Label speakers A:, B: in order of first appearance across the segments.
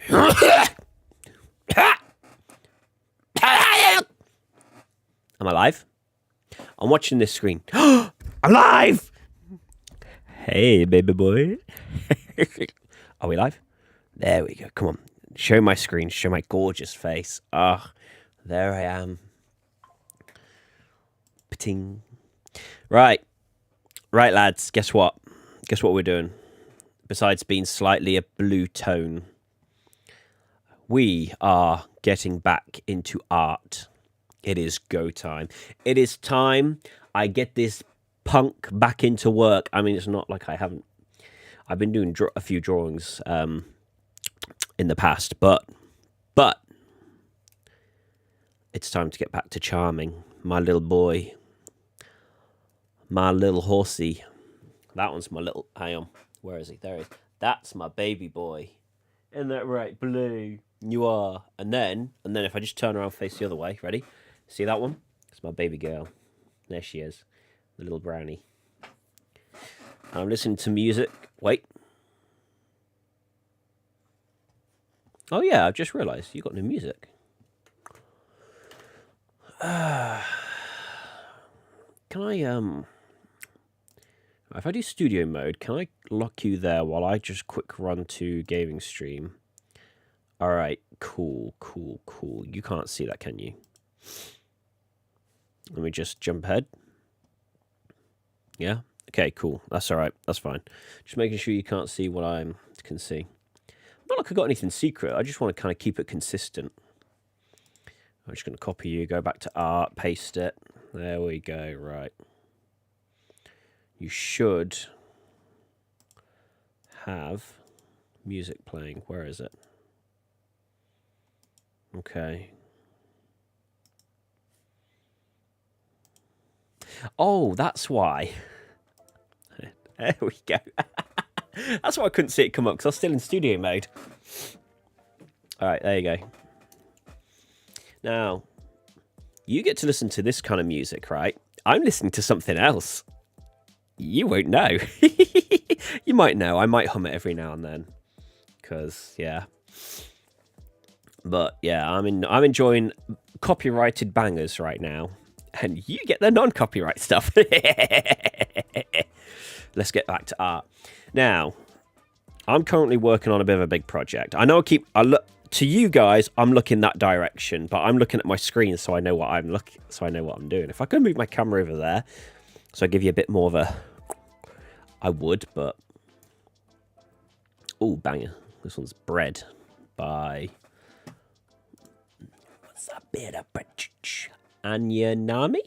A: Am I live? I'm watching this screen. I'm live! Hey, baby boy. Are we live? There we go. Come on. Show my screen. Show my gorgeous face. Ah, there I am. Pating. Right. Right, lads. Guess what? Guess what we're doing? Besides being slightly a blue tone, we are getting back into art. It is go time. It is time I get this punk back into work. I mean, it's not like I haven't. I've been doing a few drawings in the past, but it's time to get back to charming. My little boy. My little horsey. That one's my little... Hang on. Where is he? There he is. That's my baby boy. Isn't that right? Blue. You are. And then if I just turn around, face the other way. Ready? See that one? It's my baby girl. There she is. The little brownie. I'm listening to music. Wait. Oh, yeah. I've just realised you got new music. Can I, if I do studio mode, can I lock you there while I just quick run to gaming stream? All right. Cool. You can't see that, can you? Let me just jump ahead. Yeah? Okay, cool. That's all right. That's fine. Just making sure you can't see what I can see. Not like I got anything secret. I just want to kind of keep it consistent. I'm just going to copy you, go back to art, paste it. There we go. Right. You should have music playing. Where is it? Okay. Oh, that's why. There we go. That's why I couldn't see it come up, because I was still in studio mode. All right, there you go. Now, you get to listen to this kind of music, right? I'm listening to something else. You won't know. You might know. I might hum it every now and then. Because, yeah. But, yeah, I'm enjoying copyrighted bangers right now. And you get the non-copyright stuff. Let's get back to art. Now, I'm currently working on a bit of a big project. I know to you guys, I'm looking that direction, but I'm looking at my screen so I know what I'm doing. If I could move my camera over there, so I give you a bit more of a... I would, but... Oh, banger. This one's Bread by... What's a bit of... Anya Nami?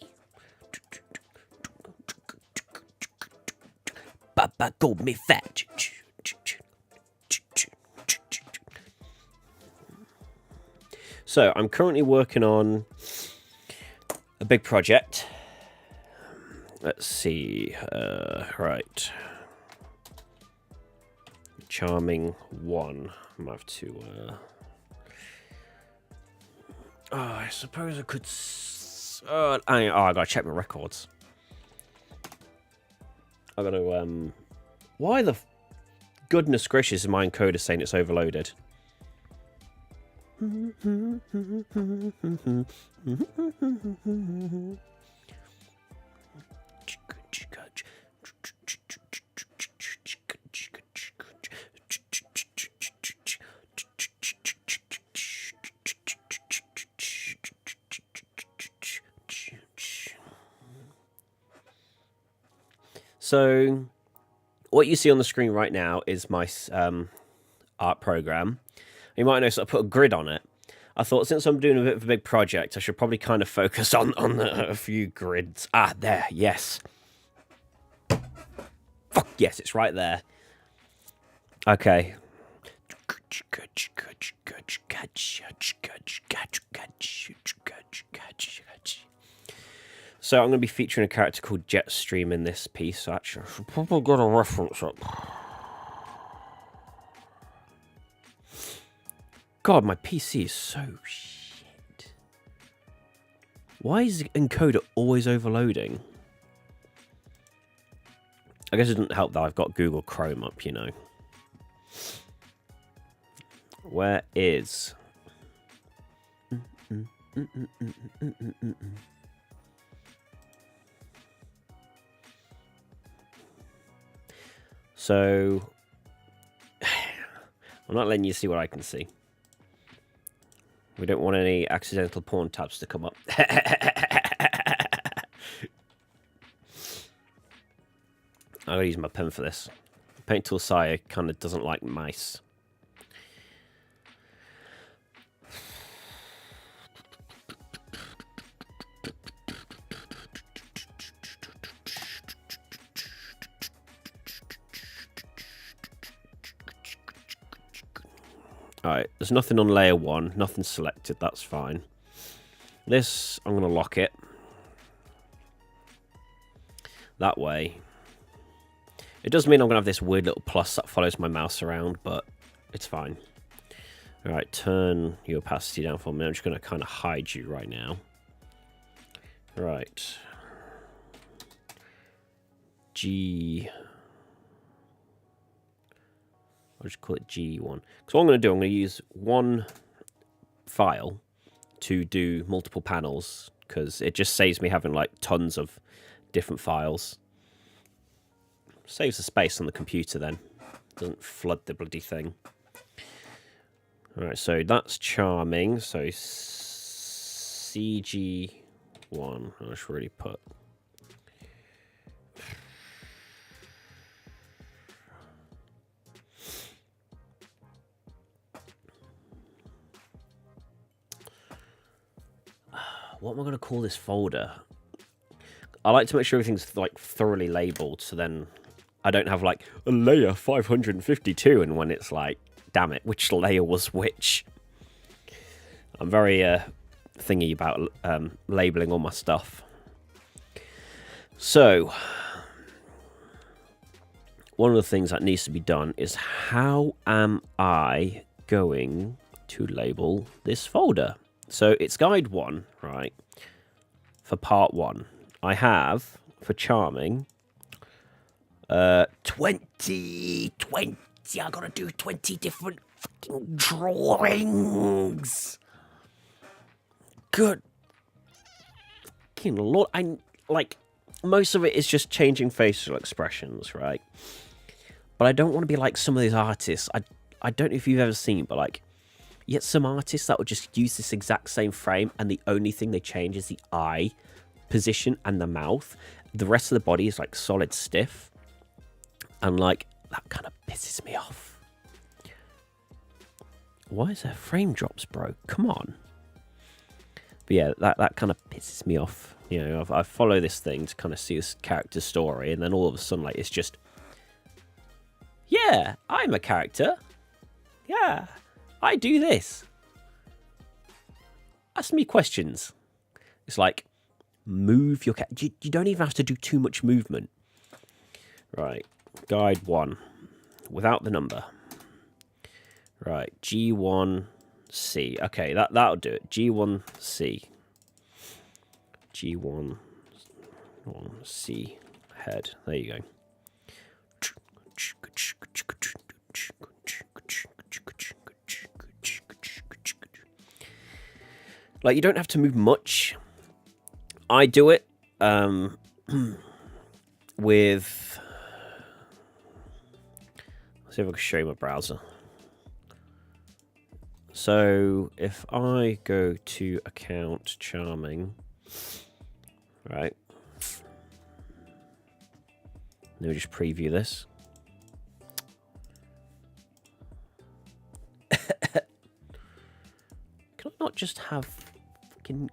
A: Baba called me fat. So, I'm currently working on a big project. Let's see. Right. Charming 1. I might have to... Oh, I suppose I could... I gotta check my records. I gotta... Why the... Goodness gracious is my encoder saying it's overloaded? So, what you see on the screen right now is my art program. You might notice I put a grid on it. I thought since I'm doing a bit of a big project, I should probably kind of focus on a few grids. Ah, there, yes. Fuck, yes, it's right there. Okay. So I'm going to be featuring a character called Jetstream in this piece. Actually, I should probably get a reference up. God, my PC is so shit. Why is the encoder always overloading? I guess it doesn't help that I've got Google Chrome up, you know. Where is... So... I'm not letting you see what I can see. We don't want any accidental porn tabs to come up. I'm going to use my pen for this. Paint Tool Sire kind of doesn't like mice. Alright, there's nothing on layer 1, nothing selected, that's fine. This, I'm going to lock it. That way. It does mean I'm going to have this weird little plus that follows my mouse around, but it's fine. Alright, turn your opacity down for me. I'm just going to kind of hide you right now. Right. G... I'll just call it G1. So what I'm going to do, I'm going to use one file to do multiple panels, because it just saves me having like tons of different files. Saves the space on the computer then. Doesn't flood the bloody thing. Alright, so that's charming. So CG1. I should really put... What am I going to call this folder? I like to make sure everything's like thoroughly labeled, so then I don't have like a layer 552, and when it's like, damn it, which layer was which? I'm very thingy about labeling all my stuff. So, one of the things that needs to be done is, how am I going to label this folder? So it's guide 1, right, for part 1. I have, for charming, 20, I gotta do 20 different fucking drawings. Good fucking lord, like, most of it is just changing facial expressions, right? But I don't want to be like some of these artists. I don't know if you've ever seen, but like, yet some artists that would just use this exact same frame, and the only thing they change is the eye position and the mouth. The rest of the body is like solid stiff, and like, that kind of pisses me off. Why is there frame drops, bro? Come on. But yeah, that kind of pisses me off. You know, I follow this thing to kind of see this character's story, and then all of a sudden, like, it's just, yeah, I'm a character. Yeah, I do this. Ask me questions. It's like, move your character. You don't even have to do too much movement. Right, guide 1, without the number. Right, G1C. Okay, that'll do it. G1C. G1C head. There you go. Like, you don't have to move much. I do it with... Let's see if I can show you my browser. So, if I go to account charming, right, let me just preview this. Can I not just have fucking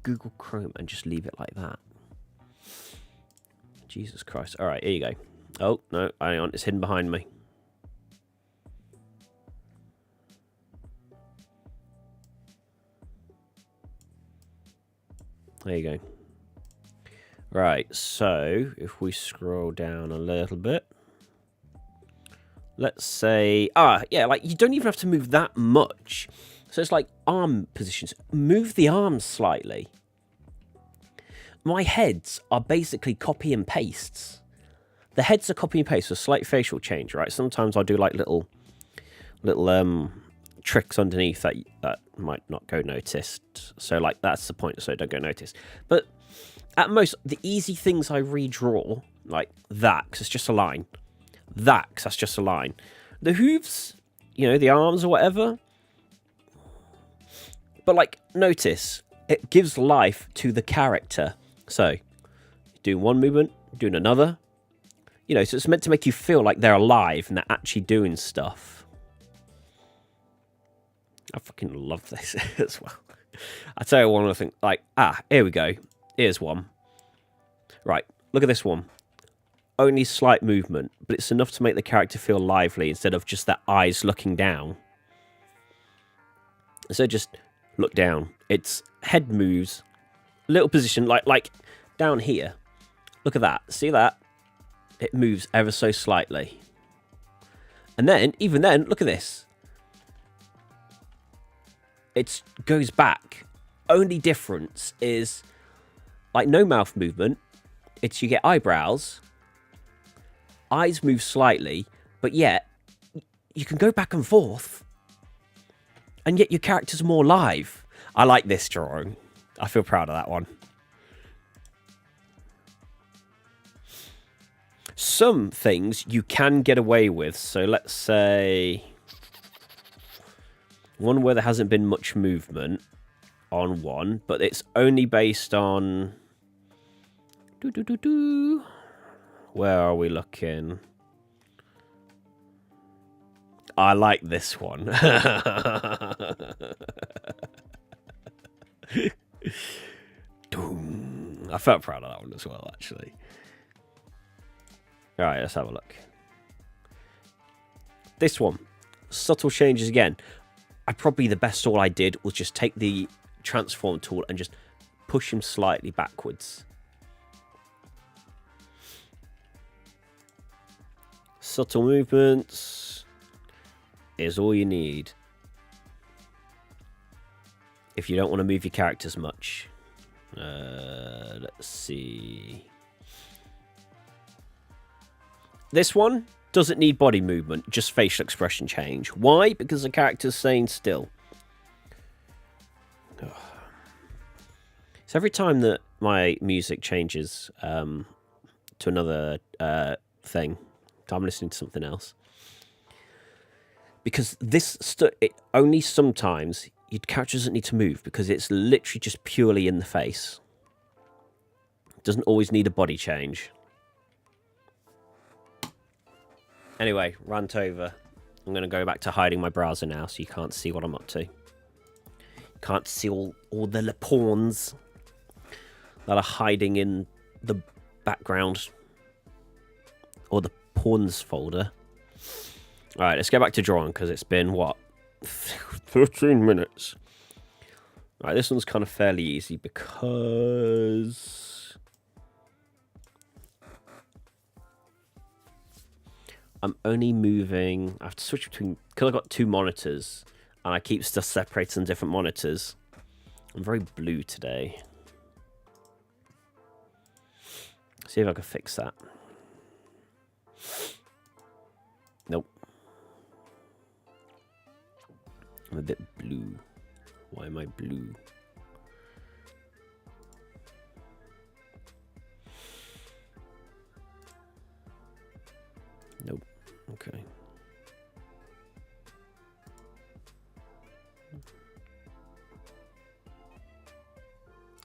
A: Google Chrome and just leave it like that? Jesus Christ. Alright, here you go. Oh, no, hang on, it's hidden behind me. There you go. Right, so if we scroll down a little bit, let's say, yeah, like, you don't even have to move that much. So it's like arm positions. Move the arms slightly. My heads are basically copy and pastes. The heads are copy and paste with slight facial change, right? Sometimes I'll do like little little tricks underneath that might not go noticed. So like that's the point, so don't go noticed. But at most, the easy things I redraw, like that, because it's just a line. That, because that's just a line. The hooves, you know, the arms or whatever. But like, notice, it gives life to the character. So, doing one movement, doing another. You know, so it's meant to make you feel like they're alive and they're actually doing stuff. I fucking love this as well. I tell you one other thing, like, here we go. Here's one. Right, look at this one. Only slight movement, but it's enough to make the character feel lively instead of just their eyes looking down. So just look down. Its head moves, little position, like down here. Look at that. See that? It moves ever so slightly. And then, even then, look at this. It goes back. Only difference is, like, no mouth movement. It's you get eyebrows. Eyes move slightly, but yet you can go back and forth. And yet your character's more live. I like this drawing. I feel proud of that one. Some things you can get away with. So let's say one where there hasn't been much movement on one, but it's only based on... Where are we looking? I like this one. I felt proud of that one as well, actually. All right, let's have a look. This one, subtle changes again. Probably the best all I did was just take the transform tool and just push him slightly backwards. Subtle movements is all you need if you don't want to move your characters much. Let's see. This one doesn't need body movement, just facial expression change. Why? Because the character's staying still. So every time that my music changes to another thing, I'm listening to something else. Because this it only sometimes your character doesn't need to move because it's literally just purely in the face. It doesn't always need a body change. Anyway, rant over. I'm going to go back to hiding my browser now so you can't see what I'm up to. You can't see all the pawns that are hiding in the background. Or the pawns folder. Alright, let's go back to drawing because it's been, what? 13 minutes. Alright, this one's kind of fairly easy because... I'm only moving... I have to switch between... Because I've got two monitors and I keep stuff separated on different monitors. I'm very blue today. See if I can fix that. Nope. I'm a bit blue. Why am I blue? Nope. Okay.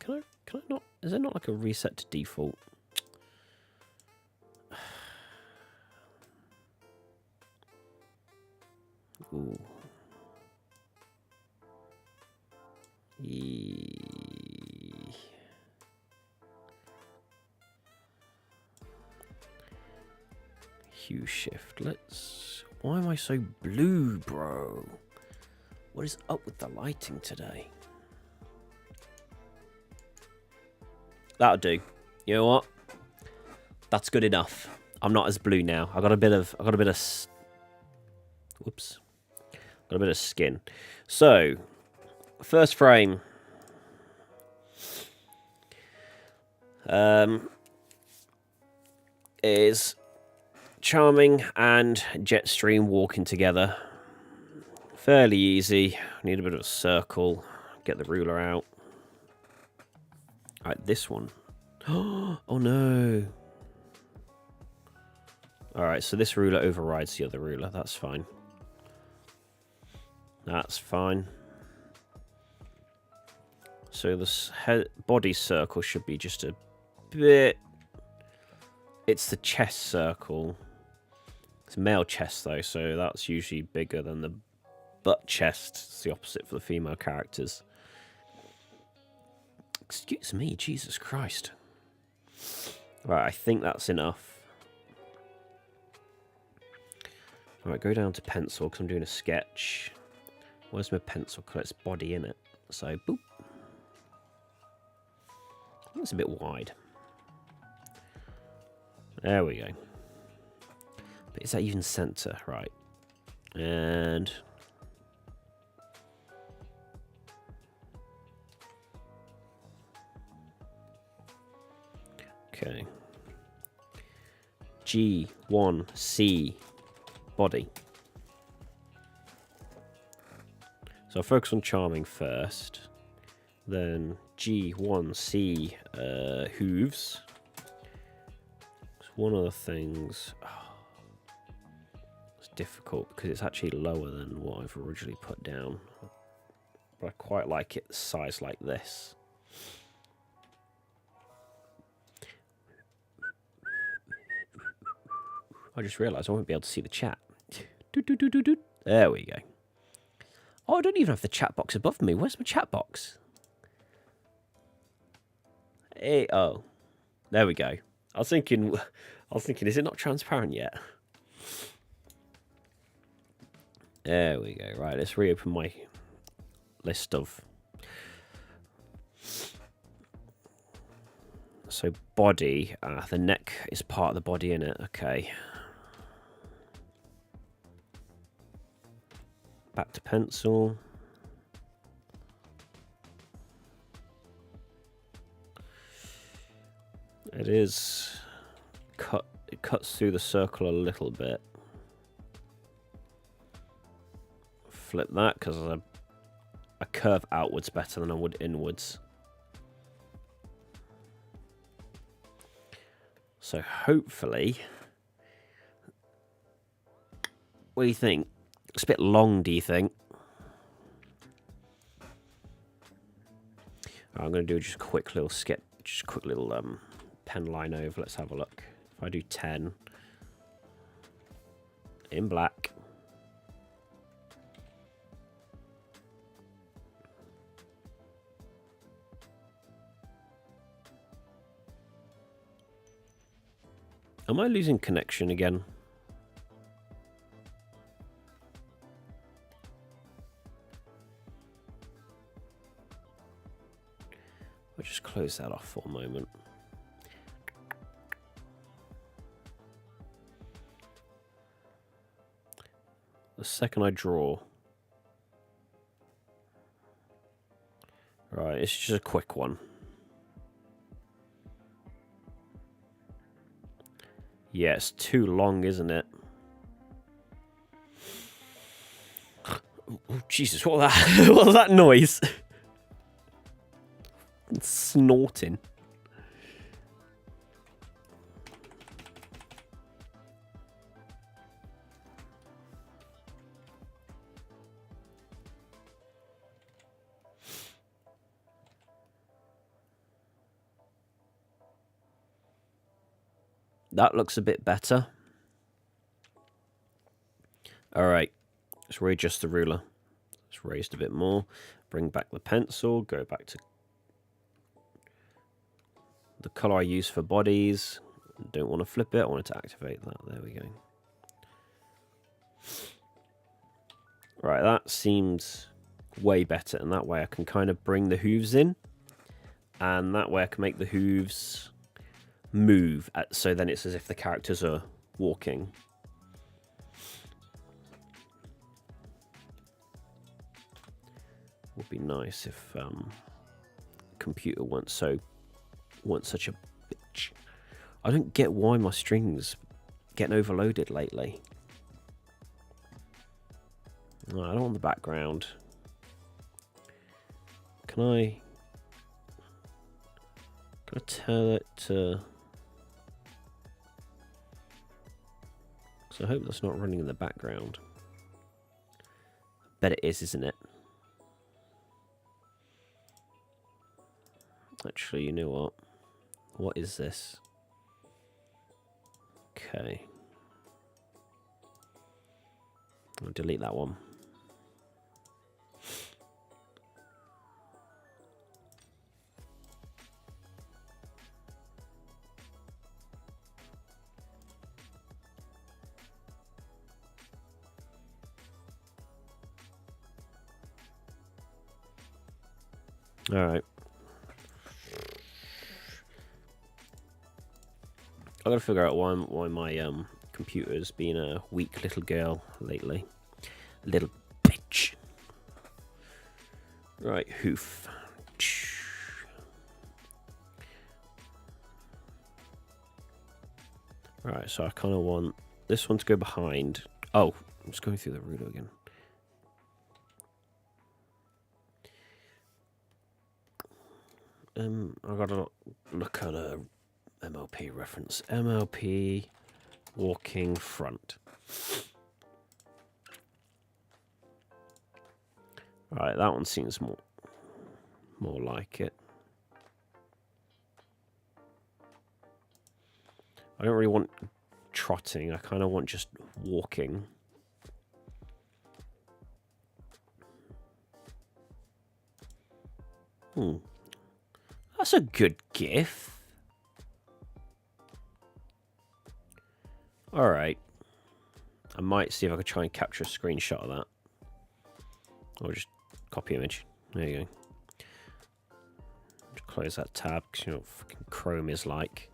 A: Can I not? Is there not like a reset to default? Ooh. Hue shift. Let's... Why am I so blue, bro? What is up with the lighting today? That'll do. You know what? That's good enough. I'm not as blue now. I got a bit of whoops. Got a bit of skin. So, first frame. Is Charming and Jetstream walking together. Fairly easy. Need a bit of a circle. Get the ruler out. Alright, this one. Oh no. Alright, so this ruler overrides the other ruler. That's fine. That's fine. So this body circle should be just a bit... It's the chest circle. It's male chest though, so that's usually bigger than the butt chest. It's the opposite for the female characters. Excuse me, Jesus Christ. Right, I think that's enough. Alright, go down to pencil because I'm doing a sketch. Where's my pencil? Because it's body in it. So, boop. That's a bit wide. There we go. But is that even center? Right. And... okay. G1C body. So I'll focus on charming first. Then G1C hooves. It's one of the things. Oh, it's difficult because it's actually lower than what I've originally put down. But I quite like it sized like this. I just realised I won't be able to see the chat. There we go. Oh, I don't even have the chat box above me. Where's my chat box? Hey, oh, there we go. I was thinking, is it not transparent yet? There we go. Right, let's reopen my list of. So body, the neck is part of the body in it. Okay. Back to pencil. It is cut. It cuts through the circle a little bit. Flip that because I curve outwards better than I would inwards. So hopefully, what do you think? It's a bit long, do you think? I'm going to do just a quick little skip, just a quick little pen line over. Let's have a look. If I do 10 in black. Am I losing connection again? I'll just close that off for a moment. The second I draw. Right, it's just a quick one. Yeah, it's too long, isn't it? Oh, Jesus, what was that? What was that noise? Snorting. That looks a bit better. All right, let's readjust the ruler. It's raised a bit more. Bring back the pencil. Go back to the color I use for bodies. Don't want to flip it. I wanted to activate that. There we go. Right, that seems way better. And that way I can kind of bring the hooves in. And that way I can make the hooves move. So then it's as if the characters are walking. Would be nice if computer weren't such a bitch. I don't get why my string's getting overloaded lately. No, I don't want the background. Can I tell it to... So I hope that's not running in the background. Bet it is, isn't it? Actually, you know what? What is this? Okay. I'll delete that one. All right. I gotta figure out why my computer's been a weak little girl lately. Little bitch. Right, hoof. Right, so I kind of want this one to go behind. Oh, I'm just going through the ruler again. I gotta look at a MLP reference. MLP walking front. Right, that one seems more like it. I don't really want trotting. I kind of want just walking. That's a good GIF. All right. I might see if I could try and capture a screenshot of that. Or just copy image. There you go. Just close that tab, because you know what fucking Chrome is like.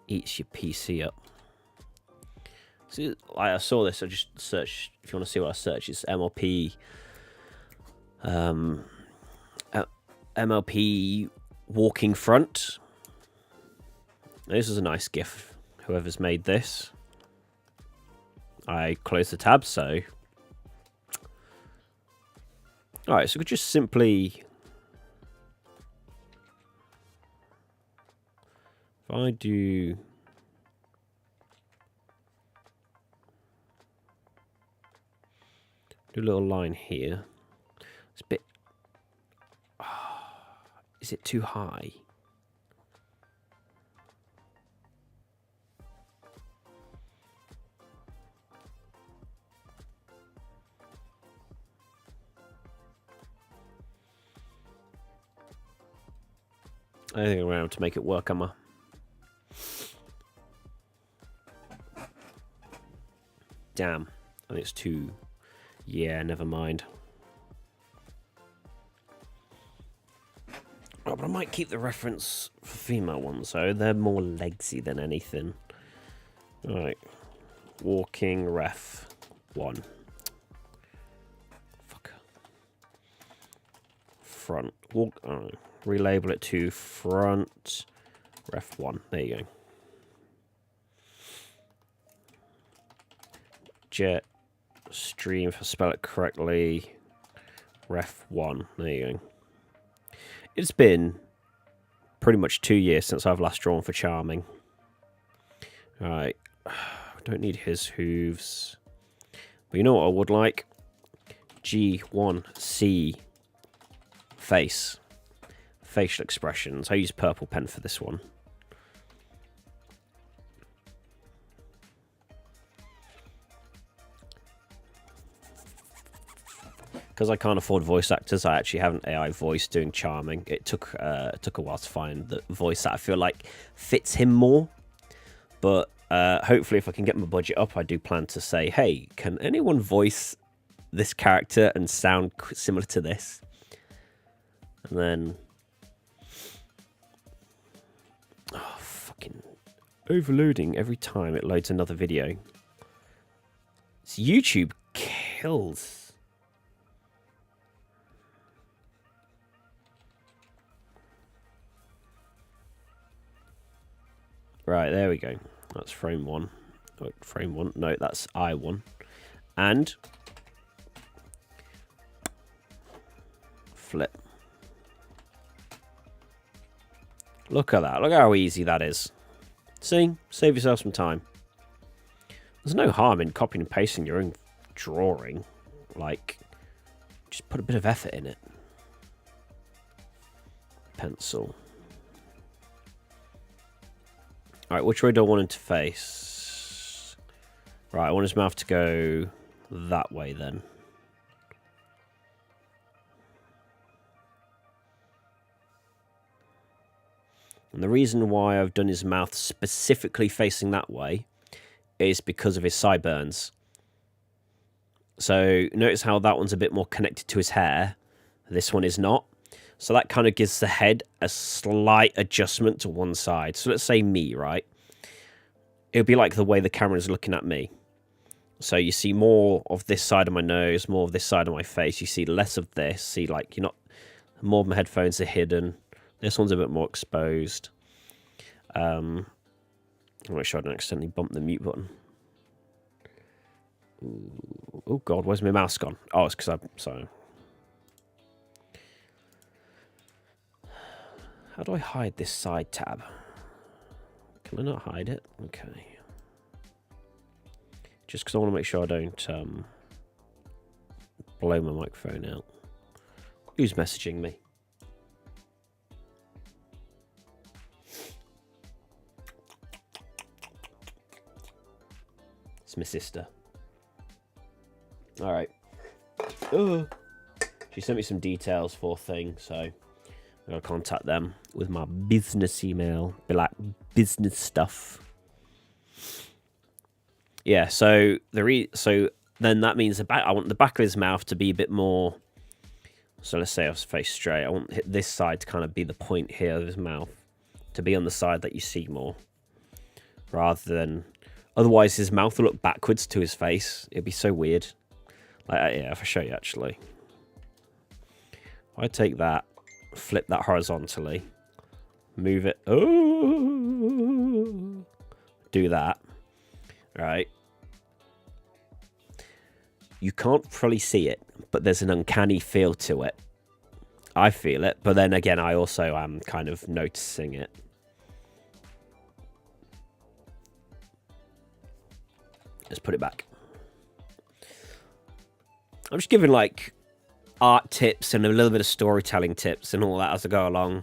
A: Eats your PC up. See, like I saw this, I just searched, if you want to see what I searched, it's MLP. MLP walking front. This is a nice GIF. Whoever's made this. I closed the tab, so... Alright, so we could just simply... If I do... Do a little line here. It's a bit... Is it too high? I think I'm going to have to make it work, am I? Damn. I think it's too... Yeah, never mind. Oh, but I might keep the reference for female ones, though. They're more legsy than anything. Alright. Walking ref 1. Fuck. Front. Walk... relabel it to front ref 1. There you go. Jet stream, if I spell it correctly. Ref 1. There you go. It's been pretty much 2 years since I've last drawn for Charming. Alright. I don't need his hooves. But you know what I would like? G1C face. Facial expressions. I use purple pen for this one. Because I can't afford voice actors, I actually have an AI voice doing Charming. It took a while to find the voice that I feel like fits him more. But hopefully if I can get my budget up, I do plan to say, hey, can anyone voice this character and sound similar to this? And then... Oh, fucking... Overloading every time it loads another video. This YouTube kills... Right, there we go. That's frame 1. Oh, frame 1. No, that's I1. And Flip. Look at that. Look how easy that is. See? Save yourself some time. There's no harm in copying and pasting your own drawing. Like, just put a bit of effort in it. Pencil. Alright, which way do I want him to face? Right, I want his mouth to go that way then. And the reason why I've done his mouth specifically facing that way is because of his sideburns. So notice how that one's a bit more connected to his hair. This one is not. So that kind of gives the head a slight adjustment to one side. So let's say me, right? It would be like the way the camera is looking at me. So you see more of this side of my nose, more of this side of my face. You see less of this. See, like, you're not... More of my headphones are hidden. This one's a bit more exposed. I'll make sure I don't accidentally bump the mute button. Ooh. Oh, God, where's my mouse gone? Oh, it's because I'm... Sorry. How do I hide this side tab? Can I not hide it? Okay. Just because I want to make sure I don't blow my microphone out. Who's messaging me? It's my sister. All right. Oh. She sent me some details for things, so I'm gonna contact them with my business email. Be like business stuff. Yeah. So so then that means I want the back of his mouth to be a bit more. So let's say I was face straight. I want this side to kind of be the point here of his mouth, to be on the side that you see more, rather than. Otherwise, his mouth will look backwards to his face. It'd be so weird. Like, yeah, if I show you, actually. If I take that, flip that horizontally, move it. Oh, do that. Right. You can't fully see it, but there's an uncanny feel to it. I feel it, but then again, I also am kind of noticing it. Let's put it back. I'm just giving like art tips and a little bit of storytelling tips and all that as I go along.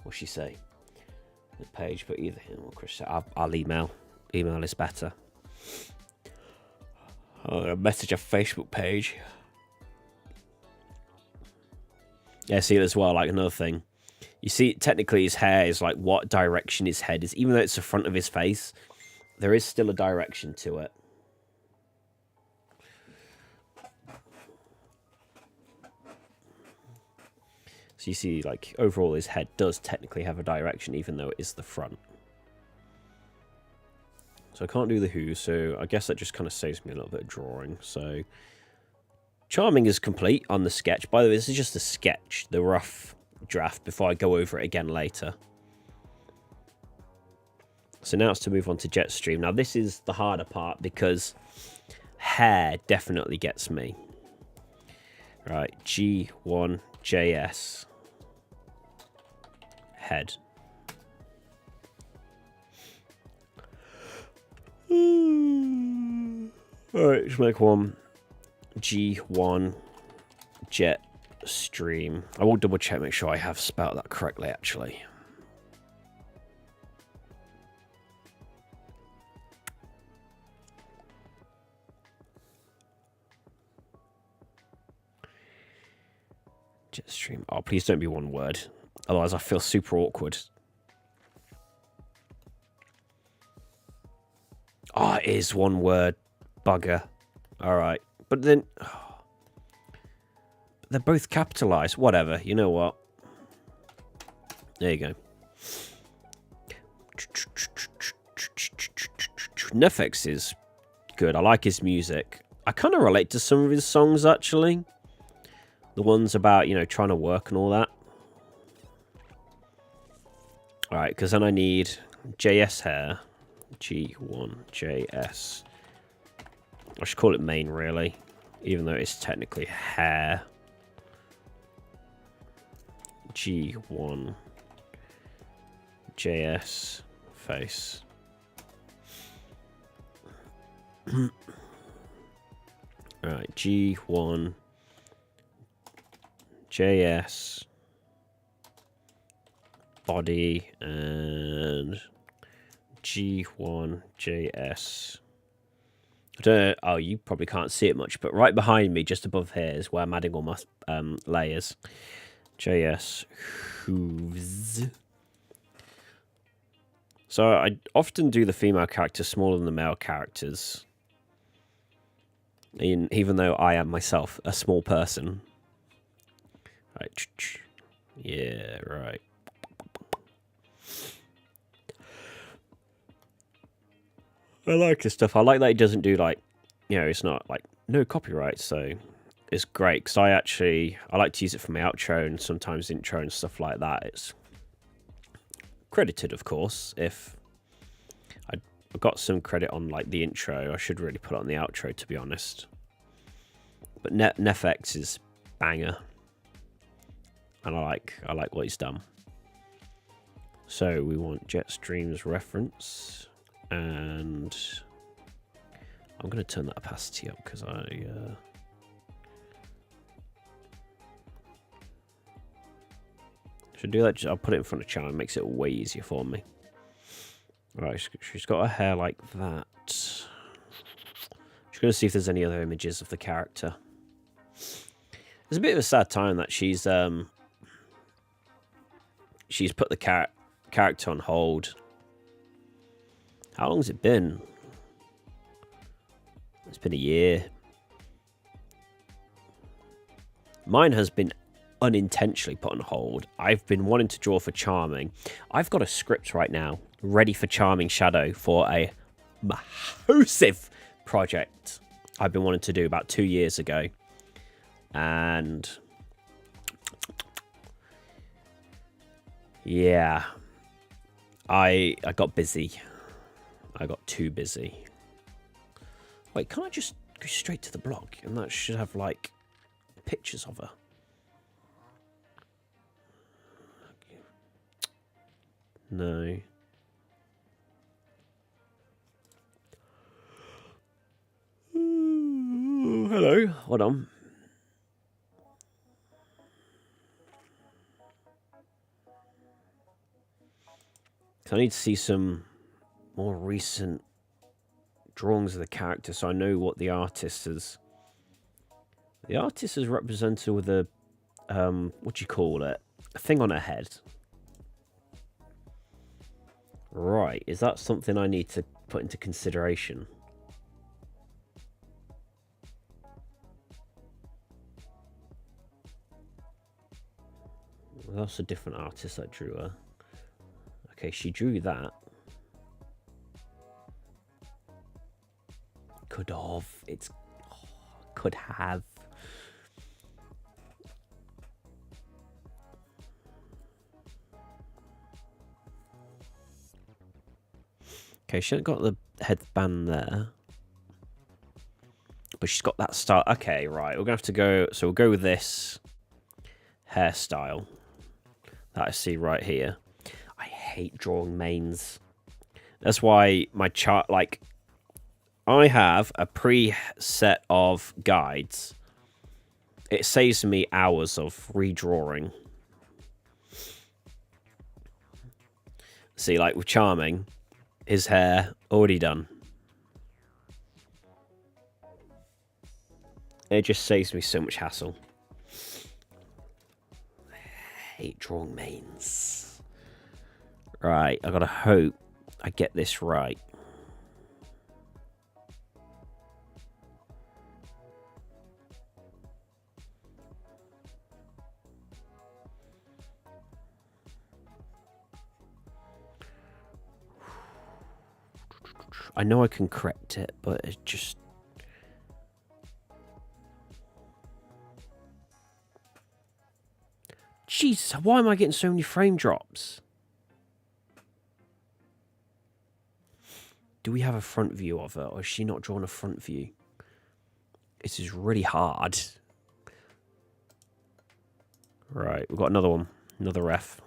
A: What's she say? The page, but either him or Chris. I'll email. Email is better. I'll message a Facebook page. Yeah, see as well, like another thing. You see, technically his hair is like what direction his head is. Even though it's the front of his face, there is still a direction to it. So you see, like, overall his head does technically have a direction, even though it is the front. So I can't do the who, so I guess that just kind of saves me a little bit of drawing. So Charming is complete on the sketch. By the way, this is just a sketch, the rough draft, before I go over it again later. So now it's to move on to Jetstream. Now this is the harder part because hair definitely gets me. Right, G1JS. Head. Alright, let's make one. G1 Jetstream. I will double check, make sure I have spelled that correctly actually. Jetstream. Oh, please don't be one word. Otherwise I feel super awkward. Oh, it is one word. Bugger. Alright. But then... Oh, they're both capitalized. Whatever. You know what? There you go. Nefex is good. I like his music. I kind of relate to some of his songs, actually. The ones about, you know, trying to work and all that. Alright, because then I need JS hair. G1JS. I should call it main, really. Even though it's technically hair. G1 JS face. Alright, G1 JS body and G1 JS. I don't know. Oh, you probably can't see it much, but right behind me, just above here, is where I'm adding all my layers. JS hooves. So I often do the female character smaller than the male characters, even though I am myself a small person. Right. Yeah, right. I like this stuff. I like that it doesn't do like, it's not like no copyright, so it's great because I like to use it for my outro and sometimes intro and stuff like that. It's credited, of course. If I got some credit on like the intro, I should really put it on the outro, to be honest. But Nefex is banger, and I like what he's done. So we want Jetstream's reference, and I'm going to turn that opacity up because should do that. I'll put it in front of Charm. It makes it way easier for me. Right, she's got her hair like that. Just going to see if there's any other images of the character. It's a bit of a sad time that she's put the character on hold. How long has it been? It's been a year. Mine has been unintentionally put on hold. I've been wanting to draw for Charming. I've got a script right now ready for Charming Shadow for a massive project I've been wanting to do about 2 years ago. And yeah, I got busy. I got too busy. Wait, can't I just go straight to the blog? And that should have like pictures of her. No. Ooh, hello. Hold on. I need to see some more recent drawings of the character so I know what the artist is. The artist is represented with a, what do you call it? A thing on her head. Right, is that something I need to put into consideration? Well, that's a different artist that drew her. Okay, she drew that. Could have. Could have. Okay, she hasn't got the headband there. But she's got that style. Okay, right. We're going to have to go... So we'll go with this hairstyle that I see right here. I hate drawing manes. That's why my chart... Like, I have a preset of guides. It saves me hours of redrawing. See, like with Charming... His hair, already done. It just saves me so much hassle. I hate drawing manes. Right, I gotta hope I get this right. I know I can correct it, but it just... Jesus, why am I getting so many frame drops? Do we have a front view of her, or is she not drawn a front view? This is really hard. Right, we've got another one. Another ref.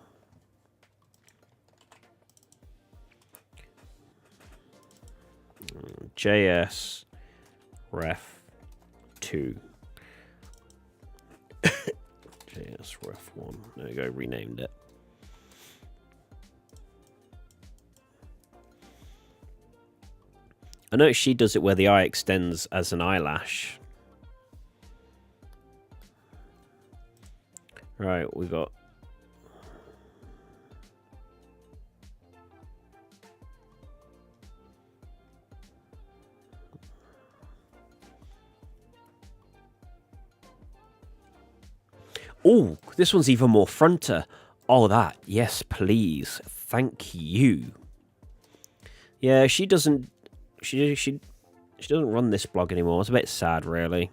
A: JS ref 2. JS ref 1. There we go, renamed it. I notice she does it where the eye extends as an eyelash. Right, we got... Oh, this one's even more fronter. Oh, that. Yes, please. Thank you. Yeah, she doesn't... She doesn't run this blog anymore. It's a bit sad, really.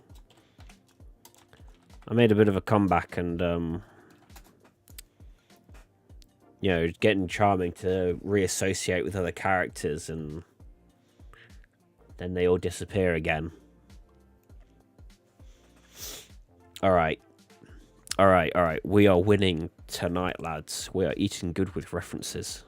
A: I made a bit of a comeback and, you know, getting Charming to reassociate with other characters, and then they all disappear again. All right. All right, all right. We are winning tonight, lads. We are eating good with references.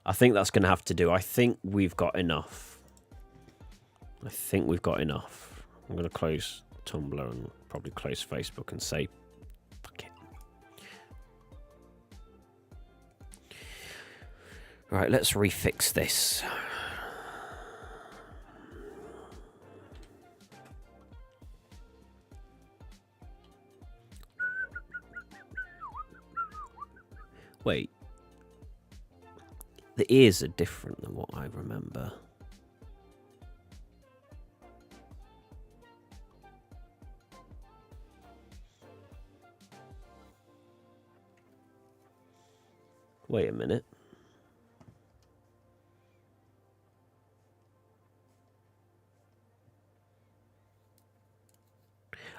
A: I think that's going to have to do. I think we've got enough. I think we've got enough. I'm going to close Tumblr and probably close Facebook and say, fuck it. Right, let's refix this. Wait. The ears are different than what I remember. Wait a minute.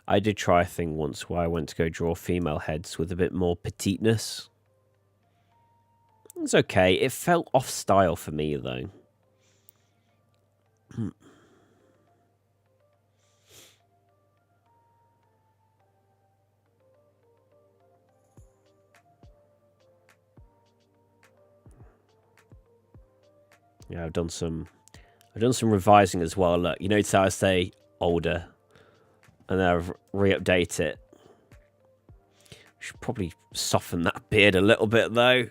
A: I did try a thing once where I went to go draw female heads with a bit more petiteness. It's okay. It felt off style for me, though. Yeah, I've done some revising as well. Look, you notice how I say older, and then I've re-update it. Should probably soften that beard a little bit, though.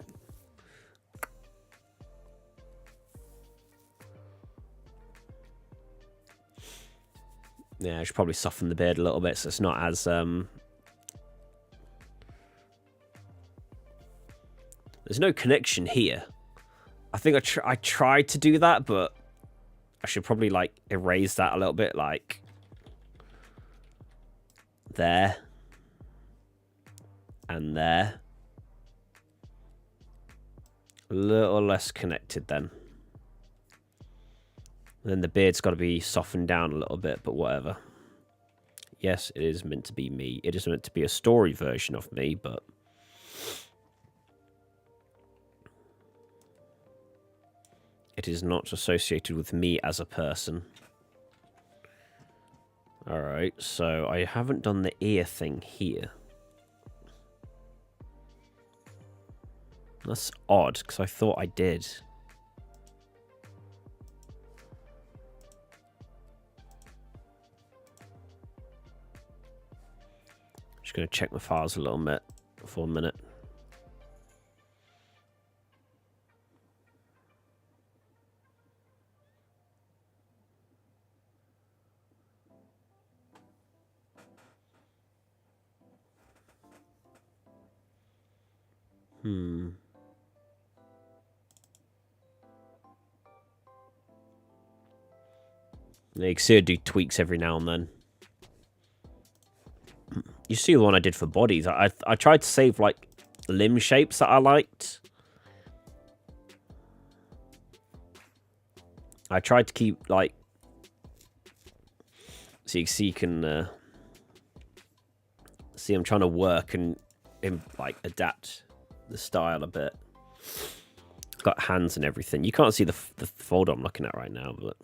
A: Yeah, I should probably soften the beard a little bit so it's not as... There's no connection here. I think I tried to do that, but I should probably, like, erase that a little bit, like... There. And there. A little less connected, then. And then the beard's got to be softened down a little bit, but whatever. Yes, it is meant to be me. It is meant to be a story version of me, but... It is not associated with me as a person. Alright, so I haven't done the ear thing here. That's odd, because I thought I did. Just going to check my files a little bit for a minute. Yeah, you can see I do tweaks every now and then. You see the one I did for bodies. I tried to save, like, limb shapes that I liked. I tried to keep, like, So you see, you can see I'm trying to work and like adapt the style a bit. Got hands and everything. You can't see the folder I'm looking at right now, but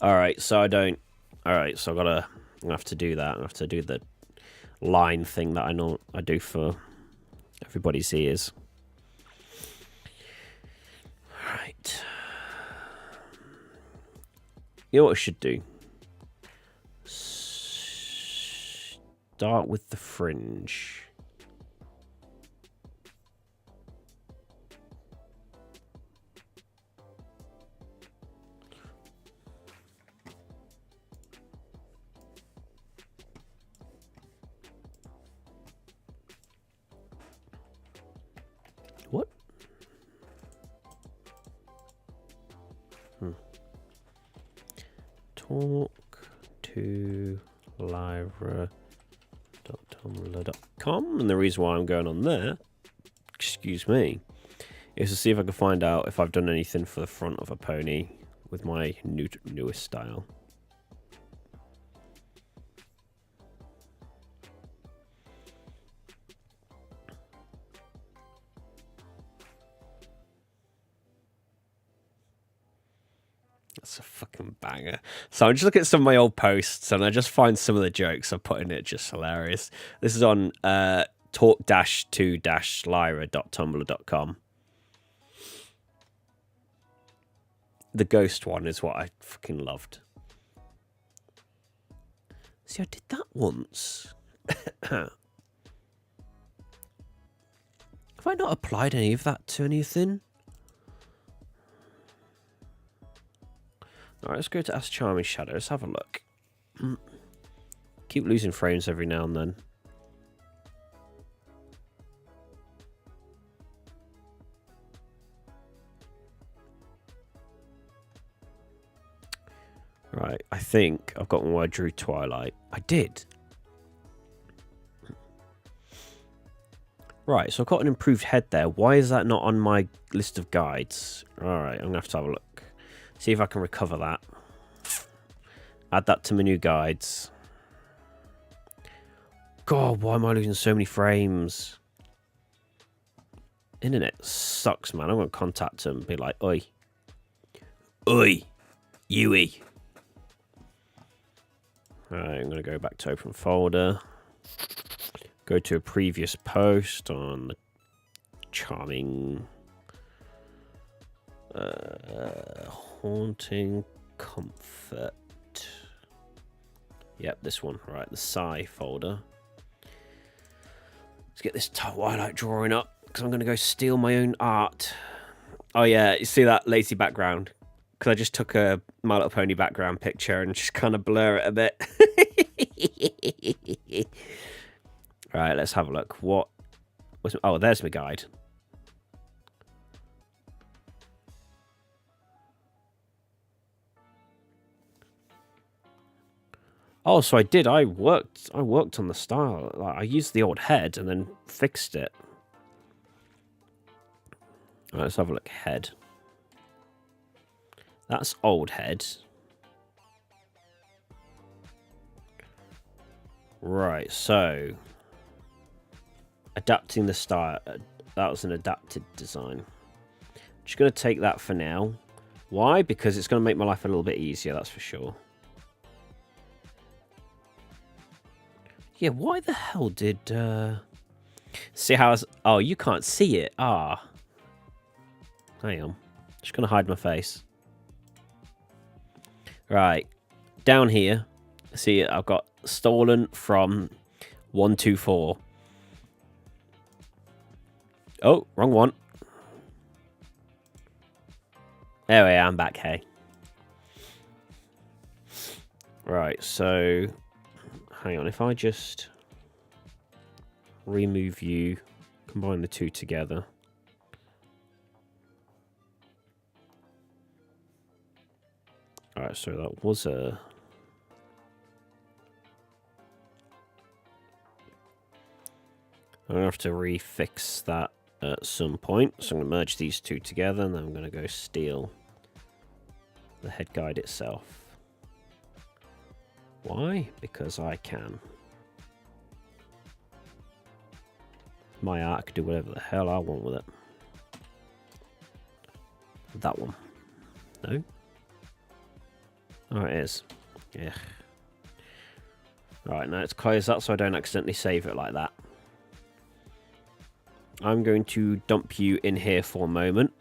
A: all right. So I don't. All right. So I have to do that. I have to do the line thing that I do for everybody's ears. All right. You know what I should do? Start with the fringe. What? Talk to Lyra.tumblr.com, and the reason why I'm going on there, excuse me, is to see if I can find out if I've done anything for the front of a pony with my newest style. That's a fucking banger. So I'm just looking at some of my old posts and I just find some of the jokes I put in it just hilarious. This is on talk-to-lyra.tumblr.com. The ghost one is what I fucking loved. See, I did that once. Have I not applied any of that to anything? Alright, let's go to Ask Charming Shadow. Let's have a look. Keep losing frames every now and then. Right, I think I've got one where I drew Twilight. I did. Right, so I've got an improved head there. Why is that not on my list of guides? Alright, I'm going to have a look. See if I can recover that. Add that to my new guides. God, why am I losing so many frames? Internet sucks, man. I'm going to contact them and be like, oi. Oi. Yui. Alright, I'm going to go back to open folder. Go to a previous post on the charming... Haunting Comfort. Yep, this one. Right, the Psy folder. Let's get this Twilight drawing up, because I'm going to go steal my own art. Oh yeah, you see that lazy background? Because I just took a My Little Pony background picture and just kind of blur it a bit. Right, let's have a look. Oh, there's my guide. Oh, so I did. I worked on the style. Like, I used the old head and then fixed it. All right, let's have a look. Head. That's old head. Right, so adapting the style. That was an adapted design. Just going to take that for now. Why? Because it's going to make my life a little bit easier, that's for sure. Yeah, why the hell did... See how... Oh, you can't see it. Ah. Hang on. Just going to hide my face. Right. Down here. See, I've got stolen from 124. Oh, wrong one. There we are. I'm back, hey. Right, so... Hang on, if I just remove you, combine the two together. Alright, so that was a... I'm going to have to refix that at some point. So I'm going to merge these two together, and then I'm going to go steal the head guide itself. Why? Because I can. My art can do whatever the hell I want with it. That one. No? Oh, it is. Yeah. Right, now let's close that so I don't accidentally save it like that. I'm going to dump you in here for a moment.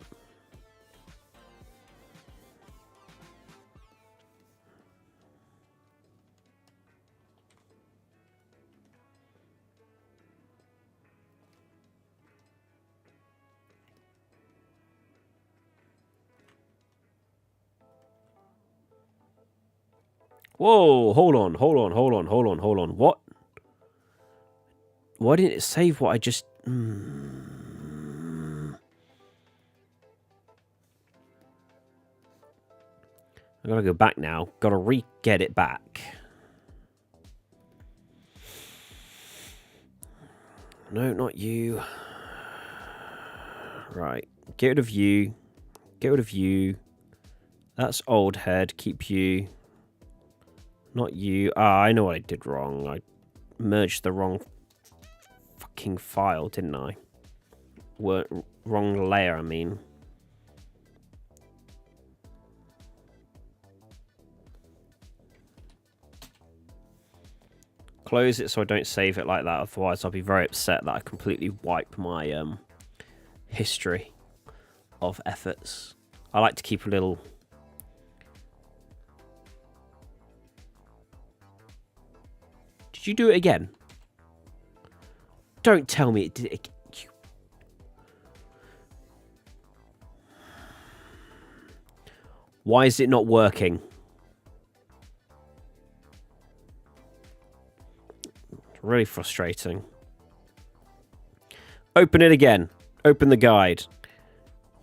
A: Whoa, hold on. What? Why didn't it save what I just... I gotta go back now. Gotta re-get it back. No, not you. Right. Get rid of you. Get rid of you. That's old head. Keep you. Not you. Ah, I know what I did wrong. I merged the wrong fucking file, didn't I? Wrong layer, I mean. Close it so I don't save it like that. Otherwise, I'll be very upset that I completely wipe my history of efforts. I like to keep a little... Did you do it again? Don't tell me it did it. Why is it not working? It's really frustrating. Open it again. Open the guide.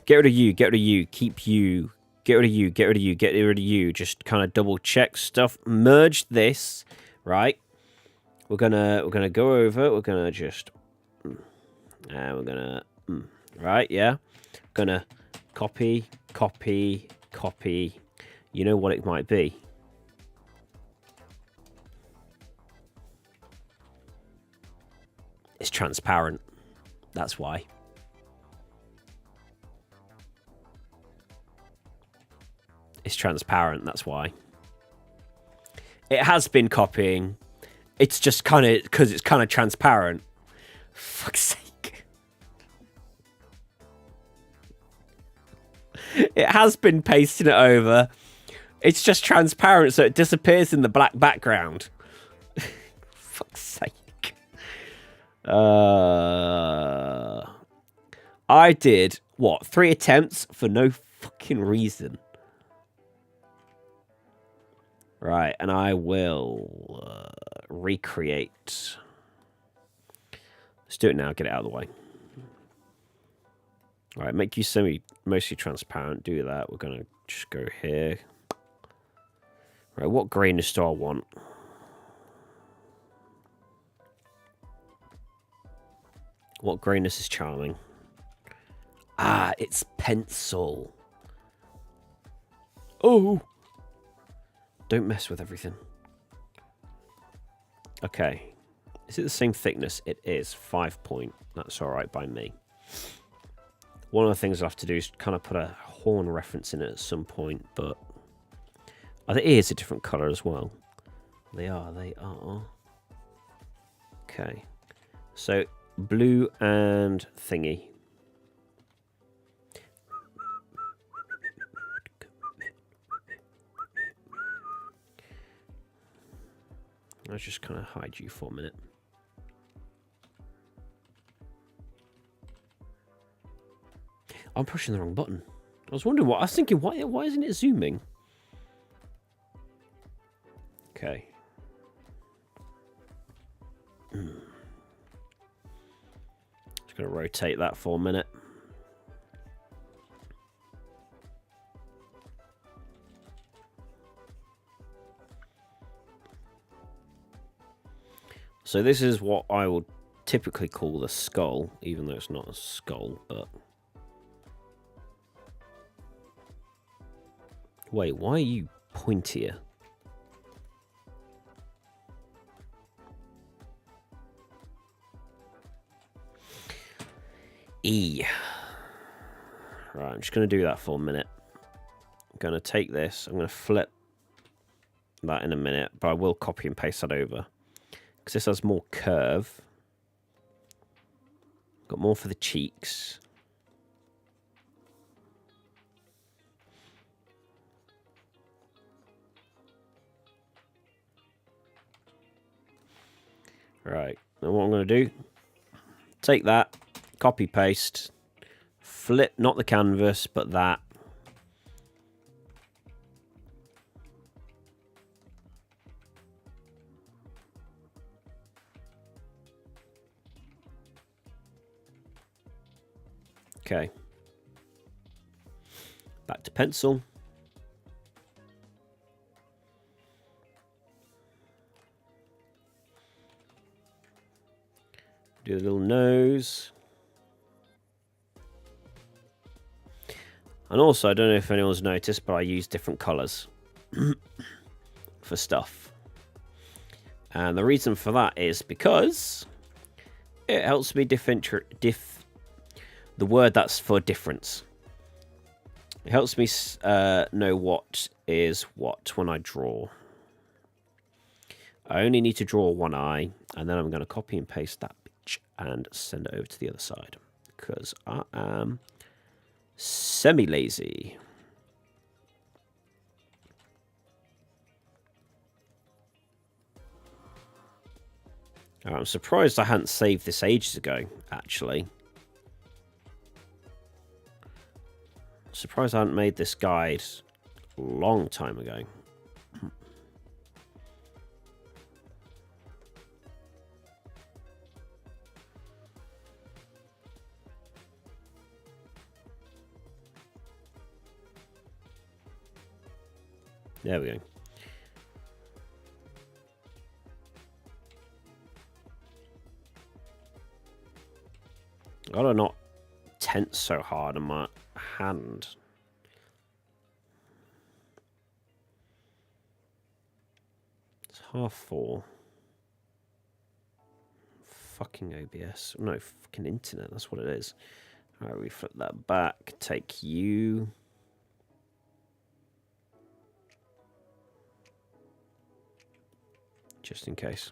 A: Get rid of you. Get rid of you. Keep you. Get rid of you. Get rid of you. Get rid of you. Just kind of double check stuff. Merge this, right? We're gonna go over. We're gonna just, and we're gonna, right? Yeah. Gonna copy. You know what it might be. It's transparent. That's why. It's transparent. That's why. It has been copying. It's just kind of because it's kind of transparent. Fuck's sake. It has been pasting it over. It's just transparent, so it disappears in the black background. Fuck's sake. I did, what, 3 attempts for no fucking reason. Right, and I will recreate. Let's do it now, get it out of the way. All right, make you mostly transparent. Do that. We're going to just go here. Right, what grayness do I want? What grayness is charming? Ah, it's pencil. Oh! Don't mess with everything. Okay. Is it the same thickness? It is. 5 point. That's alright by me. One of the things I have to do is kind of put a horn reference in it at some point, but... Oh, the ears are a different colour as well. They are. Okay. So, blue and thingy. Let's just kind of hide you for a minute. I'm pushing the wrong button. I was wondering what... I was thinking, why isn't it zooming? Okay. Just going to rotate that for a minute. So this is what I will typically call the skull, even though it's not a skull, but... Wait, why are you pointier? E. Right, I'm just going to do that for a minute. I'm going to take this, I'm going to flip that in a minute, but I will copy and paste that over. Because this has more curve. Got more for the cheeks. Right, now what I'm going to do, take that, copy paste, flip, not the canvas, but that. Okay. Back to pencil. Do a little nose. And also, I don't know if anyone's noticed, but I use different colours for stuff. And the reason for that is because it helps me the word that's for difference. It helps me know what is what when I draw. I only need to draw one eye, and then I'm going to copy and paste that bitch and send it over to the other side. Because I am semi-lazy. I'm surprised I hadn't saved this ages ago, actually. Surprised I hadn't made this guide a long time ago. There we go. Gotta not tense so hard on my hand. It's 4:30. Fucking OBS. No, fucking internet, that's what it is. Alright, we flip that back. Take you. Just in case.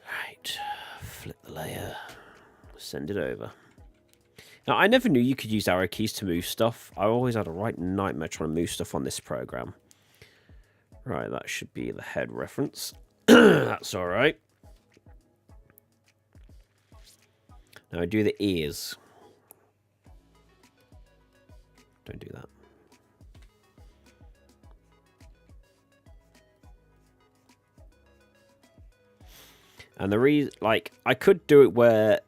A: Right. Flip the layer. Send it over. Now, I never knew you could use arrow keys to move stuff. I always had a right nightmare trying to move stuff on this program. Right, that should be the head reference. That's alright. Now I do the ears. Don't do that. And the reason, like, I could do it where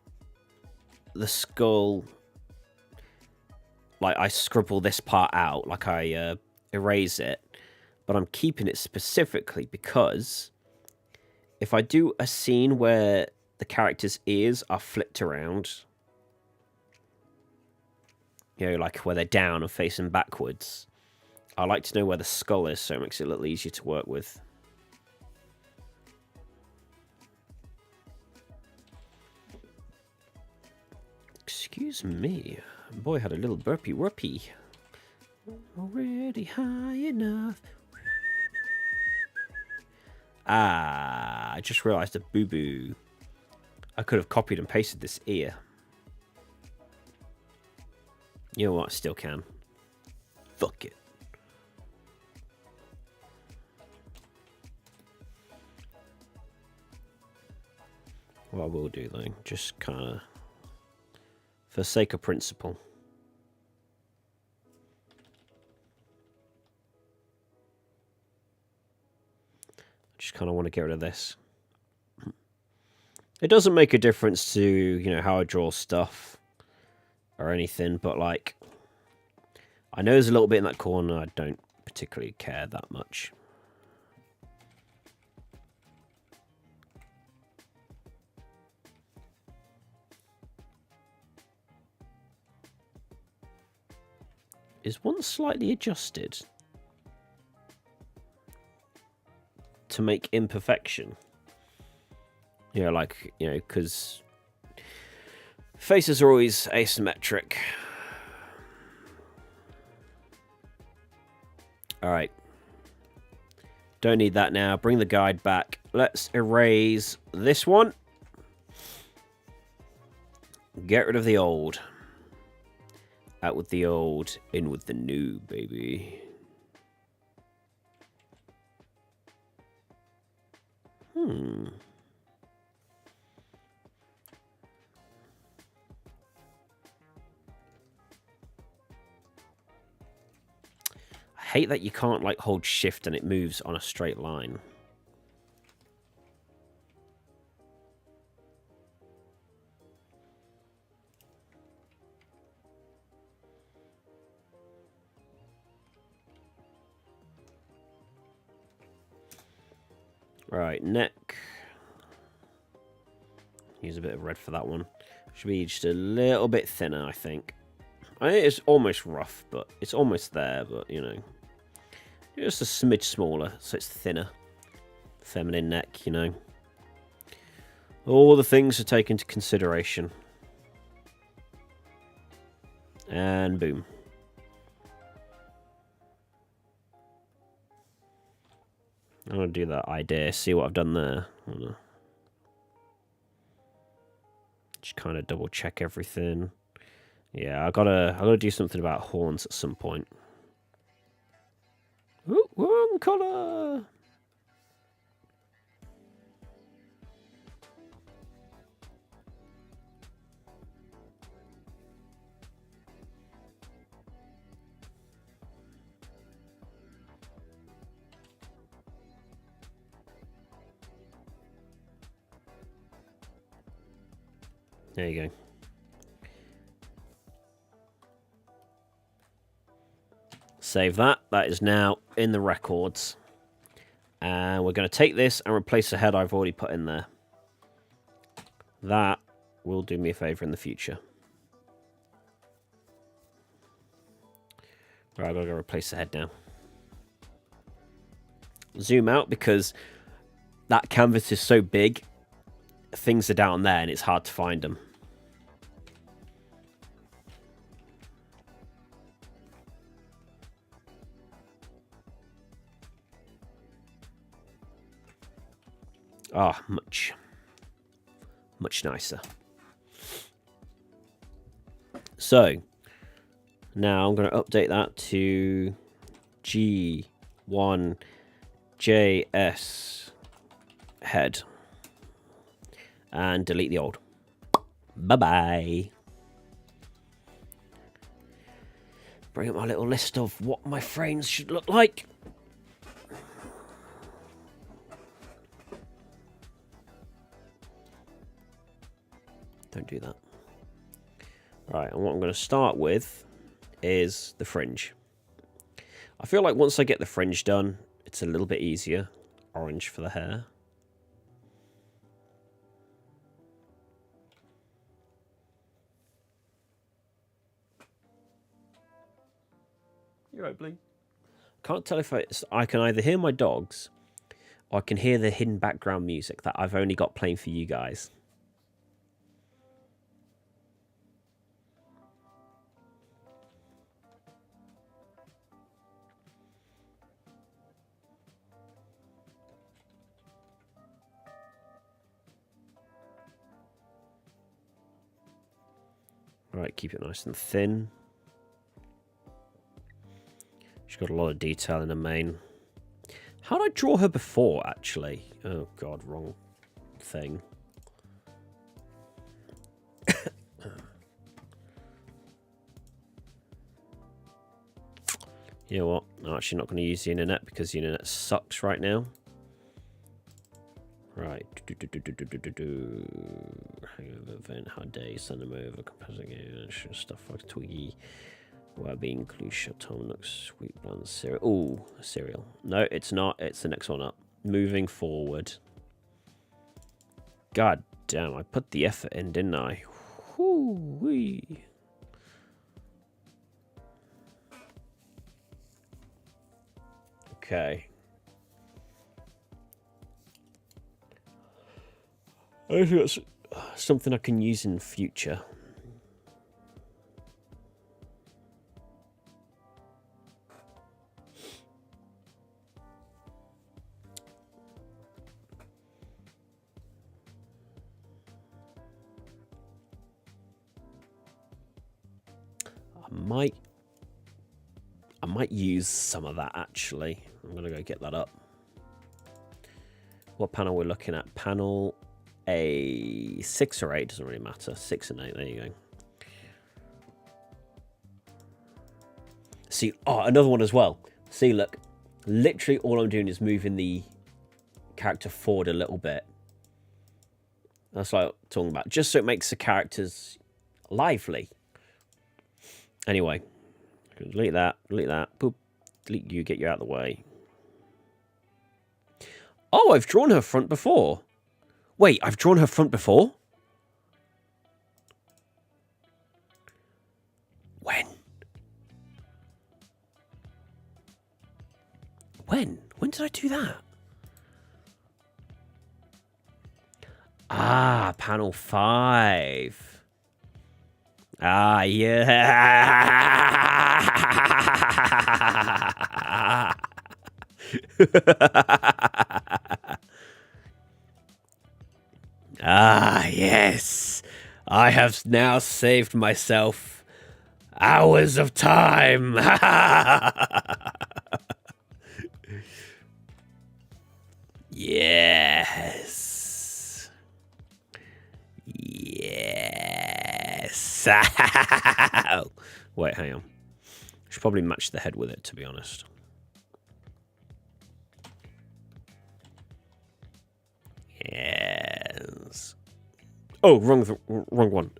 A: the skull, like, I scribble this part out, like I erase it, but I'm keeping it specifically because if I do a scene where the character's ears are flipped around, you know, like where they're down and facing backwards, I like to know where the skull is, so it makes it a little easier to work with. Excuse me. Boy had a little burpy whoopee. Already high enough. Ah, I just realised a boo-boo. I could have copied and pasted this ear. You know what? I still can. Fuck it. What I will do, though, just kind of, for sake of principle. Just kind of want to get rid of this. It doesn't make a difference to, you know, how I draw stuff or anything, but like, I know there's a little bit in that corner. I don't particularly care that much. Is one slightly adjusted to make imperfection? Yeah, like, you know, because faces are always asymmetric. All right. Don't need that now. Bring the guide back. Let's erase this one. Get rid of the old. Out with the old, in with the new, baby. I hate that you can't, like, hold shift and it moves on a straight line. Right, neck. Use a bit of red for that one. Should be just a little bit thinner, I think. I think it's almost rough, but it's almost there, but, you know. Just a smidge smaller, so it's thinner. Feminine neck, you know. All the things to take into consideration. And boom. I'm going to do that idea, see what I've done there. Just kind of double check everything. Yeah, I gotta do something about horns at some point. Ooh, wrong colour! There you go. Save that. That is now in the records. And we're going to take this and replace the head I've already put in there. That will do me a favour in the future. Right, I've got to go replace the head now. Zoom out because that canvas is so big. Things are down there and it's hard to find them. Ah, much nicer. So, now I'm going to update that to G1JS head. And delete the old. Bye-bye. Bring up my little list of what my frames should look like. Don't do that. Right, and what I'm going to start with is the fringe. I feel like once I get the fringe done, it's a little bit easier. Orange for the hair. You're right, Bling. Can't tell if I can either hear my dogs or I can hear the hidden background music that I've only got playing for you guys. Right, keep it nice and thin. She's got a lot of detail in her mane. How did I draw her before, actually? Oh, God, wrong thing. You know what? I'm actually not going to use the internet because the internet sucks right now. Right. Hangover event, hard day, send them over, composing stuff like Twiggy. Well-being, include Tom looks sweet bland cereal. Ooh, cereal. No, it's not. It's the next one up. Moving forward. God damn, I put the effort in, didn't I? Whoo-wee. Okay. I think that's something I can use in future. I might use some of that actually. I'm gonna go get that up. What panel we're looking at? Panel A 6 or 8 doesn't really matter. 6 and 8. There you go. See, oh, another one as well. See, look, literally all I'm doing is moving the character forward a little bit. That's what I'm talking about, just so it makes the characters lively. Anyway, delete that, boop, delete you, get you out of the way. Oh, I've drawn her front before. Wait, I've drawn her front before? When? When? When did I do that? Ah, panel 5. Ah, yeah. Ah, yes. I have now saved myself hours of time. Yes. Yes. Wait, hang on. I should probably match the head with it, to be honest. Yes. Oh, wrong one.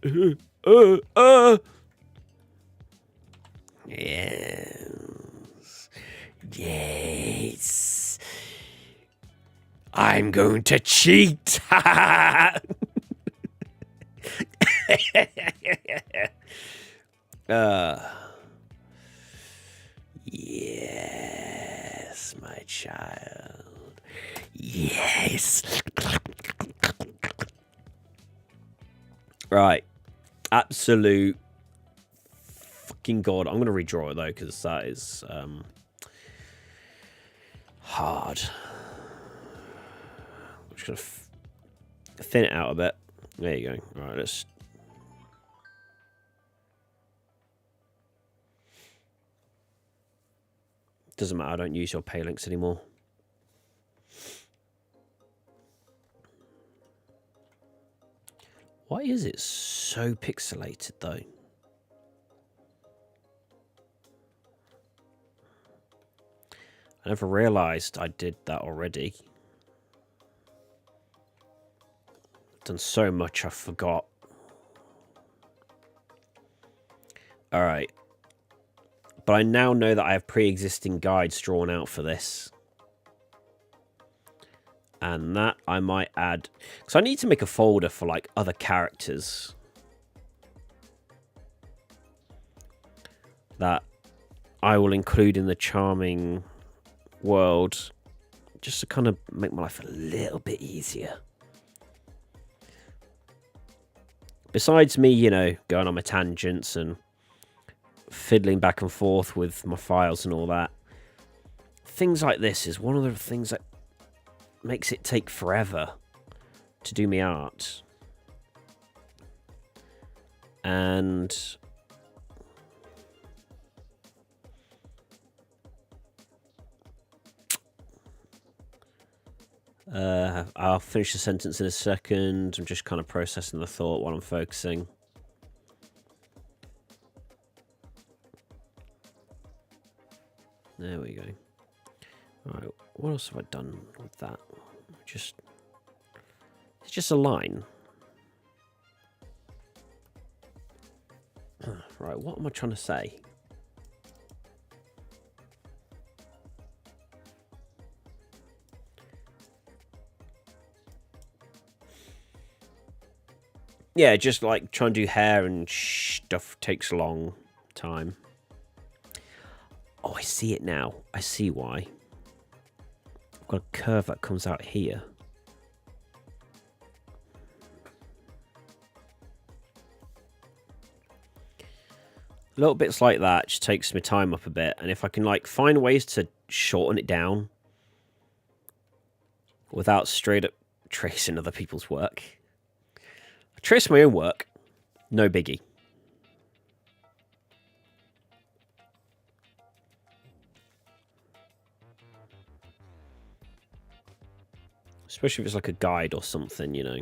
A: Yes. Yes. I'm going to cheat. Yes, my child. Yes. Right. Absolute fucking god. I'm going to redraw it, though, because that is hard. I'm just going to thin it out a bit. There you go. All right, let's... Doesn't matter, I don't use your pay links anymore. Why is it so pixelated, though? I never realised I did that already. I've done so much I forgot. Alright. But I now know that I have pre-existing guides drawn out for this. And that I might add... Because I need to make a folder for, like, other characters. That I will include in the Charming world. Just to kind of make my life a little bit easier. Besides me, you know, going on my tangents and fiddling back and forth with my files and all that. Things like this is one of the things that makes it take forever to do me art. And I'll finish the sentence in a second. I'm just kind of processing the thought while I'm focusing. There we go. Alright, what else have I done with that? It's just a line. Right, what am I trying to say? Yeah, just like trying to do hair and stuff takes a long time. Oh, I see it now. I see why. I've got a curve that comes out here. Little bits like that just takes my time up a bit. And if I can like find ways to shorten it down without straight up tracing other people's work. I trace my own work. No biggie. Especially if it's like a guide or something, you know.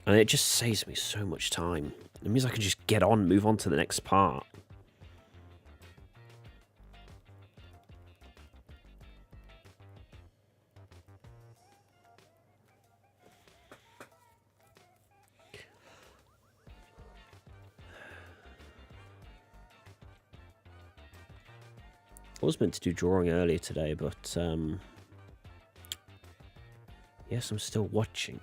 A: And it just saves me so much time. It means I can just get on, move on to the next part. I was meant to do drawing earlier today, but yes, I'm still watching.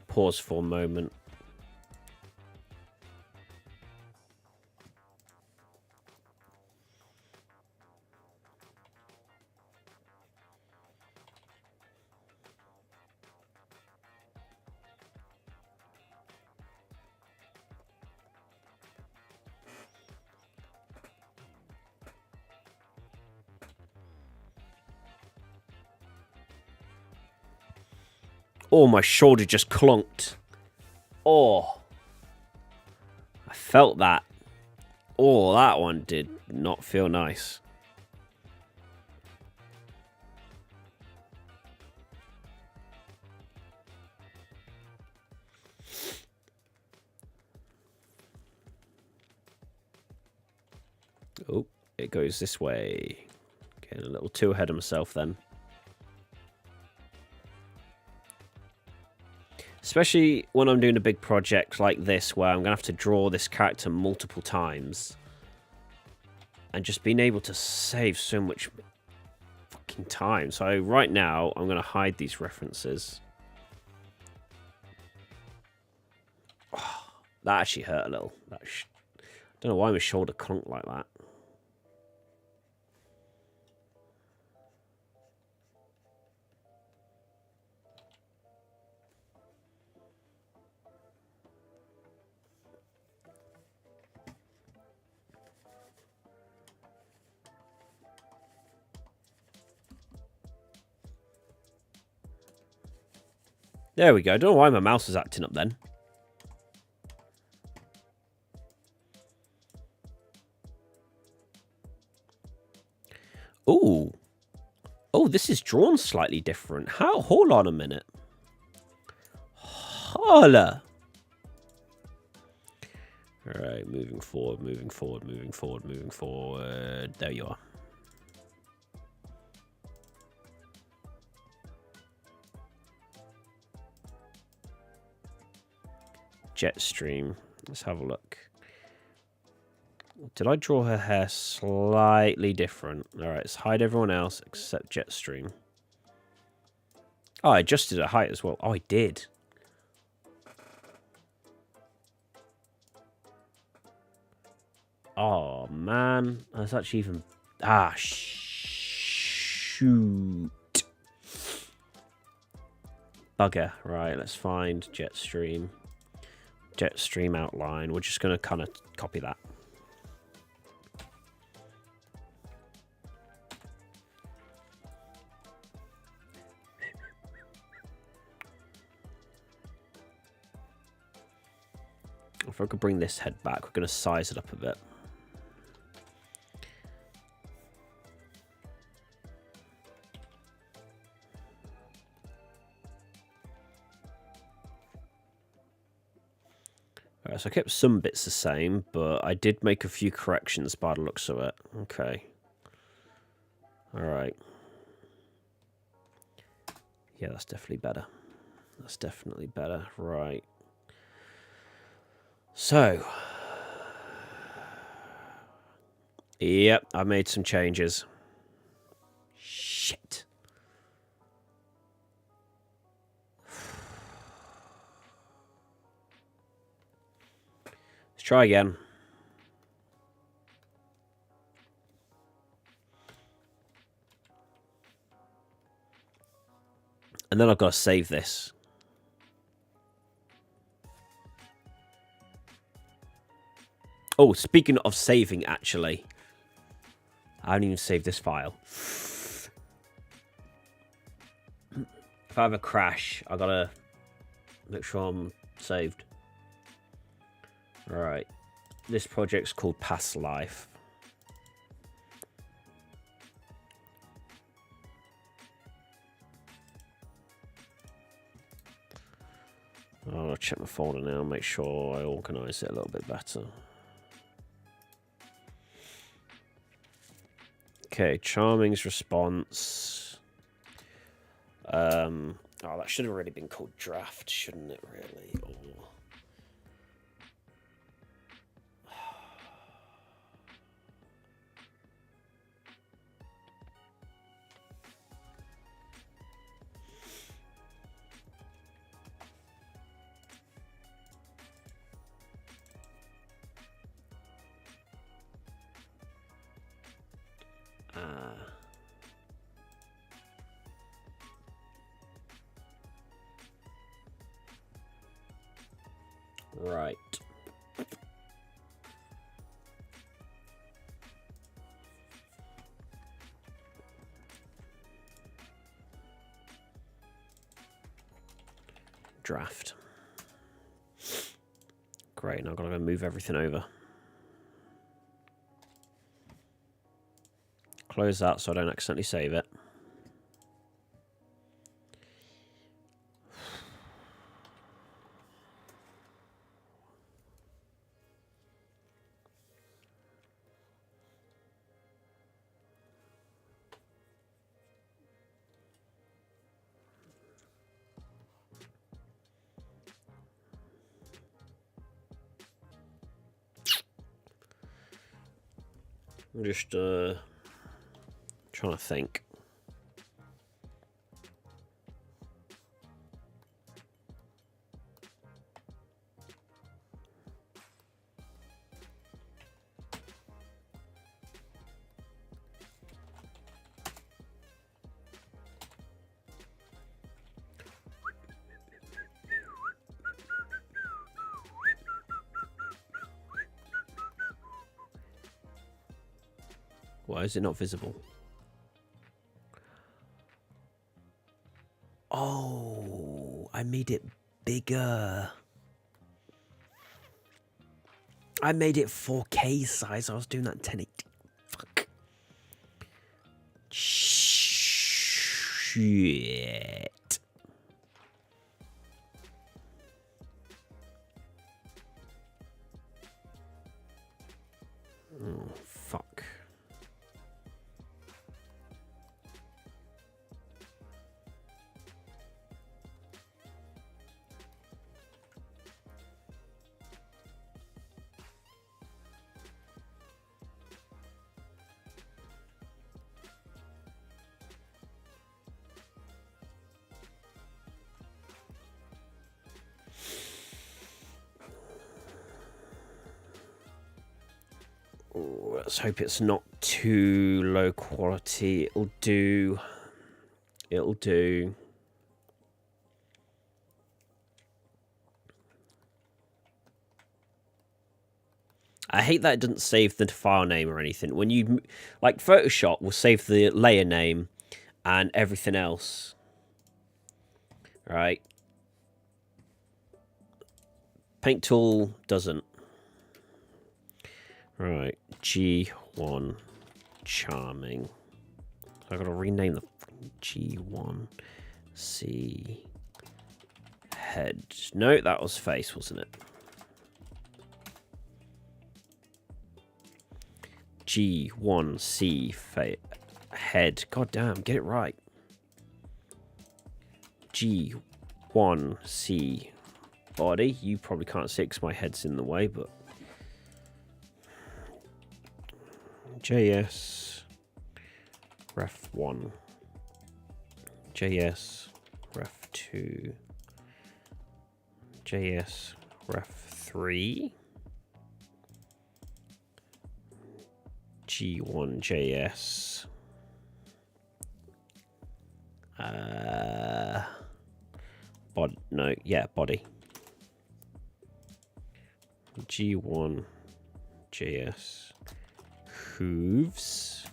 A: Pause for a moment. Oh, my shoulder just clunked. Oh. I felt that. Oh, that one did not feel nice. Oh, it goes this way. Getting a little too ahead of myself then. Especially when I'm doing a big project like this, where I'm going to have to draw this character multiple times. And just being able to save so much fucking time. So right now, I'm going to hide these references. Oh, that actually hurt a little. I don't know why my shoulder clunked like that. There we go. I don't know why my mouse is acting up then. Ooh. Oh, this is drawn slightly different. How? Hold on a minute. Holla. Alright, moving forward, moving forward, moving forward, moving forward. There you are. Jetstream. Let's have a look. Did I draw her hair slightly different? Alright, let's hide everyone else except Jetstream. Oh, I adjusted her height as well. Oh, I did. Oh, man. That's actually even... Ah, shoot. Bugger. Right, let's find Jetstream. Jetstream outline. We're just going to kind of copy that. If I could bring this head back, we're going to size it up a bit. Alright, so I kept some bits the same, but I did make a few corrections by the looks of it. Okay. Alright. Yeah, that's definitely better. That's definitely better. Right. So. Yep, I made some changes. Shit. Let's try again. And then I've got to save this. Oh, speaking of saving, actually. I haven't even saved this file. If I have a crash, I gotta make sure I'm saved. Right. This project's called Past Life. I'll check my folder now and make sure I organise it a little bit better. Okay, Charming's response. Oh, that should have really been called draft, shouldn't it, really? Or... Right. Draft. Great, now I've got to go move everything over. Close that so I don't accidentally save it. I'm just trying to think. Why is it not visible? Oh, I made it bigger. I made it 4K size. I was doing that in 1080. Fuck. Shit. Oh, fuck. Let's hope it's not too low quality. It'll do. It'll do. I hate that it doesn't save the file name or anything. When you, like, Photoshop will save the layer name and everything else. Right? Paint Tool doesn't. Right, G1 Charming. I gotta rename the G1C head. No, that was face, wasn't it? G1C head. God damn, get it right. G1C body. You probably can't see it because my head's in the way, but JS ref 1, JS ref 2, JS ref 3. G1JS. Body. G1JS hooves.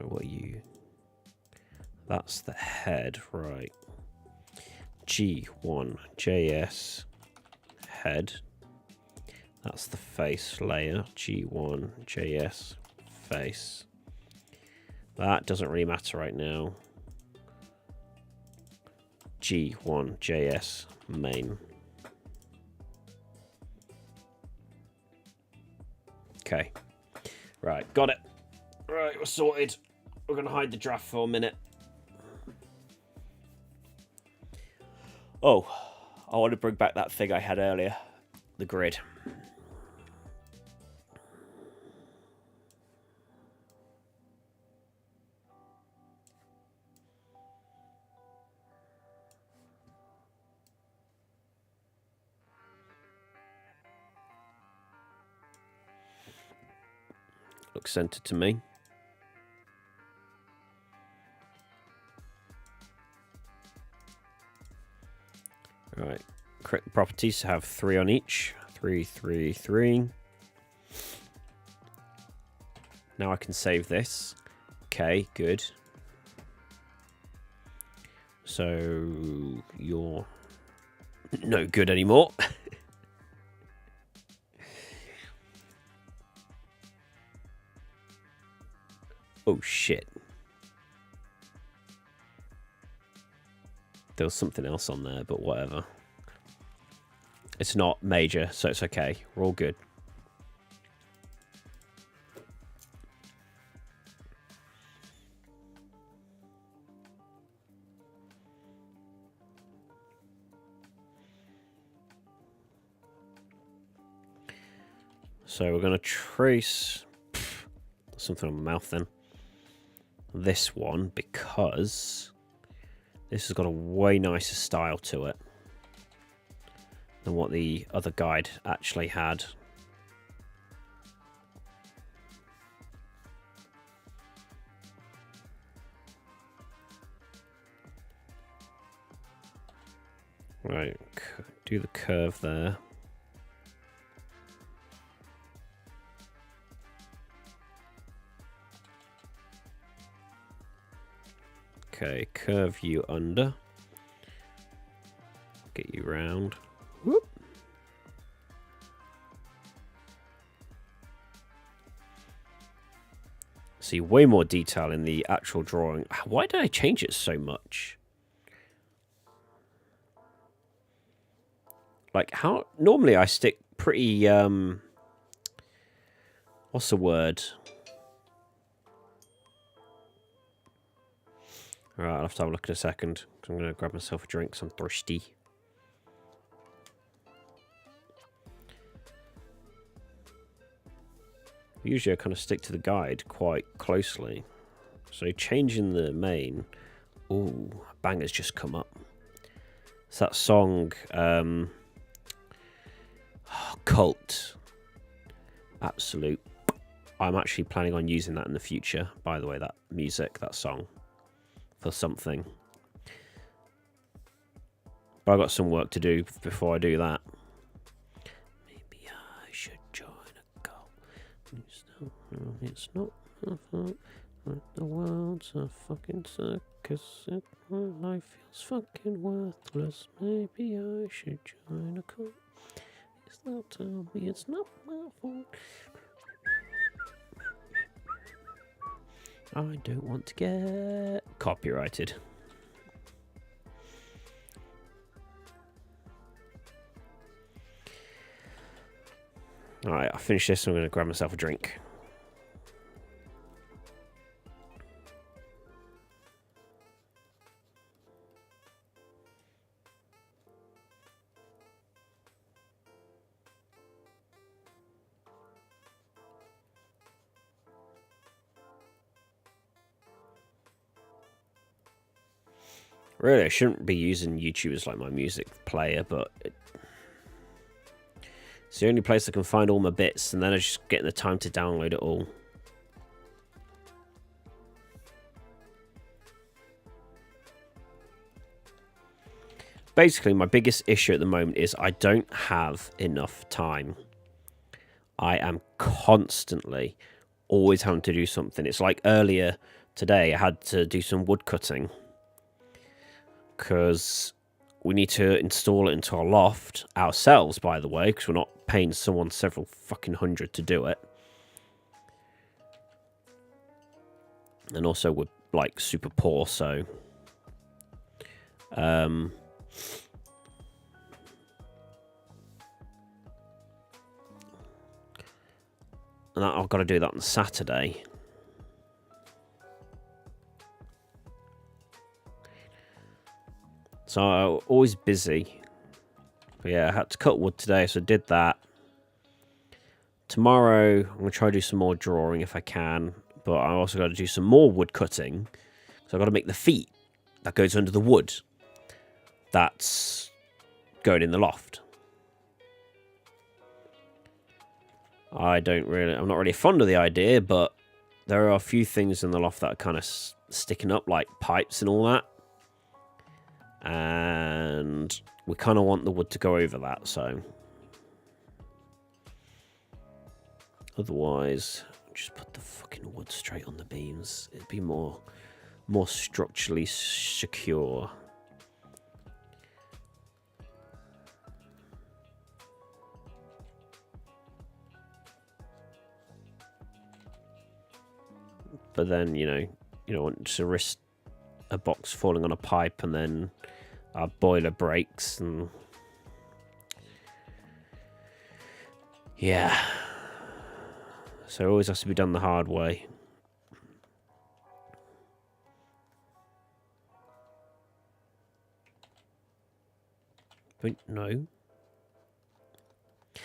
A: Right, what are you? That's the head, right? G1JS head. That's the face layer. G1JS face. That doesn't really matter right now. G1JS main. Okay. Right, got it. Right, we're sorted. We're going to hide the draft for a minute. Oh, I want to bring back that thing I had earlier. The grid. Looks centered to me. Right, correct the properties to have 3 on each. 3, 3, 3. Now I can save this. Okay, good. So you're no good anymore. Oh shit. There was something else on there, but whatever. It's not major, so it's okay. We're all good. So we're going to trace something on my mouth then. This one, because this has got a way nicer style to it than what the other guide actually had. Right, do the curve there. Okay, curve you under. Get you round. Whoop. See way more detail in the actual drawing. Why did I change it so much? Like how normally I stick pretty what's the word? Alright, I'll have to have a look in a second. I'm going to grab myself a drink because I'm thirsty. Usually I kind of stick to the guide quite closely. So changing the main... Ooh, banger's just come up. It's that song... Cult. Absolute. I'm actually planning on using that in the future, by the way, that music, that song. For something. But I've got some work to do before I do that. Maybe I should join a cult. It's not the world's a fucking circus. My life feels fucking worthless. Maybe I should join a cult. They'll tell me it's not my fault. I don't want to get copyrighted. Alright, I'll finish this and I'm going to grab myself a drink. Really, I shouldn't be using YouTube as like my music player, but It's the only place I can find all my bits, and then I just get the time to download it all. Basically, my biggest issue at the moment is I don't have enough time. I am constantly always having to do something. It's like earlier today, I had to do some wood cutting because we need to install it into our loft ourselves, by the way, because we're not paying someone several fucking hundred to do it. And also, we're like super poor, so and I've got to do that on Saturday. So I'm always busy. But yeah, I had to cut wood today, so I did that. Tomorrow, I'm going to try to do some more drawing if I can. But I also got to do some more wood cutting. So I've got to make the feet that goes under the wood that's going in the loft. I'm not really fond of the idea, but there are a few things in the loft that are kind of sticking up, like pipes and all that. And we kind of want the wood to go over that, so otherwise, just put the fucking wood straight on the beams. It'd be more structurally secure. But then, you don't want to risk a box falling on a pipe and then our boiler breaks and yeah. So it always has to be done the hard way. But no.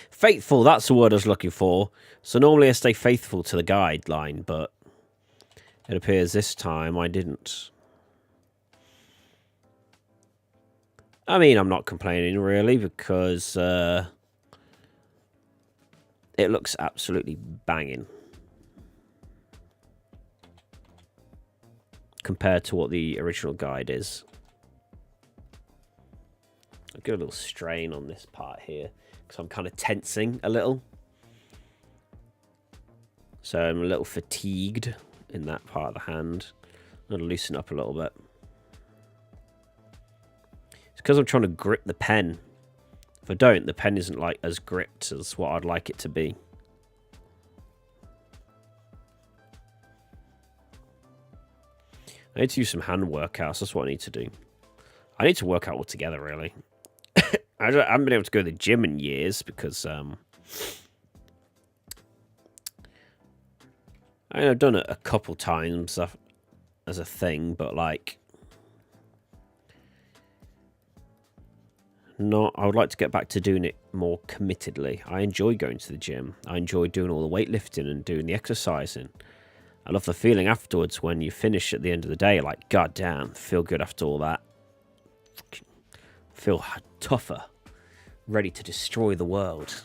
A: Faithful, that's the word I was looking for. So normally I stay faithful to the guideline, but it appears this time I didn't. I mean, I'm not complaining, really, because it looks absolutely banging compared to what the original guide is. I'll get a little strain on this part here because I'm kind of tensing a little. So I'm a little fatigued in that part of the hand. I'm going to loosen up a little bit. It's because I'm trying to grip the pen. If I don't, the pen isn't like as gripped as what I'd like it to be. I need to do some hand workouts. That's what I need to do. I need to work out altogether, really. I haven't been able to go to the gym in years because I've done it a couple times as a thing, but like I would like to get back to doing it more committedly. I enjoy going to the gym. I enjoy doing all the weightlifting and doing the exercising. I love the feeling afterwards when you finish at the end of the day, like, god damn, feel good after all that. Feel tougher, ready to destroy the world.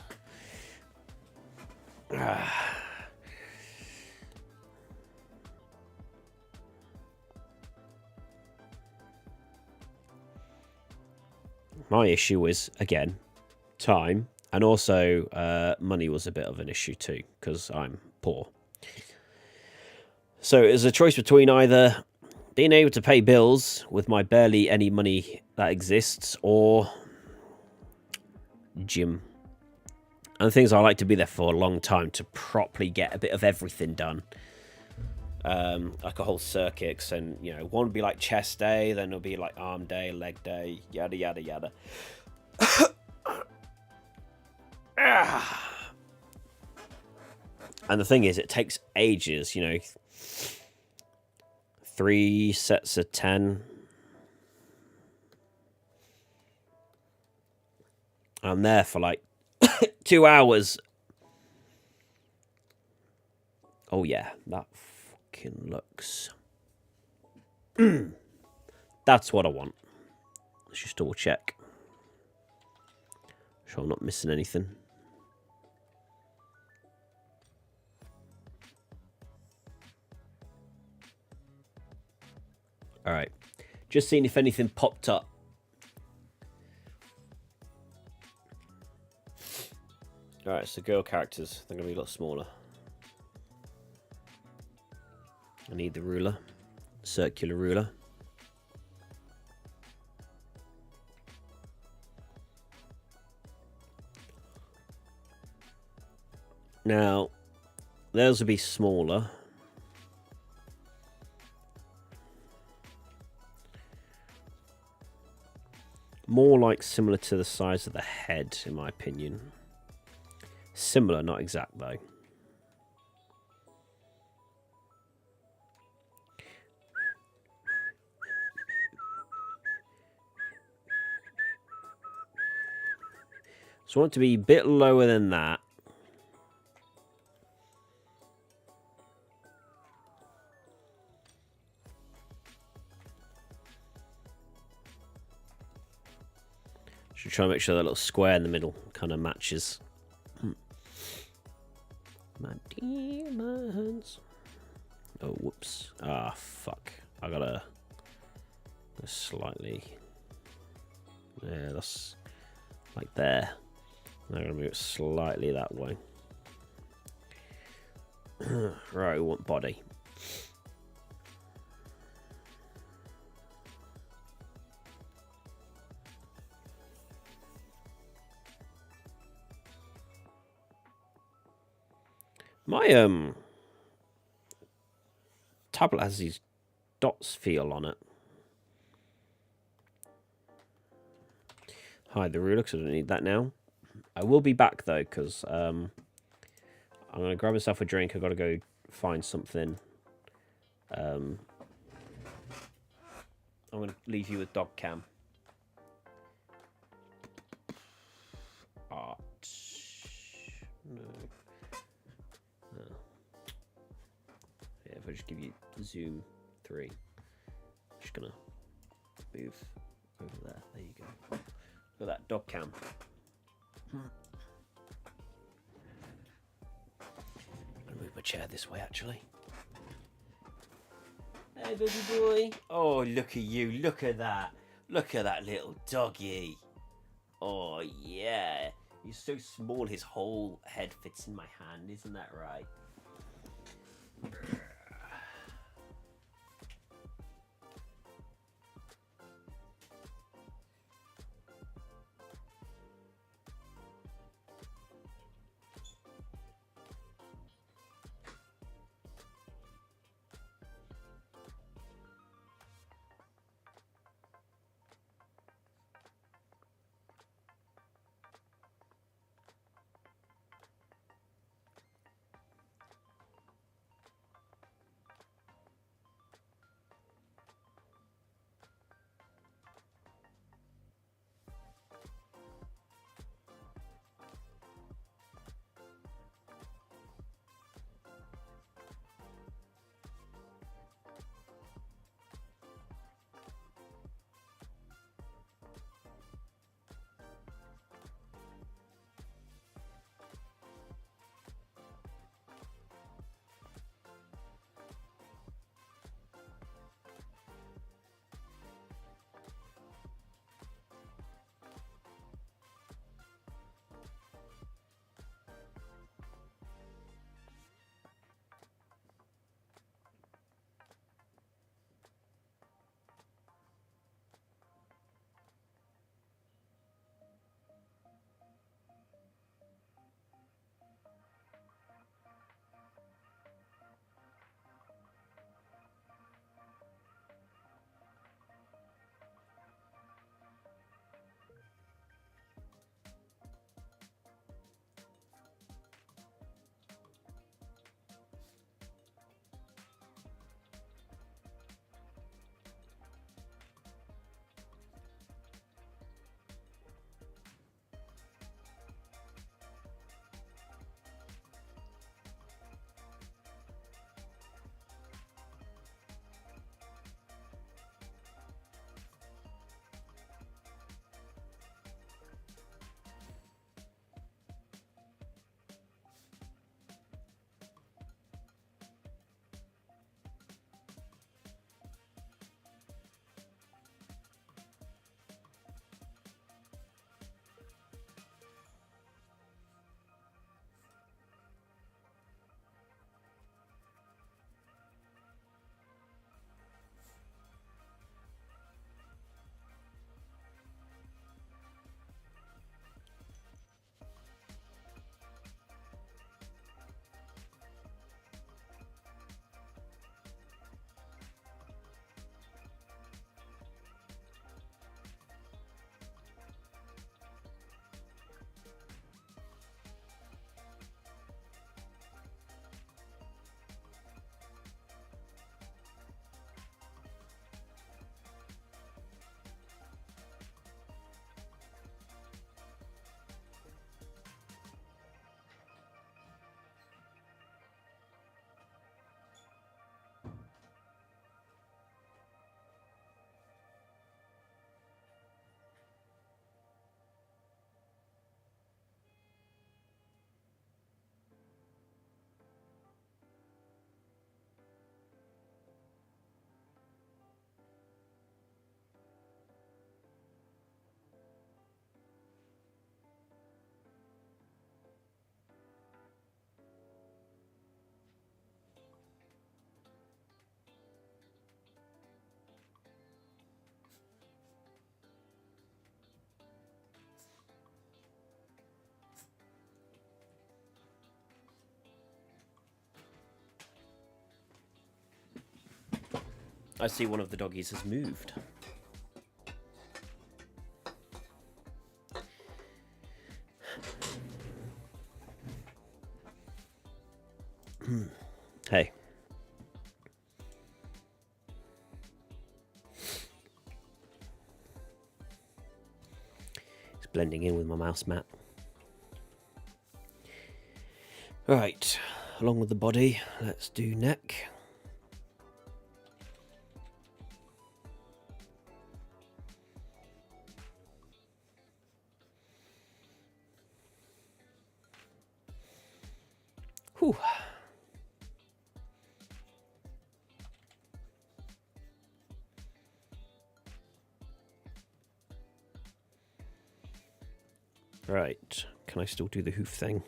A: My issue is, again, time, and also money was a bit of an issue too, because I'm poor. So it was a choice between either being able to pay bills with my barely any money that exists, or gym. And the things I like to be there for a long time to properly get a bit of everything done. Like a whole circuit, and one would be like chest day, then it'll be like arm day, leg day, yada yada yada. And the thing is, it takes ages, 3 sets of 10. I'm there for like 2 hours. Oh yeah, that looks. That's what I want. Let's just double check. Sure I'm not missing anything. All right. Just seeing if anything popped up. All right, so girl characters. They're going to be a lot smaller. I need the ruler. Circular ruler. Now, those will be smaller. More like similar to the size of the head, in my opinion. Similar, not exact, though. So I want it to be a bit lower than that. Should try and make sure that little square in the middle kind of matches. My demons. Oh, whoops. Ah, fuck. I gotta slightly. Yeah, that's like there. I'm gonna move it slightly that way. Right, we want body. My tablet has these dots feel on it. Hide the ruler because I don't need that now. I will be back though because I'm gonna grab myself a drink. I gotta go find something. I'm gonna leave you with dog cam. Art. No. Yeah, if I just give you zoom 3, I'm just gonna move over there. There you go. Look at that dog cam. I'm gonna move my chair this way actually. Hey baby boy. Oh, look at you. Look at that. Look at that little doggy. Oh yeah. He's so small his whole head fits in my hand, isn't that right? I see one of the doggies has moved. Hey. It's blending in with my mouse mat. Right, along with the body, let's do neck. Whew. Right, can I still do the hoof thing?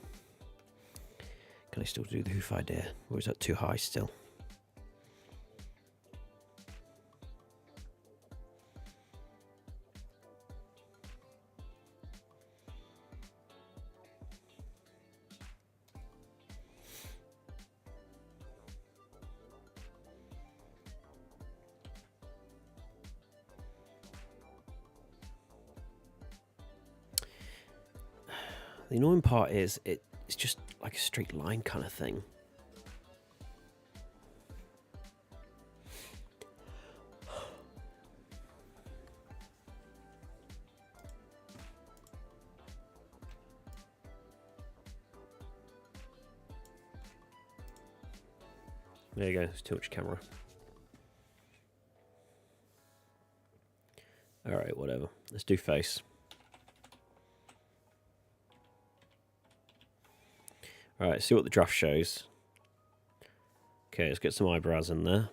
A: Can I still do the hoof idea? Or is that too high still? The annoying part is it's just like a straight line kind of thing. There you go, it's too much camera. Alright, whatever. Let's do face. Alright, see what the draft shows. Okay, let's get some eyebrows in there.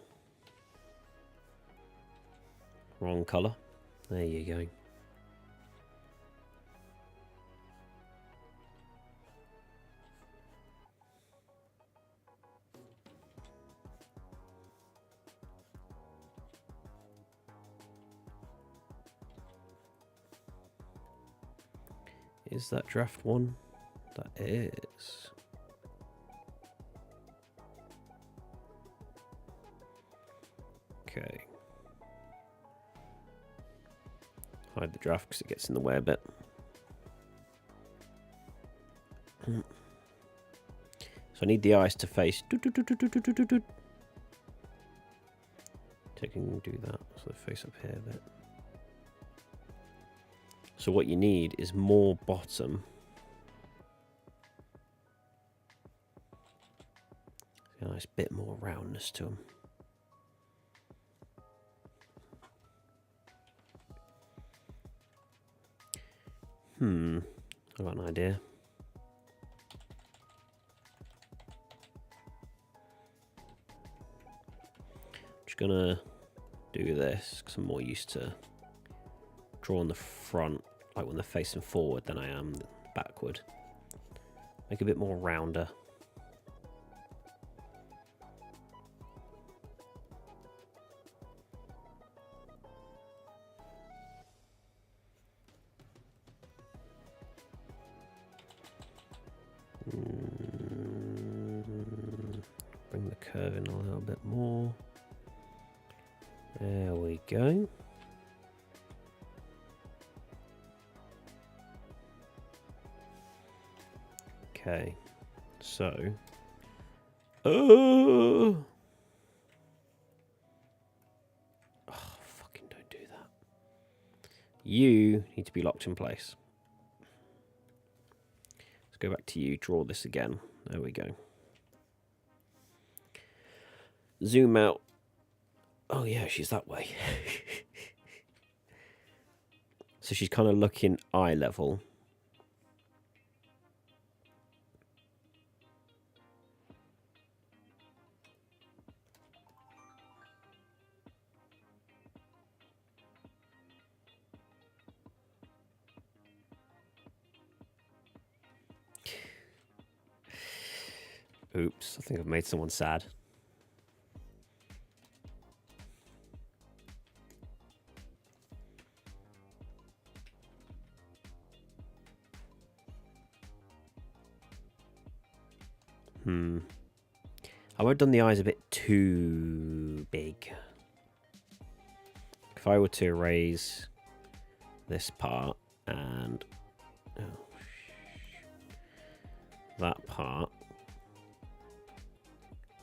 A: Wrong colour. There you go. Is that draft one? That is. Okay. Hide the draft because it gets in the way a bit. So I need the eyes to face. Taking do that. So the face up here a bit. So what you need is more bottom. A nice bit more roundness to them. I've got an idea. Just gonna do this because I'm more used to drawing the front, like when they're facing forward, than I am backward. Make it a bit more rounder. Bring the curve in a little bit more. There we go. Okay, so oh, fucking don't do that. You need to be locked in place. Let's go back to you, draw this again. There we go. Zoom out. Oh yeah, she's that way. So she's kind of looking eye level. Oops, I think I've made someone sad. Have I done the eyes a bit too big? if I were to erase this part and that part,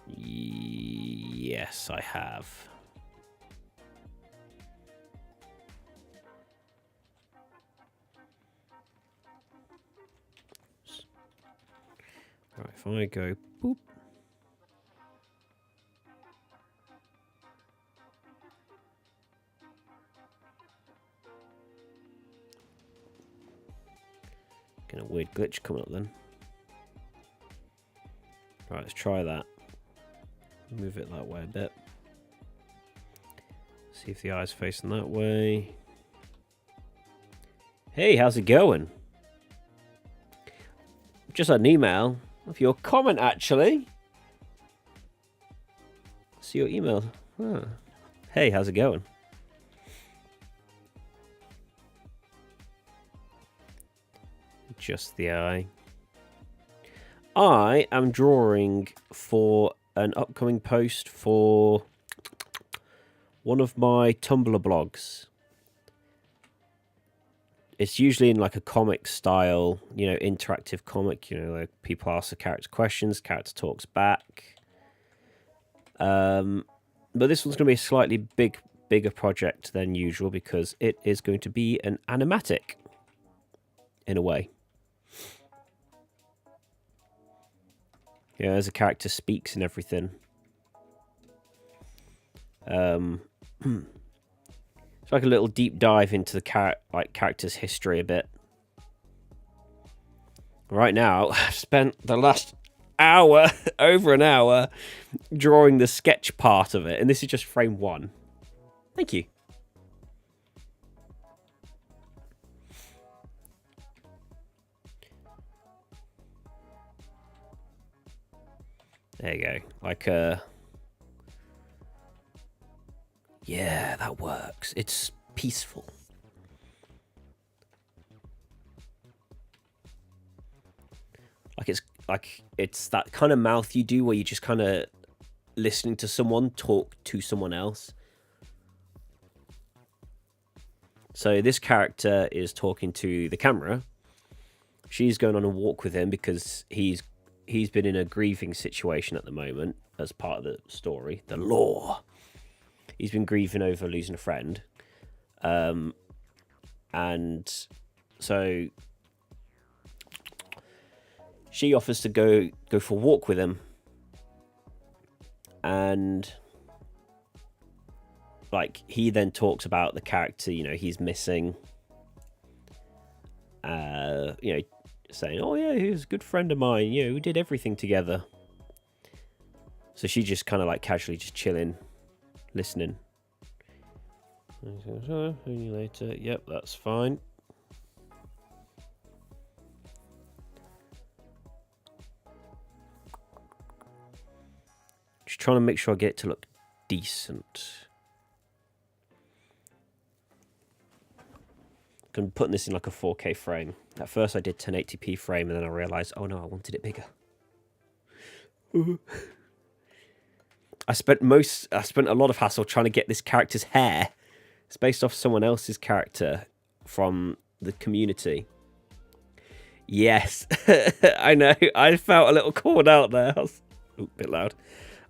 A: yes, I have. Right, if I go boop. Getting a weird glitch coming up then. Right, let's try that. Move it that way a bit. See if the eye's facing that way. Hey, how's it going? Just had an email of your comment, actually. See your email. Huh. Hey, how's it going? Just the eye. I am drawing for an upcoming post for one of my Tumblr blogs. It's usually in like a comic style, you know, interactive comic, you know, like people ask the character questions, character talks back. But this one's going to be a slightly bigger project than usual because it is going to be an animatic in a way. Yeah, as a character speaks and everything. It's like a little deep dive into the character's history a bit. Right now, I've spent the last hour, over an hour, drawing the sketch part of it, and this is just frame 1. Thank you. There you go. Like, yeah, that works. It's peaceful. It's that kind of mouth you do where you just kind of listening to someone talk to someone else. So this character is talking to the camera. She's going on a walk with him because he's been in a grieving situation at the moment as part of the story, the lore. He's been grieving over losing a friend. And so she offers to go for a walk with him. And like he then talks about the character, you know, he's missing. You know, saying, oh yeah, he was a good friend of mine, you know, we did everything together. So she just kind of like casually just chilling, listening. Later. Yep, that's fine. Just trying to make sure I get it to look decent. I'm putting this in like a 4K frame. At first I did 1080p frame and then I realised, oh no, I wanted it bigger. I spent a lot of hassle trying to get this character's hair. It's based off someone else's character from the community. Yes, I know. I felt a little called out there. A bit loud.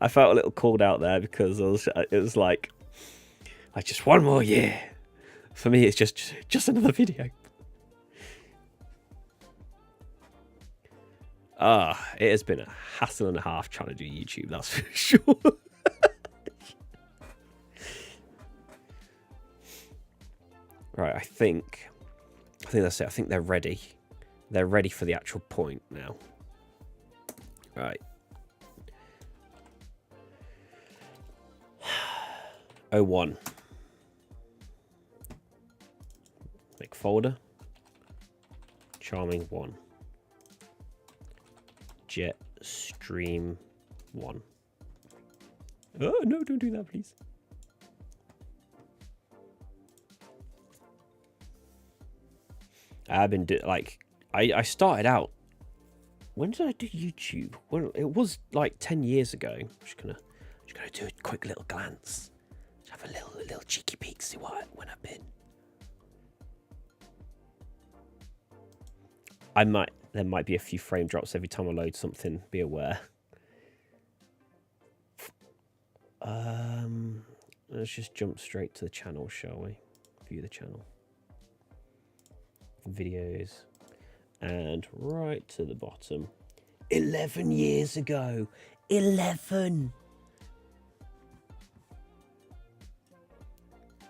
A: I felt a little called out there because it was like just one more year. For me, it's just another video. It has been a hassle and a half trying to do YouTube, that's for sure. Right, I think that's it. I think they're ready. They're ready for the actual point now. Right. '01. Make folder. Charming 1. Jet stream 1. Oh no, don't do that, please. I've been I started out. When did I do YouTube? Well, it was like 10 years ago. I'm just gonna do a quick little glance. Have a little cheeky peek, see what when I've been. There might be a few frame drops every time I load something, be aware. Let's just jump straight to the channel, shall we? View the channel. Videos. And right to the bottom. 11 years ago. 11.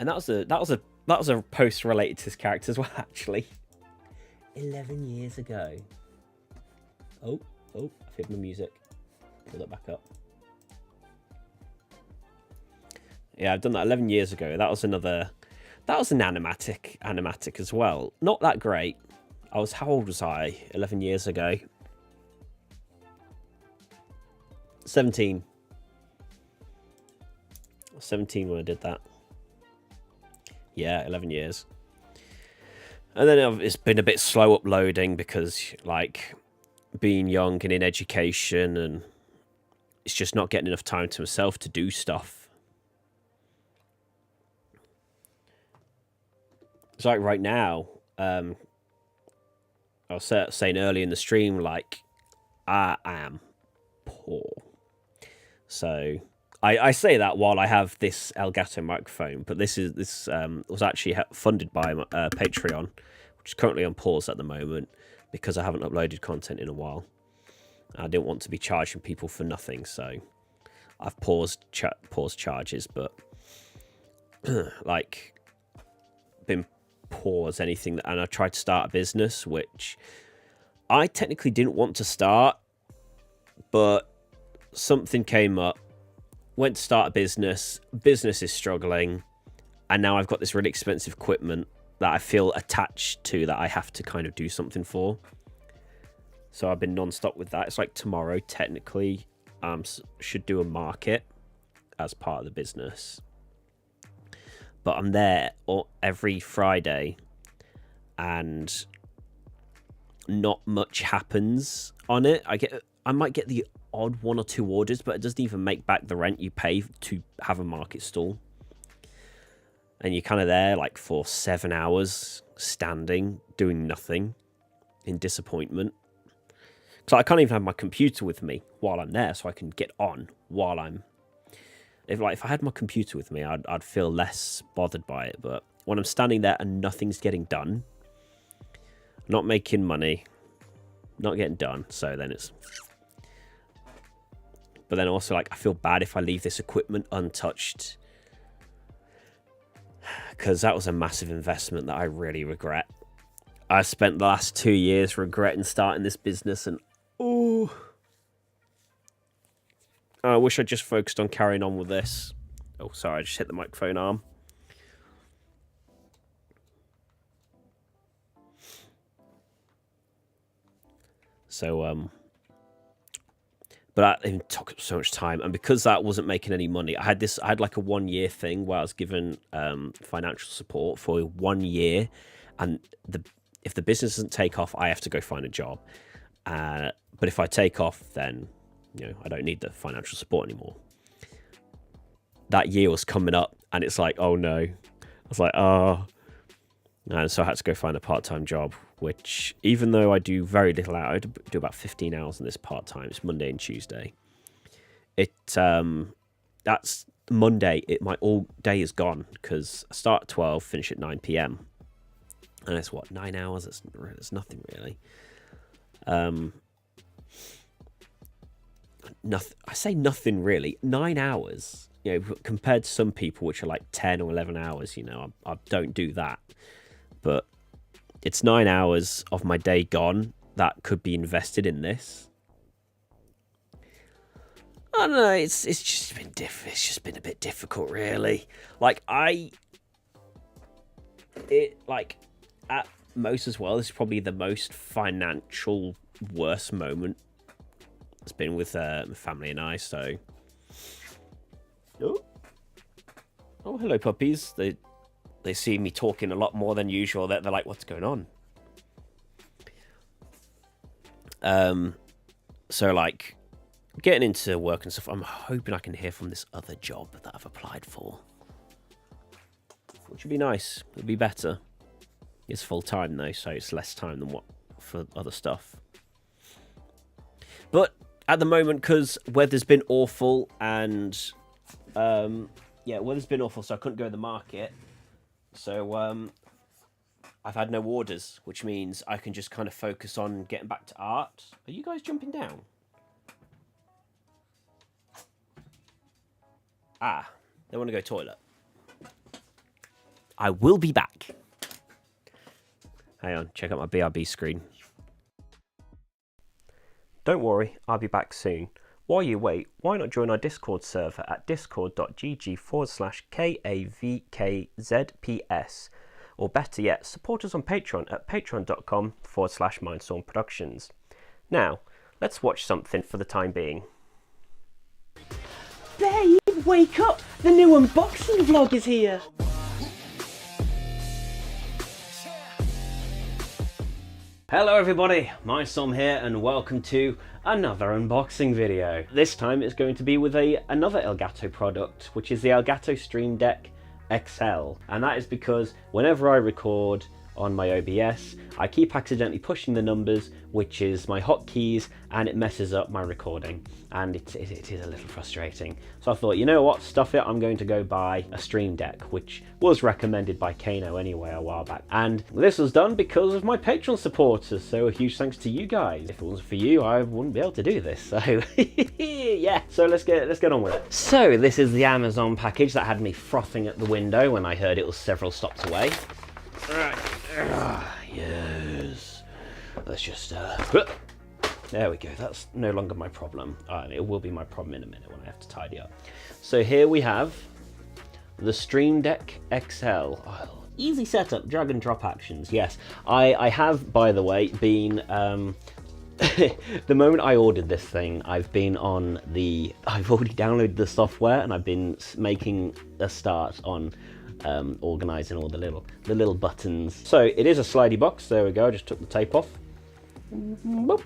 A: And that was a post related to this character as well, actually. 11 years ago. Oh, I've hit my music. Pull that back up. Yeah, I've done that 11 years ago. That was an animatic as well. Not that great. How old was I 11 years ago? 17. 17 when I did that. Yeah, 11 years. And then it's been a bit slow uploading because, like, being young and in education, and it's just not getting enough time to myself to do stuff. It's like right now, I was saying earlier in the stream, like, I am poor. So I say that while I have this Elgato microphone, but this was actually funded by Patreon, which is currently on pause at the moment because I haven't uploaded content in a while. I didn't want to be charging people for nothing, so I've paused charges, but like been poor as anything. And I tried to start a business, which I technically didn't want to start, but something came up. Went to start a business is struggling, and now I've got this really expensive equipment that I feel attached to that I have to kind of do something for. So I've been non-stop with that. It's like tomorrow, technically, should do a market as part of the business. But I'm there every Friday, and not much happens on it. I might get the odd 1 or 2 orders, but it doesn't even make back the rent you pay to have a market stall. And you're kind of there like for 7 hours standing, doing nothing in disappointment. So I can't even have my computer with me while I'm there, so I can get on while I'm... If I had my computer with me, I'd feel less bothered by it. But when I'm standing there and nothing's getting done, not making money, not getting done, so then it's... But then also, like, I feel bad if I leave this equipment untouched, because that was a massive investment that I really regret. I spent the last 2 years regretting starting this business, and I wish I just focused on carrying on with this. Oh, sorry, I just hit the microphone arm. So, but it took up so much time, and because that wasn't making any money, I had like a 1 year thing where I was given financial support for 1 year, and if the business doesn't take off, I have to go find a job. But if I take off, then I don't need the financial support anymore. That year was coming up, and it's like, oh no. I was like, oh. And so I had to go find a part-time job, which, even though I do very little hours, I do about 15 hours in this part-time. It's Monday and Tuesday. That's Monday. My all day is gone, because I start at 12, finish at 9 p.m. And it's what, 9 hours? It's nothing really. Nothing. I say nothing really. 9 hours, compared to some people which are like 10 or 11 hours. I don't do that, but it's 9 hours of my day gone that could be invested in this. I don't know. It's just been it's just been a bit difficult, really. At most as well, this is probably the most financial worst moment it's been with my family and I. So, oh, hello puppies. They see me talking a lot more than usual. They're like, what's going on? So like getting into work and stuff, I'm hoping I can hear from this other job that I've applied for. Should be nice. It'll be better. It's full time though, so it's less time than what for other stuff. But at the moment, because weather's been awful and yeah, weather's been awful, so I couldn't go to the market. So I've had no orders, which means I can just kind of focus on getting back to art. Are you guys jumping down? Ah, they want to go toilet. I will be back. Hang on, check out my BRB screen. Don't worry, I'll be back soon. While you wait, why not join our Discord server at discord.gg/KAVKZPS? Or better yet, support us on Patreon at patreon.com/Mindstorm Productions. Now, let's watch something for the time being. Babe, wake up! The new unboxing vlog is here! Hello everybody, Mindstorm here and welcome to another unboxing video. This time it's going to be with another Elgato product, which is the Elgato Stream Deck XL. And that is because whenever I record on my OBS, I keep accidentally pushing the numbers, which is my hotkeys, and it messes up my recording. And it is a little frustrating. So I thought, you know what, stuff it, I'm going to go buy a Stream Deck, which was recommended by Kano anyway a while back. And this was done because of my Patreon supporters, so a huge thanks to you guys. If it wasn't for you, I wouldn't be able to do this, so yeah. So let's get on with it. So this is the Amazon package that had me frothing at the window when I heard it was several stops away. Right. Yes. Let's just there we go. That's no longer my problem. It will be my problem in a minute when I have to tidy up. So here we have the Stream Deck XL. Oh, easy setup, drag and drop actions. Yes, I have, by the way, been the moment I ordered this thing, I've already downloaded the software and I've been making a start on organising all the little buttons. So it is a slidey box. There we go. I just took the tape off. Boop.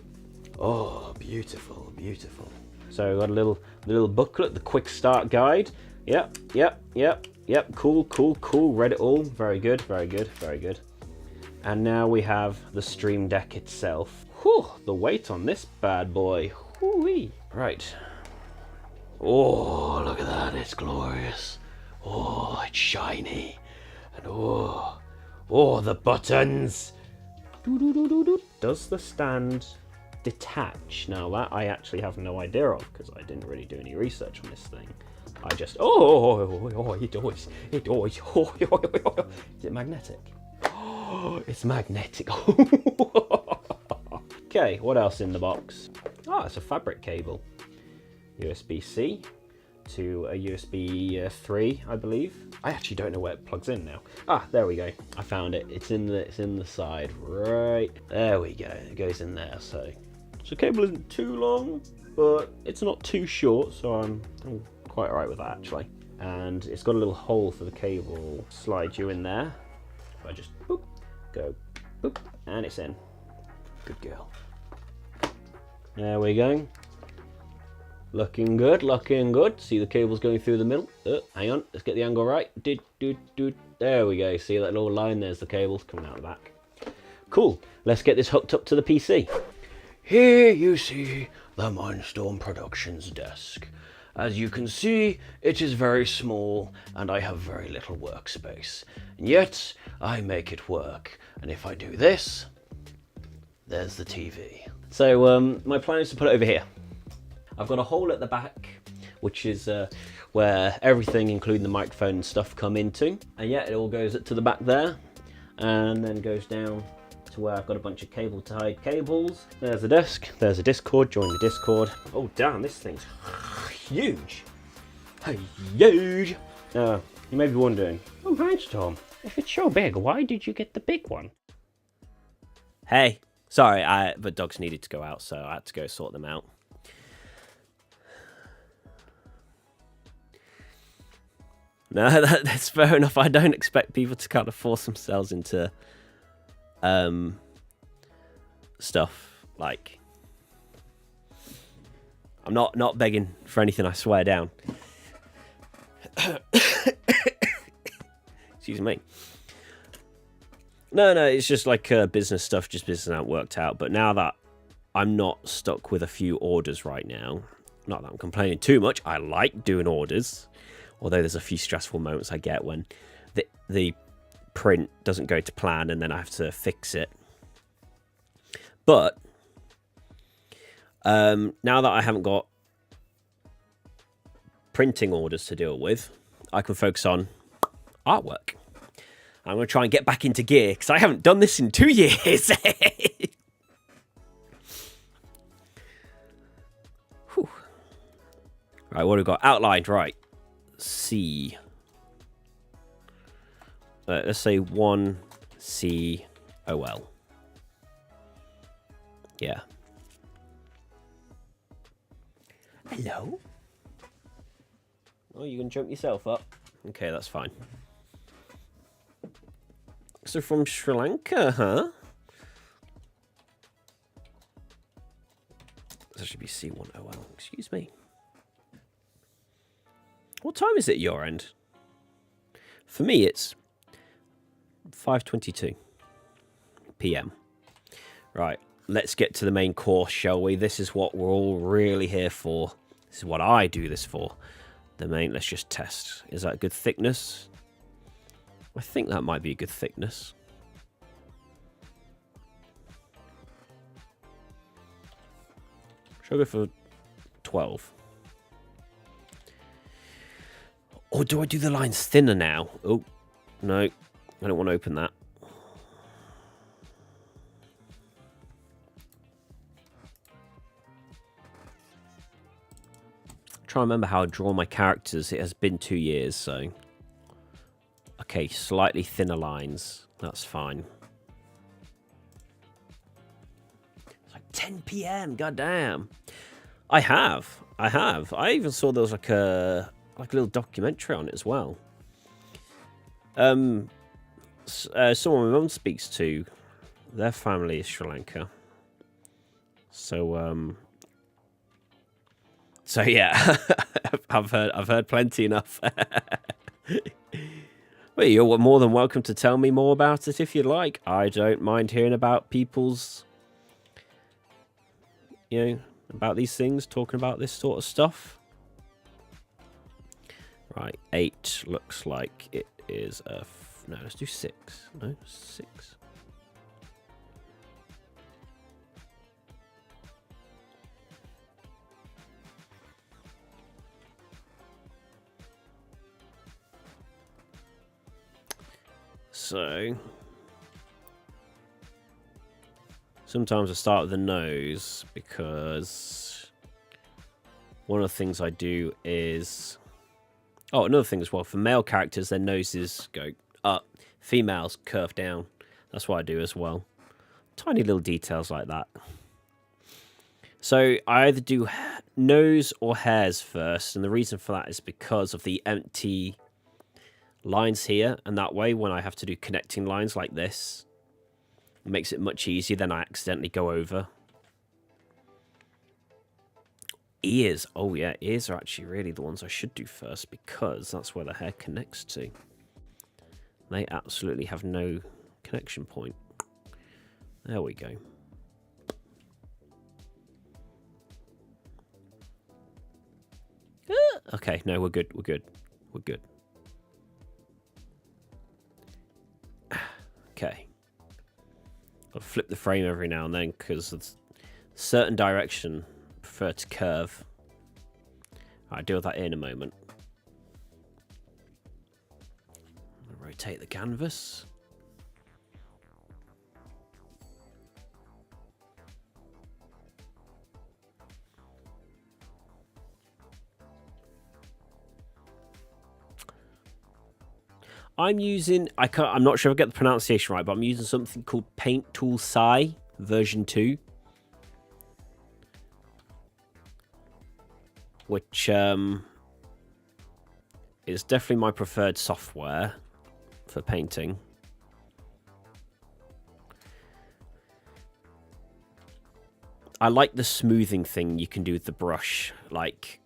A: Oh, beautiful, beautiful. So got a little booklet, the quick start guide. Yep. Cool. Read it all. Very good. And now we have the Stream Deck itself. Whew, the weight on this bad boy. Whoo-wee. Right. Oh, look at that. It's glorious. Oh, it's shiny. And oh, the buttons. Does the stand detach? Now that I actually have no idea of, because I didn't really do any research on this thing. I just, it does. Is it magnetic? Oh, it's magnetic. Okay, what else in the box? Oh, it's a fabric cable. USB-C to a USB 3, I believe. I actually don't know where it plugs in now. Ah, there we go. I found it. It's in the side, right there we go. It goes in there. So cable isn't too long, but it's not too short, so I'm quite alright with that actually. And it's got a little hole for the cable. Slide you in there. If I just boop, go boop, and it's in. Good girl. There we go. Looking good. See the cables going through the middle. Hang on, let's get the angle right. There we go. See that little line? There's the cables coming out the back. Cool. Let's get this hooked up to the PC. Here you see the Mindstorm Productions desk. As you can see, it is very small and I have very little workspace. And yet, I make it work. And if I do this, there's the TV. So my plan is to put it over here. I've got a hole at the back, which is where everything, including the microphone and stuff, come into. And yeah, it all goes to the back there, and then goes down to where I've got a bunch of cable-tied cables. There's the desk, there's a Discord, join the Discord. Oh damn, this thing's huge. Huge! You may be wondering, oh Mindstorm, if it's so big, why did you get the big one? Hey, sorry, the dogs needed to go out, so I had to go sort them out. No, that's fair enough. I don't expect people to kind of force themselves into stuff. Like, I'm not begging for anything, I swear down. Excuse me. No, it's just like business stuff, just business out worked out. But now that I'm not stuck with a few orders right now, not that I'm complaining too much, I like doing orders. Although there's a few stressful moments I get when the print doesn't go to plan and then I have to fix it. But now that I haven't got printing orders to deal with, I can focus on artwork. I'm going to try and get back into gear because I haven't done this in 2 years. Right, what have we got? Outlined, right. C. Let's say 1COL. Yeah. Hello? Oh, you can jump yourself up? Okay, that's fine. So from Sri Lanka, huh? That should be C1OL. Excuse me. What time is it at your end? For me, it's 5:22 p.m. Right, let's get to the main course, shall we? This is what we're all really here for. This is what I do this for. Let's just test. Is that a good thickness? I think that might be a good thickness. Should I go for 12? Or do I do the lines thinner now? Oh, no. I don't want to open that. Try and remember how I draw my characters. It has been 2 years, so... Okay, slightly thinner lines. That's fine. It's like 10 p.m. Goddamn. I have. I even saw there was like a little documentary on it as well. Someone my mum speaks to, their family is Sri Lanka. So yeah, I've heard plenty enough. Well, you're more than welcome to tell me more about it if you'd like. I don't mind hearing about people's, about these things, talking about this sort of stuff. Right, 8 looks like it is a... No, let's do 6. No, 6. So... Sometimes I start with the nose because one of the things I do is... Oh, another thing as well. For male characters, their noses go up. Females curve down. That's what I do as well. Tiny little details like that. So I either do nose or hairs first. And the reason for that is because of the empty lines here. And that way, when I have to do connecting lines like this, it makes it much easier than I accidentally go over. Ears. Oh, yeah. Ears are actually really the ones I should do first because that's where the hair connects to. They absolutely have no connection point. There we go. Okay, no, we're good. We're good. We're good. Okay. I'll flip the frame every now and then because it's a certain direction I prefer to curve. I'll deal with that in a moment. Rotate the canvas. I'm using, I'm not sure if I get the pronunciation right, but I'm using something called Paint Tool Sai version 2. Which is definitely my preferred software for painting. I like the smoothing thing you can do with the brush. Like,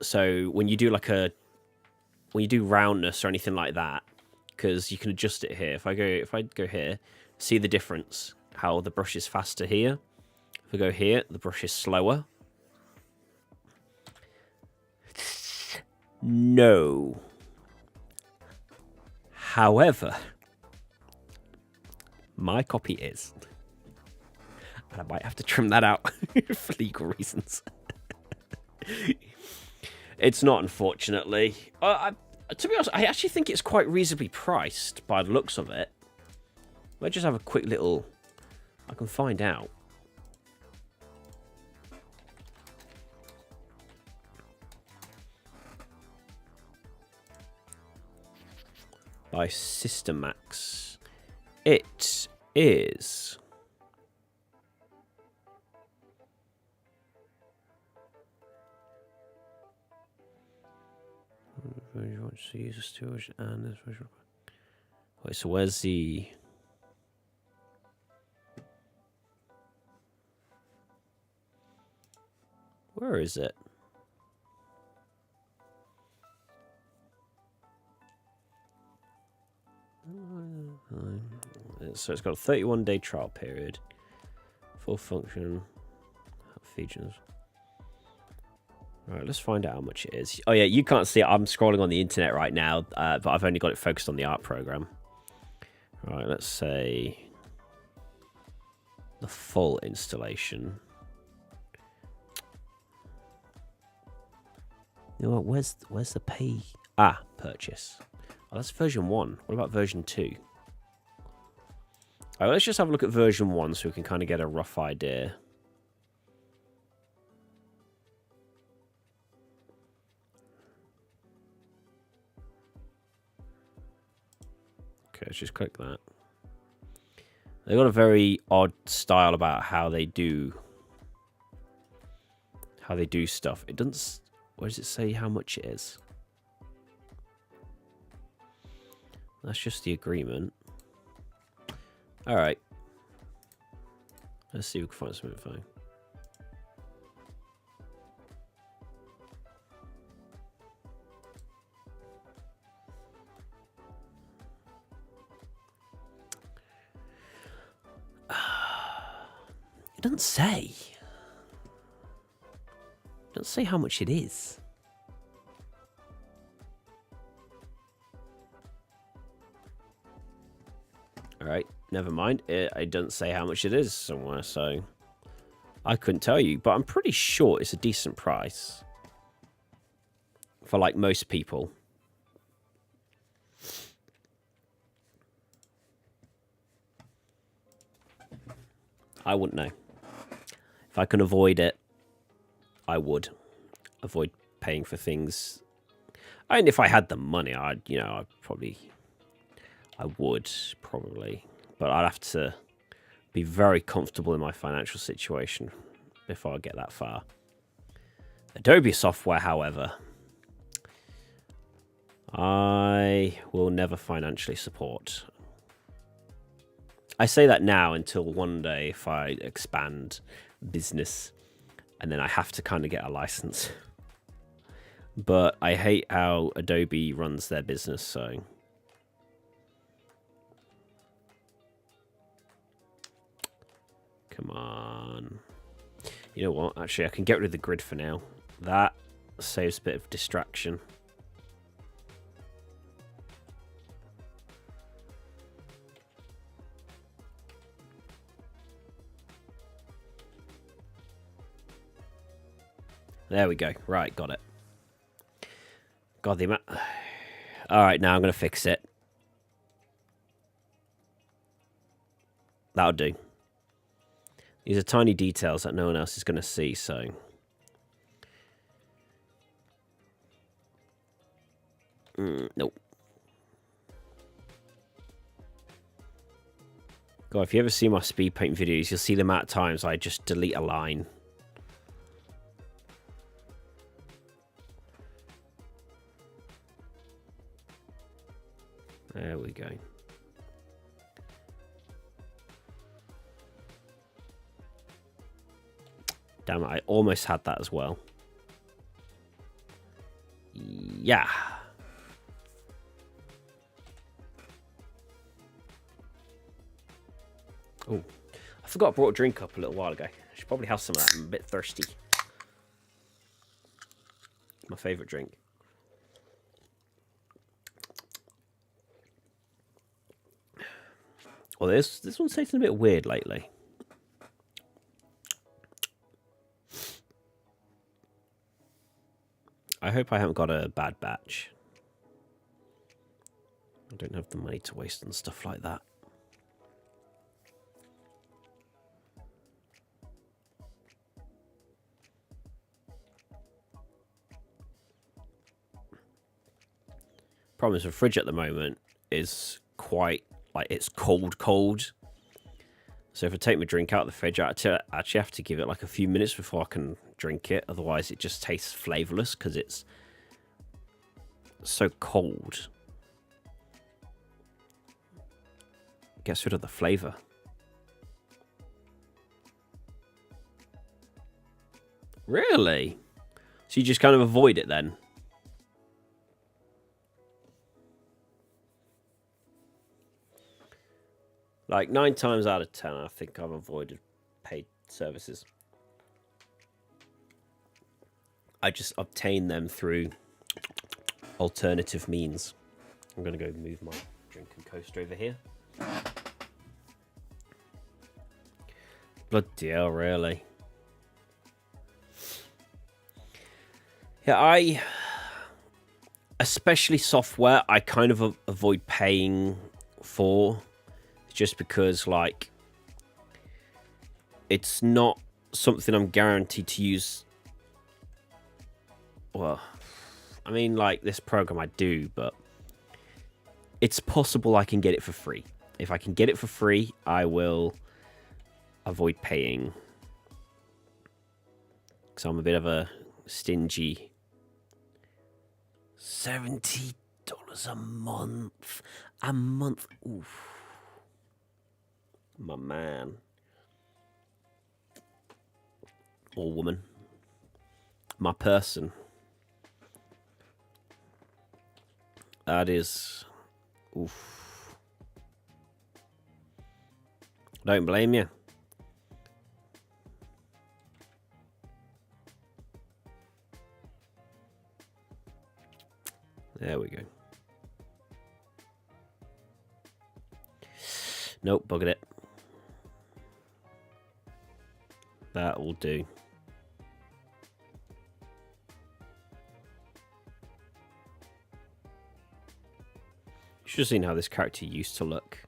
A: so when you do like when you do roundness or anything like that, because you can adjust it here. If I go here, see the difference, how the brush is faster here. If I go here, the brush is slower. No. However, my copy is. And I might have to trim that out for legal reasons. It's not, unfortunately. To be honest, I actually think it's quite reasonably priced by the looks of it. Let's just have a quick little... I can find out. By Systemax. It is... user storage and this version. Wait, so where's the... Where is it? So it's got a 31-day trial period. Full function. Features. Alright, let's find out how much it is. Oh yeah, you can't see it. I'm scrolling on the internet right now, but I've only got it focused on the art program. Alright, let's say the full installation. You know what, where's the pay? Ah, purchase. Oh, that's version 1. What about version 2? Alright, let's just have a look at version 1 so we can kind of get a rough idea. Okay, let's just click that. They've got a very odd style about how they do stuff. It doesn't... Where does it say how much it is? That's just the agreement. Alright. Let's see if we can find some info. It doesn't say. It doesn't say how much it is. Alright, never mind. It doesn't say how much it is somewhere, so I couldn't tell you. But I'm pretty sure it's a decent price for, like, most people. I wouldn't know. If I can avoid it, I would avoid paying for things. And if I had the money, I would probably, but I'd have to be very comfortable in my financial situation before I get that far. Adobe software, however, I will never financially support. I say that now until one day if I expand business and then I have to kind of get a license. But I hate how Adobe runs their business, so... Come on. You know what? Actually, I can get rid of the grid for now. That saves a bit of distraction. There we go. Right, got it. God, the amount... Alright, now I'm going to fix it. That'll do. These are tiny details that no one else is going to see, so... Nope. God, if you ever see my speed paint videos, you'll see the amount of times I just delete a line. There we go. Damn it, I almost had that as well. Yeah. Oh, I forgot I brought a drink up a little while ago. I should probably have some of that. I'm a bit thirsty. My favourite drink. Well, this one's tasting a bit weird lately. I hope I haven't got a bad batch. I don't have the money to waste on stuff like that. Problem is, the fridge at the moment is quite, like, it's cold. So if I take my drink out of the fridge, I actually have to give it like a few minutes before I can drink it. Otherwise, it just tastes flavourless because it's so cold. It gets rid of the flavour. Really? So you just kind of avoid it then? Like 9 times out of 10, I think I've avoided paid services. I just obtain them through alternative means. I'm going to go move my drink and coaster over here. Bloody hell, really? Yeah, especially software, I kind of avoid paying for. Just because, like, it's not something I'm guaranteed to use. Well, I mean, like, this program I do, but it's possible I can get it for free. If I can get it for free, I will avoid paying. Because I'm a bit of a stingy. $70 a month. A month. Oof. My man. Or woman. My person. That is... Oof. Don't blame you. There we go. Nope, buggered it. That will do. You should have seen how this character used to look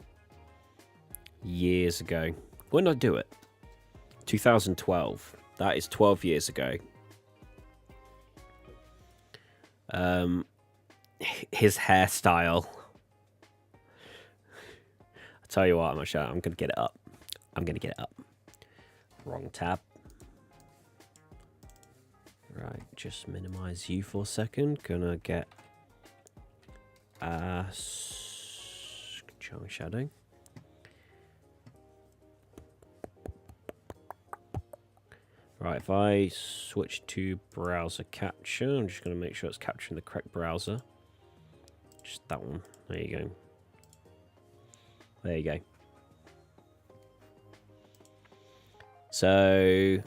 A: years ago. When did I do it? 2012. That is 12 years ago. His hairstyle. I tell you what, I'm going to get it up. I'm going to get it up. Wrong tab. Right, just minimize you for a second. Gonna get Charming Shadow. Right, if I switch to browser capture, I'm just gonna make sure it's capturing the correct browser. Just that one. There you go. There you go. So,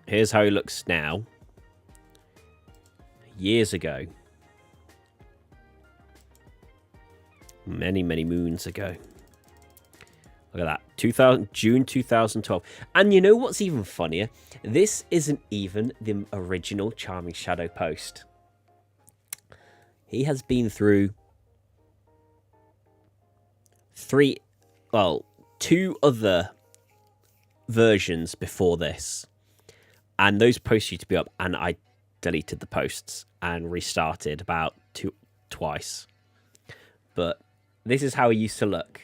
A: here's how he looks now. Years ago. Many, many moons ago. Look at that. June 2012. And you know what's even funnier? This isn't even the original Charming Shadow post. He has been through two other versions before this, and those posts used to be up, and I deleted the posts and restarted about twice. But this is how he used to look.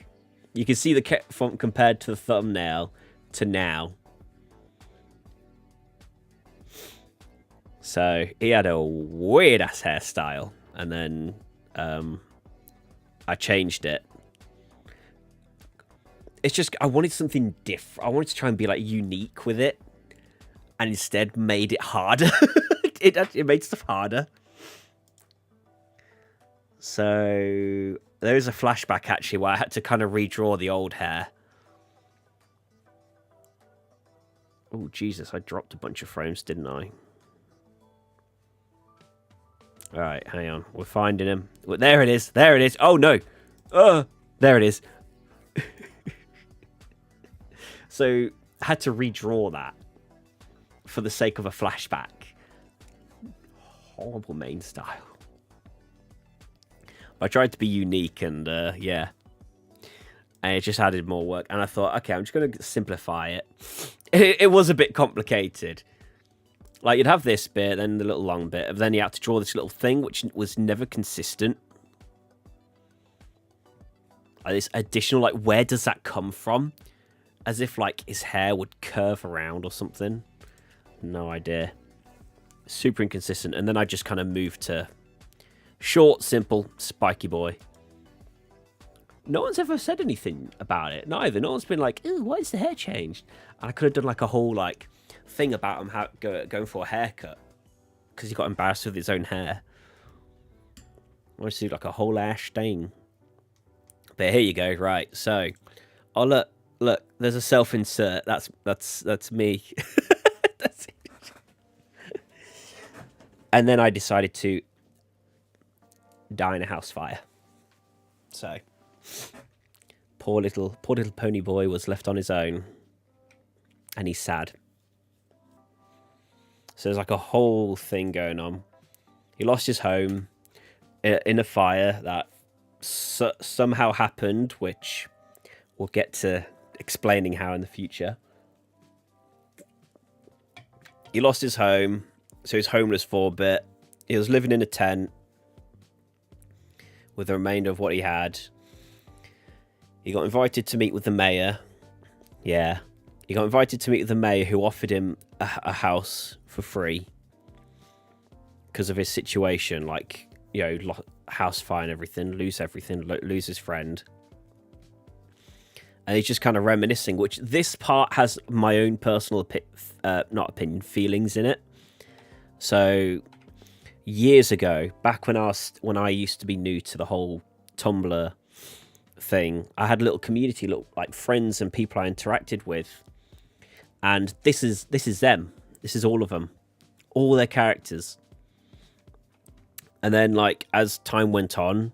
A: You can see the font compared to the thumbnail to now. So he had a weird ass hairstyle, and then I changed it. It's just, I wanted something different. I wanted to try and be like unique with it, and instead made it harder. it made stuff harder. So there is a flashback actually where I had to kind of redraw the old hair Oh, Jesus, I dropped a bunch of frames, didn't I? All right, hang on. We're finding him. Well, there it is. There it is. Oh, no. There it is. So, I had to redraw that for the sake of a flashback. Horrible main style. I tried to be unique and, yeah. And it just added more work. And I thought, okay, I'm just going to simplify it. It was a bit complicated. Like, you'd have this bit, then the little long bit, and then you had to draw this little thing, which was never consistent. Like, this additional, like, where does that come from? As if, like, his hair would curve around or something. No idea. Super inconsistent. And then I just kind of moved to short, simple, spiky boy. No one's ever said anything about it, neither. No one's been like, ooh, why is the hair changed? And I could have done, like, a whole, like, thing about him going for a haircut. Because he got embarrassed with his own hair. I want to do, like, a whole ash thing. But here you go, right. So, oh, look, there's a self-insert. That's me. That's it. And then I decided to die in a house fire. So, poor little pony boy was left on his own, and he's sad. So there's like a whole thing going on. He lost his home in a fire that somehow happened, which we'll get to explaining how in the future. He lost his home, so he's homeless for a bit. He was living in a tent with the remainder of what he had. He got invited to meet with the mayor. Yeah. He got invited to meet with the mayor, who offered him a house for free because of his situation. Like, you know, house fire and everything, lose his friend. And he's just kind of reminiscing, which this part has my own personal, feelings in it. So, years ago, back when I used to be new to the whole Tumblr thing, I had a little community, like friends and people I interacted with, and this is them. This is all of them, all their characters. And then, like, as time went on,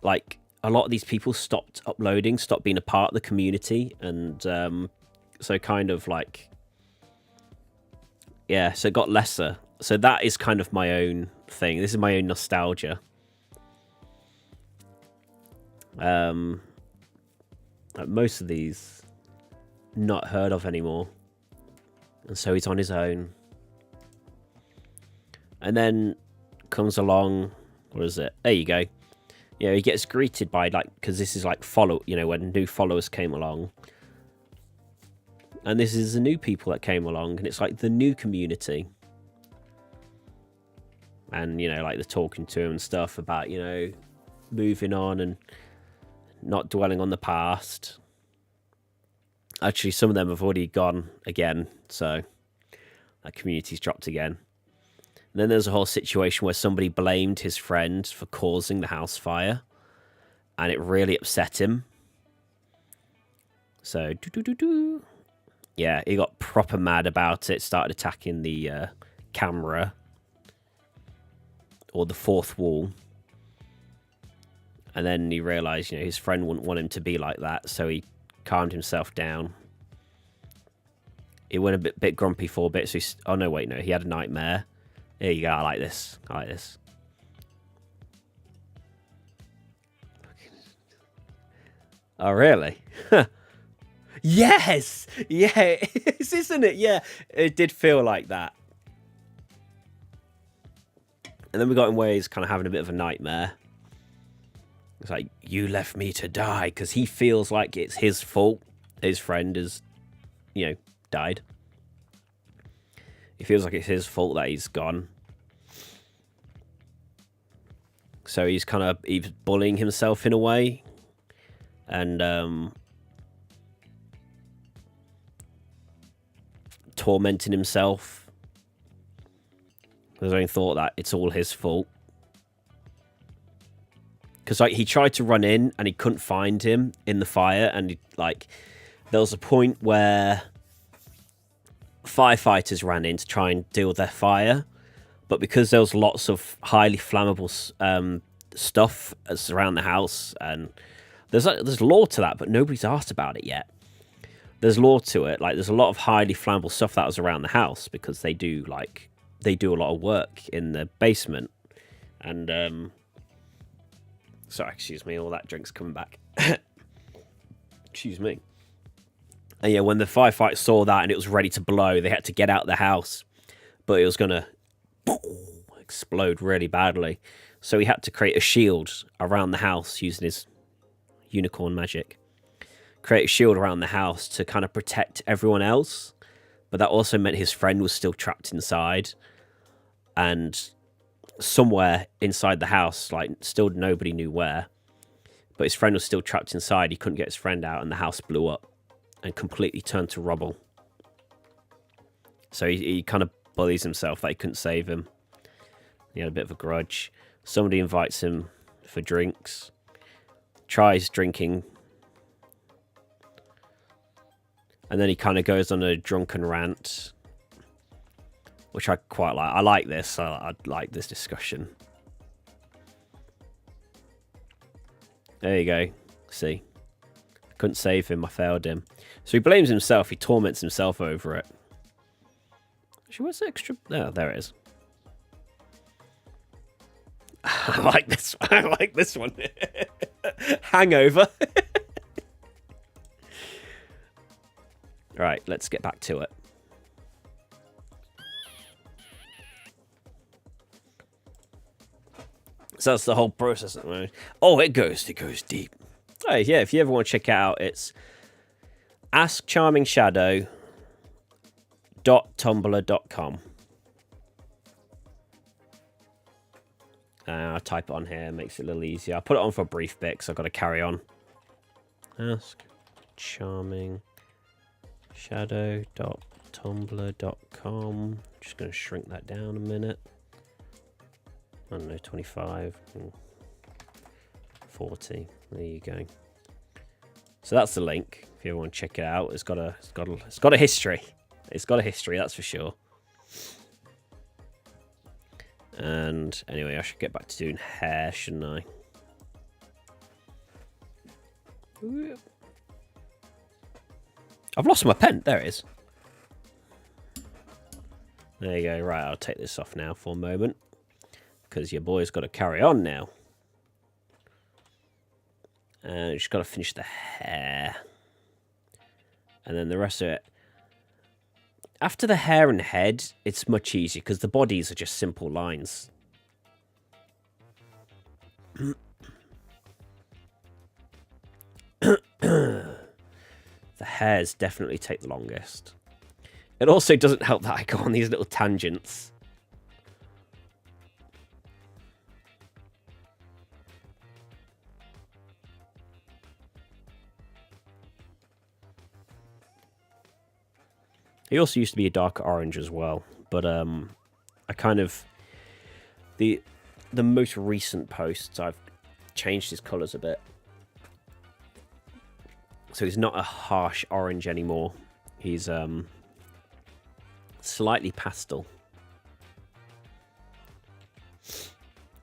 A: like, a lot of these people stopped uploading, stopped being a part of the community, and so kind of like, yeah, so it got lesser. So that is kind of my own thing. This is my own nostalgia. Like most of these, not heard of anymore. And so he's on his own. And then comes along, what is it? There you go. You know, he gets greeted by, like, because this is like when new followers came along. And this is the new people that came along, and it's like the new community. And, you know, like, they're talking to him and stuff about, you know, moving on and not dwelling on the past. Actually, some of them have already gone again, so that community's dropped again. And then there's a whole situation where somebody blamed his friend for causing the house fire, and it really upset him. So, yeah, he got proper mad about it, started attacking the camera, or the fourth wall. And then he realised, you know, his friend wouldn't want him to be like that, so he calmed himself down. He went a bit grumpy for a bit, so oh no, wait, no, he had a nightmare. There you go, I like this. I like this. Oh, really? Yes! Yeah, it is, isn't it? Yeah, it did feel like that. And then we got him where he's kind of having a bit of a nightmare. It's like, you left me to die, because he feels like it's his fault. His friend has, you know, died. He feels like it's his fault that he's gone. So he's bullying himself in a way. And tormenting himself. Because I thought that it's all his fault. Because, like, he tried to run in and he couldn't find him in the fire. And, there was a point where firefighters ran in to try and deal with their fire, but because there was lots of highly flammable stuff around the house, and there's law to that, but nobody's asked about it yet. There's law to it. Like, there's a lot of highly flammable stuff that was around the house because they do a lot of work in the basement. And sorry, excuse me, all that drink's coming back. Excuse me. And yeah, when the firefighter saw that and it was ready to blow, they had to get out of the house, but it was gonna explode really badly. So he had to create a shield around the house using his unicorn magic. Create a shield around the house to kind of protect everyone else, but that also meant his friend was still trapped inside, and somewhere inside the house, like, still nobody knew where, but his friend was still trapped inside. He couldn't get his friend out, and the house blew up and completely turned to rubble. So he kind of bullies himself that he couldn't save him. He had a bit of a grudge. Somebody invites him for drinks, tries drinking, and then he kind of goes on a drunken rant, which I quite like. I like this. I like this discussion. There you go. See? I couldn't save him. I failed him. So he blames himself. He torments himself over it. Actually, what's the extra? Oh, there it is. I like this. I like this one. Hangover. Right, let's get back to it. So that's the whole process at the moment. Oh, it goes deep. Hey, yeah, if you ever want to check it out, it's askcharmingshadow.tumblr.com. I'll type it on here, makes it a little easier. I'll put it on for a brief bit because I've got to carry on. Askcharmingshadow.tumblr.com. Just going to shrink that down a minute. I don't know, 25, 40. There you go. So that's the link. If you ever want to check it out, it's got a history. It's got a history, that's for sure. And anyway, I should get back to doing hair, shouldn't I? I've lost my pen. There it is. There you go. Right, I'll take this off now for a moment, because your boy's got to carry on now. And you just got to finish the hair. And then the rest of it. After the hair and head, it's much easier because the bodies are just simple lines. The hairs definitely take the longest. It also doesn't help that I go on these little tangents. He also used to be a darker orange as well, but I kind of the most recent posts I've changed his colours a bit, so he's not a harsh orange anymore. He's slightly pastel.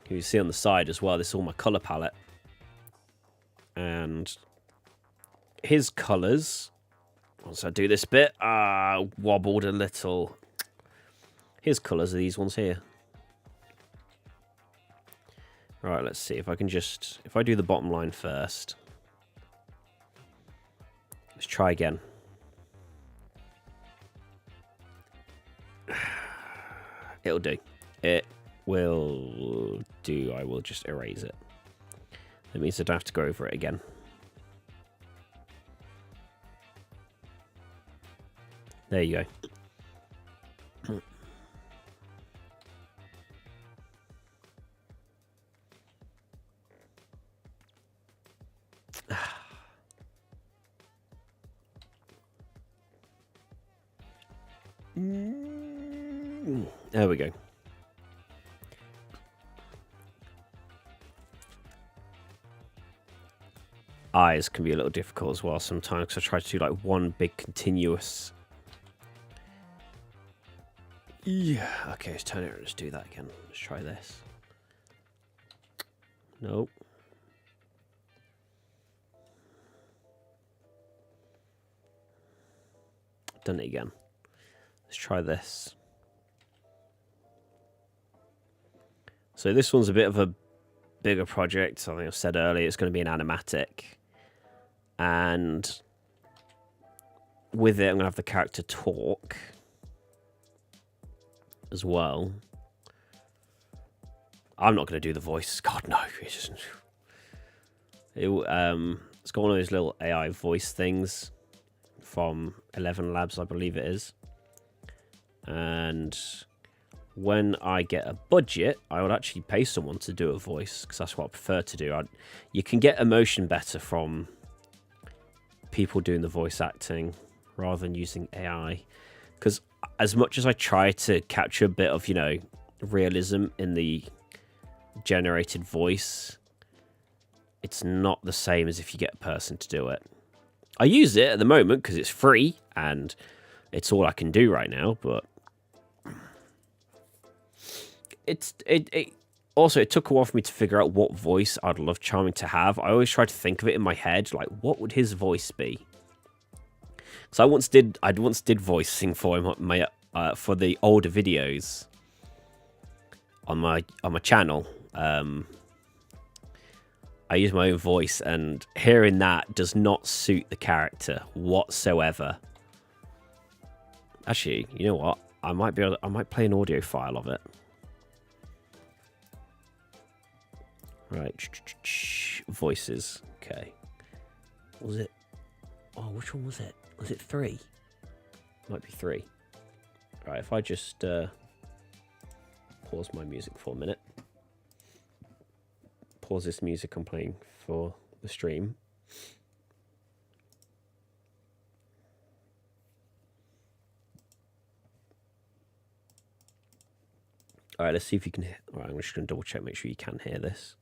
A: You see on the side as well. This is all my colour palette, and his colours. Once I do this bit, wobbled a little. His colours are these ones here. Right, let's see if I can just... If I do the bottom line first. Let's try again. It'll do. It will do. I will just erase it. That means I don't have to go over it again. There you go. There we go. Eyes can be a little difficult as well sometimes, because I try to do like one big continuous Yeah. Okay, let's turn it. Let's do that again. Let's try this. Nope. Done it again. Let's try this. So this one's a bit of a bigger project. I think I've said earlier it's going to be an animatic. And with it, I'm going to have the character talk as well. I'm not going to do the voice. God, no. It's got one of those little AI voice things from 11 Labs, I believe it is. And when I get a budget, I would actually pay someone to do a voice, because that's what I prefer to do. You can get emotion better from people doing the voice acting rather than using AI. Because as much as I try to capture a bit of, realism in the generated voice, it's not the same as if you get a person to do it. I use it at the moment because it's free and it's all I can do right now, but it took a while for me to figure out what voice I'd love Charming to have. I always try to think of it in my head, like what would his voice be? So I once did voicing for him for the older videos on my channel. I use my own voice, and hearing that does not suit the character whatsoever. Actually, you know what? I might play an audio file of it. Right, voices. Okay, was it? Oh, which one was it? Was it 3? Might be 3. Right, if I just pause my music for a minute. Pause this music I'm playing for the stream. All right, let's see if you can hear. All right, I'm just going to double check, make sure you can hear this.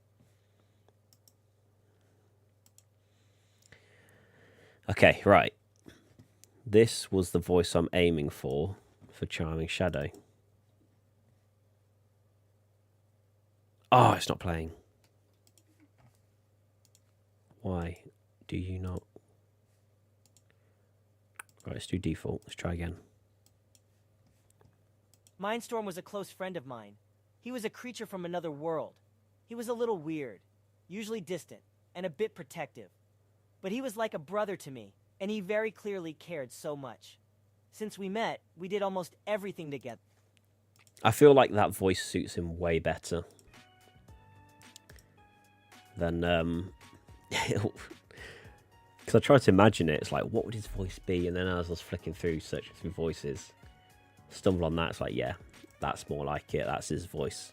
A: Okay, right. This was the voice I'm aiming for Charming Shadow. Oh, it's not playing. Why do you not? Right, let's do default. Let's try again.
B: Mindstorm was a close friend of mine. He was a creature from another world. He was a little weird, usually distant, and a bit protective. But he was like a brother to me, and he very clearly cared so much. Since we met, we did almost everything together.
A: I feel like that voice suits him way better than because I tried to imagine it. It's like, what would his voice be? And then as I was flicking through, searching through voices, stumbled on that. It's like, yeah, that's more like it. That's his voice.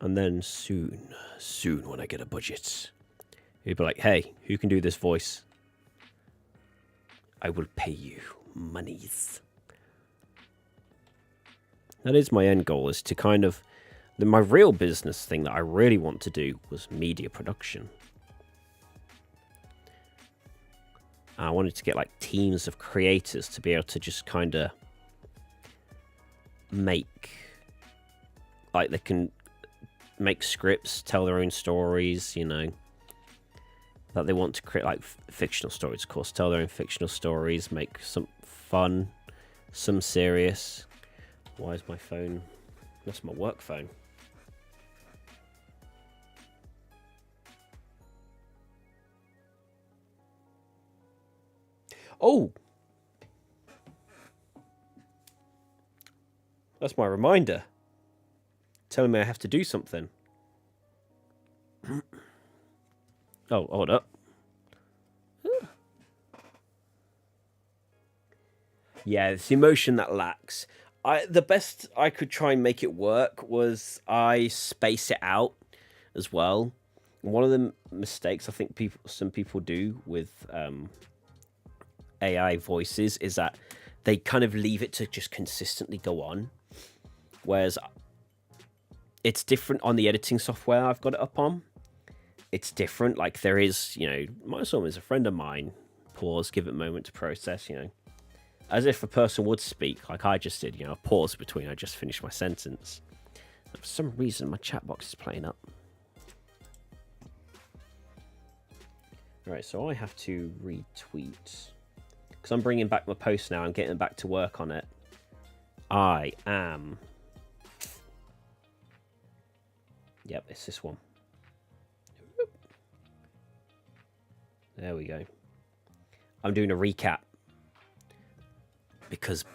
A: And then soon when I get a budget, he'd be like, hey, who can do this voice? I will pay you monies. That is my end goal, is to kind of... my real business thing that I really want to do was media production. I wanted to get like teams of creators to be able to just kind of make... like they can make scripts, tell their own stories, that they want to create like fictional stories, of course, tell their own fictional stories, make some fun, some serious. Why is my phone? That's my work phone. Oh! That's my reminder. Telling me I have to do something. Oh, hold up. Yeah, it's the emotion that lacks. The best I could try and make it work was I space it out as well. One of the mistakes I think some people do with AI voices is that they kind of leave it to just consistently go on. Whereas it's different on the editing software I've got it up on. it's different. Like there is, my son is a friend of mine. Pause, give it a moment to process, as if a person would speak, like I just did. Pause between I just finished my sentence. And for some reason, my chat box is playing up. Right, so I have to retweet because I'm bringing back my post now. I'm getting back to work on it. I am. Yep, it's this one. There we go. I'm doing a recap because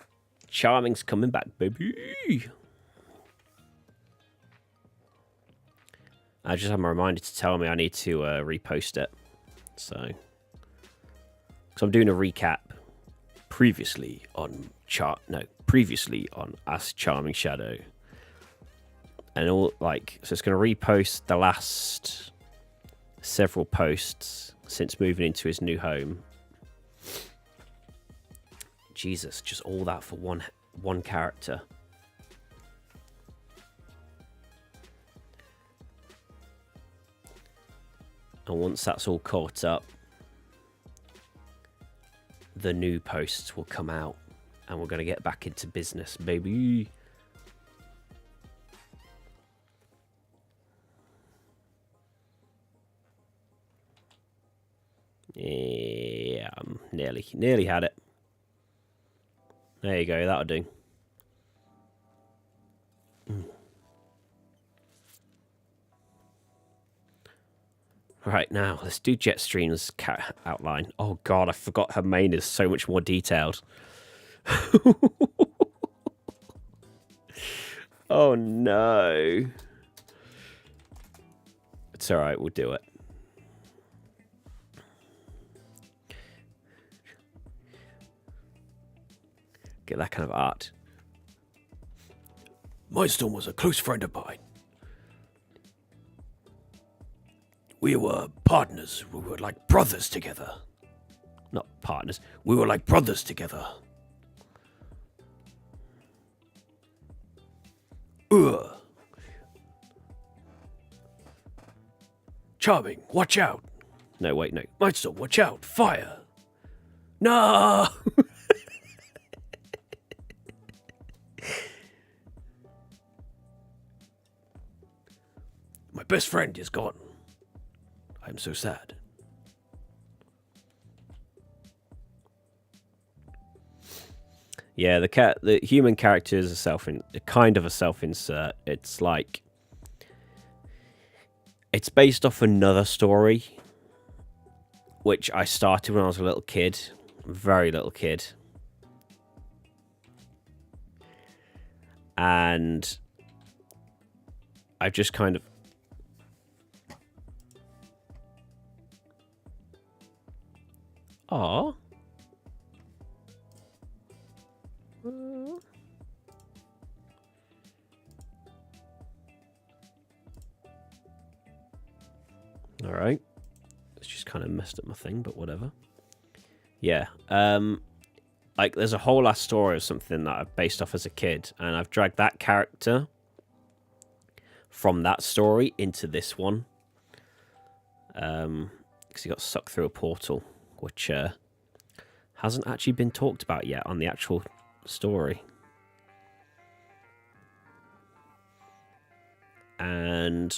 A: Charming's coming back, baby. I just have my reminder to tell me I need to repost it. So I'm doing a recap. Previously on Ask Charming Shadow, and all so it's going to repost the last several posts since moving into his new home. Jesus, just all that for one character. And once that's all caught up, the new posts will come out and we're going to get back into business, baby. Yeah, nearly had it. There you go, that'll do. Right, now, let's do Jetstream's outline. Oh god, I forgot her main is so much more detailed. Oh no. It's alright, we'll do it. Get that kind of art. Milestone was a close friend of mine. We were partners. We were like brothers together. Not partners. We were like brothers together. Ugh. Charming, watch out. No, wait, no. Milestone, watch out. Fire. No. My best friend is gone. I'm so sad. Yeah, the human character is kind of a self-insert. It's like it's based off another story, which I started when I was a little kid, very little kid, and I've just kind of. Aww. Alright. It's just kind of messed up my thing, but whatever. Yeah. Like, there's a whole last story of something that I've based off as a kid, and I've dragged that character from that story into this one. Because he got sucked through a portal, which hasn't actually been talked about yet on the actual story. And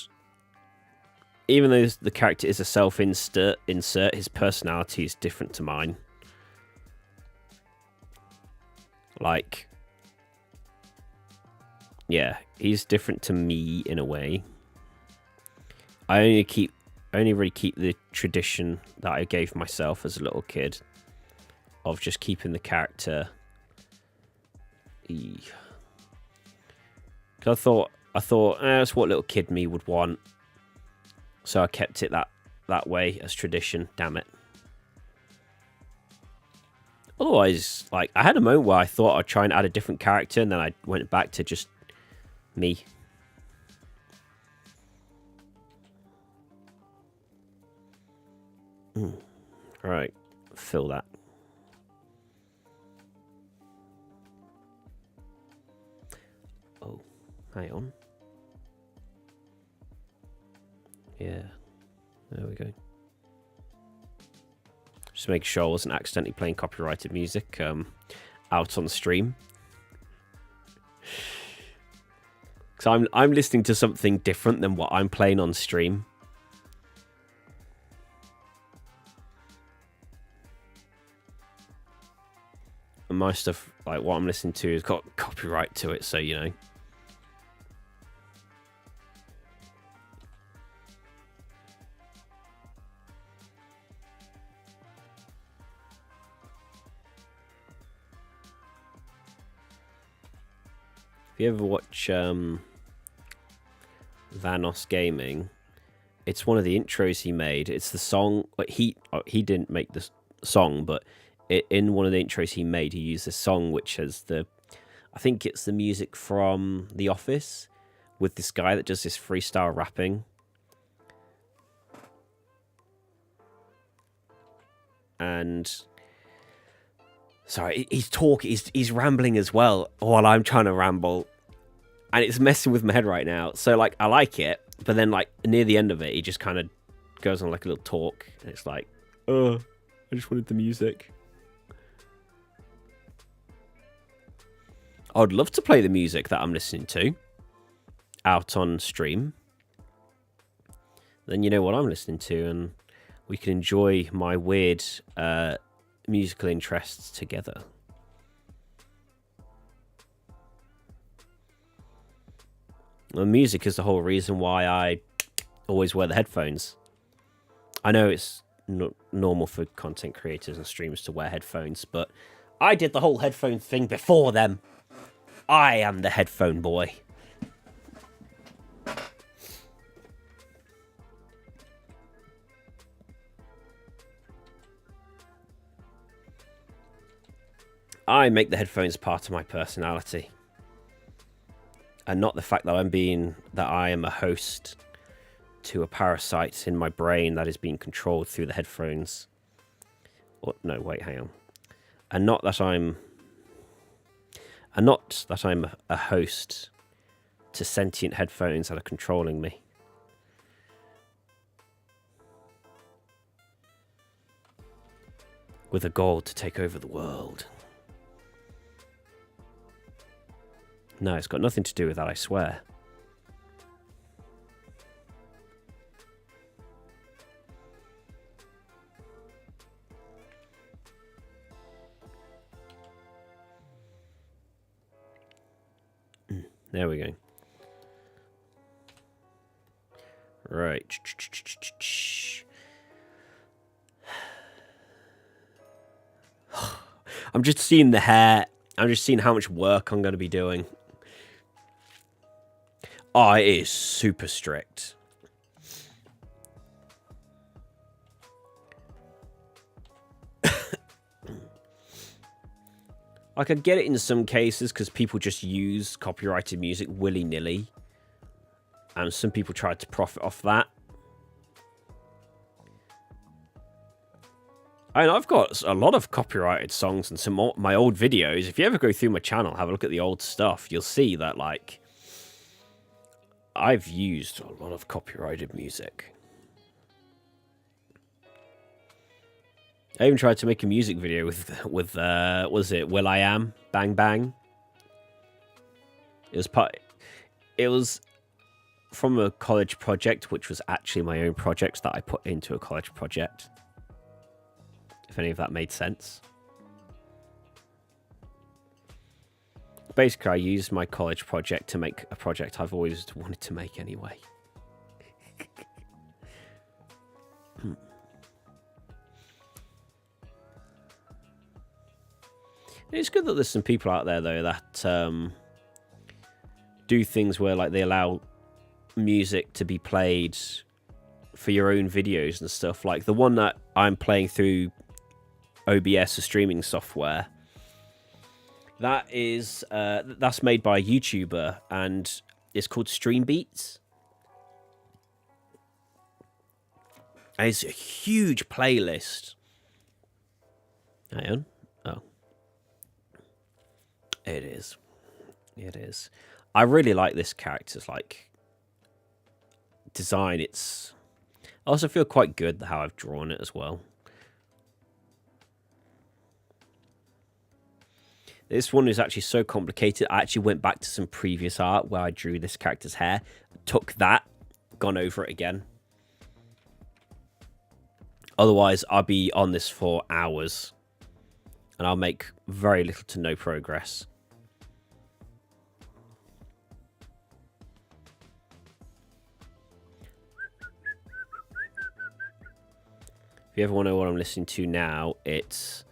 A: even though the character is a self-insert, his personality is different to mine. Like, yeah, he's different to me in a way. I only really keep the tradition that I gave myself as a little kid of just keeping the character. Because I thought that's what little kid me would want. So I kept it that way as tradition. Damn it. Otherwise, like, I had a moment where I thought I'd try and add a different character, and then I went back to just me. Right, fill that. Oh, hang on. Yeah, There we go. Just making sure I wasn't accidentally playing copyrighted music out on stream. Because I'm listening to something different than what I'm playing on stream. And my stuff, like what I'm listening to, has got copyright to it, so you know. If you ever watch Vanoss Gaming, it's one of the intros he made. It's the song. Like he didn't make the song, but in one of the intros he made, he used a song which has I think it's the music from The Office, with this guy that does this freestyle rapping. And sorry, he's rambling as well while I'm trying to ramble, and it's messing with my head right now. So like I like it, but then like near the end of it, he just kind of goes on like a little talk, and it's like, I just wanted the music. I'd love to play the music that I'm listening to out on stream. Then you know what I'm listening to, and we can enjoy my weird musical interests together. The music is the whole reason why I always wear the headphones. I know it's not normal for content creators and streamers to wear headphones, but I did the whole headphone thing before them. I am the headphone boy. I make the headphones part of my personality, and not the fact that I am a host to a parasite in my brain that is being controlled through the headphones. Or, no, wait, hang on. And not that I'm a host to sentient headphones that are controlling me. With a goal to take over the world. No, it's got nothing to do with that, I swear. There we go. Right. I'm just seeing the hair. I'm just seeing how much work I'm going to be doing. Oh, it is super strict. I could get it in some cases because people just use copyrighted music willy-nilly. And some people try to profit off that. I mean, I've got a lot of copyrighted songs and some of my old videos. If you ever go through my channel, have a look at the old stuff, you'll see that, like, I've used a lot of copyrighted music. I even tried to make a music video with was it will.i.am, Bang Bang. It was from a college project, which was actually my own project that I put into a college project. If any of that made sense. Basically, I used my college project to make a project I've always wanted to make anyway. It's good that there's some people out there, though, that do things where, like, they allow music to be played for your own videos and stuff. Like the one that I'm playing through OBS, a streaming software. That is that's made by a YouTuber, and it's called Stream Beats. And it's a huge playlist. Hang on. Oh. It is. It is. I really like this character's, like, design. It's I also feel quite good how I've drawn it as well. This one is actually so complicated. I actually went back to some previous art where I drew this character's hair, took that, gone over it again. Otherwise, I'll be on this for hours, and I'll make very little to no progress. If you ever want to know what I'm listening to now, it's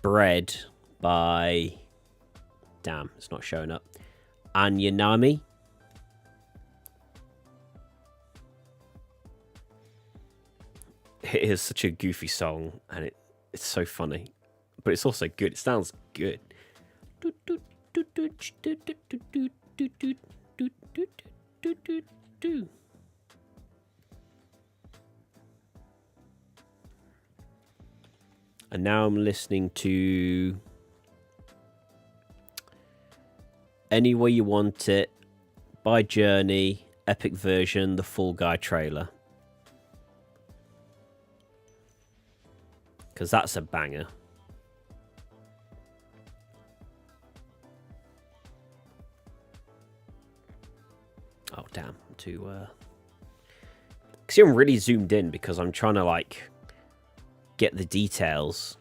A: Bread by... Damn, it's not showing up. Anyanami. It is such a goofy song, and it's so funny. But it's also good. It sounds good. And now I'm listening to Any Way You Want It by Journey, Epic Version, the Fall Guy trailer. Because that's a banger. Oh, damn. See, I'm really zoomed in because I'm trying to, like, get the details.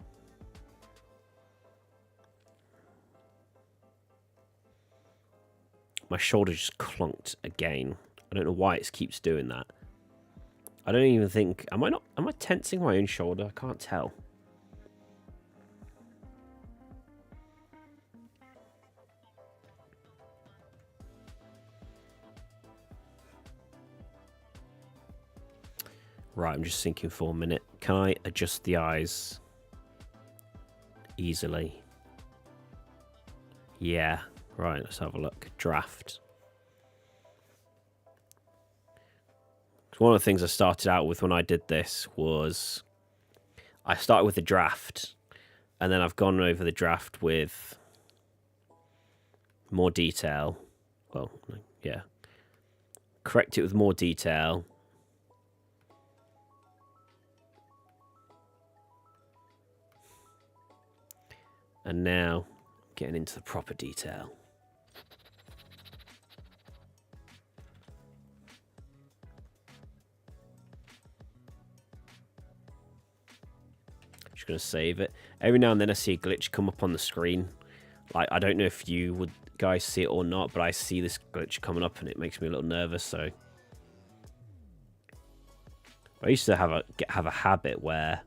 A: My shoulder just clonked again. I don't know why it keeps doing that. I don't even think... Am I tensing my own shoulder? I can't tell. Right, I'm just thinking for a minute. Can I adjust the eyes easily? Yeah. Right, let's have a look. Draft. One of the things I started out with when I did this was I started with the draft, and then I've gone over the draft with more detail. Well, yeah. Correct it with more detail. And now, getting into the proper detail. Just going to save it. Every now and then I see a glitch come up on the screen. Like, I don't know if you would guys see it or not, but I see this glitch coming up and it makes me a little nervous, so... I used to have a habit where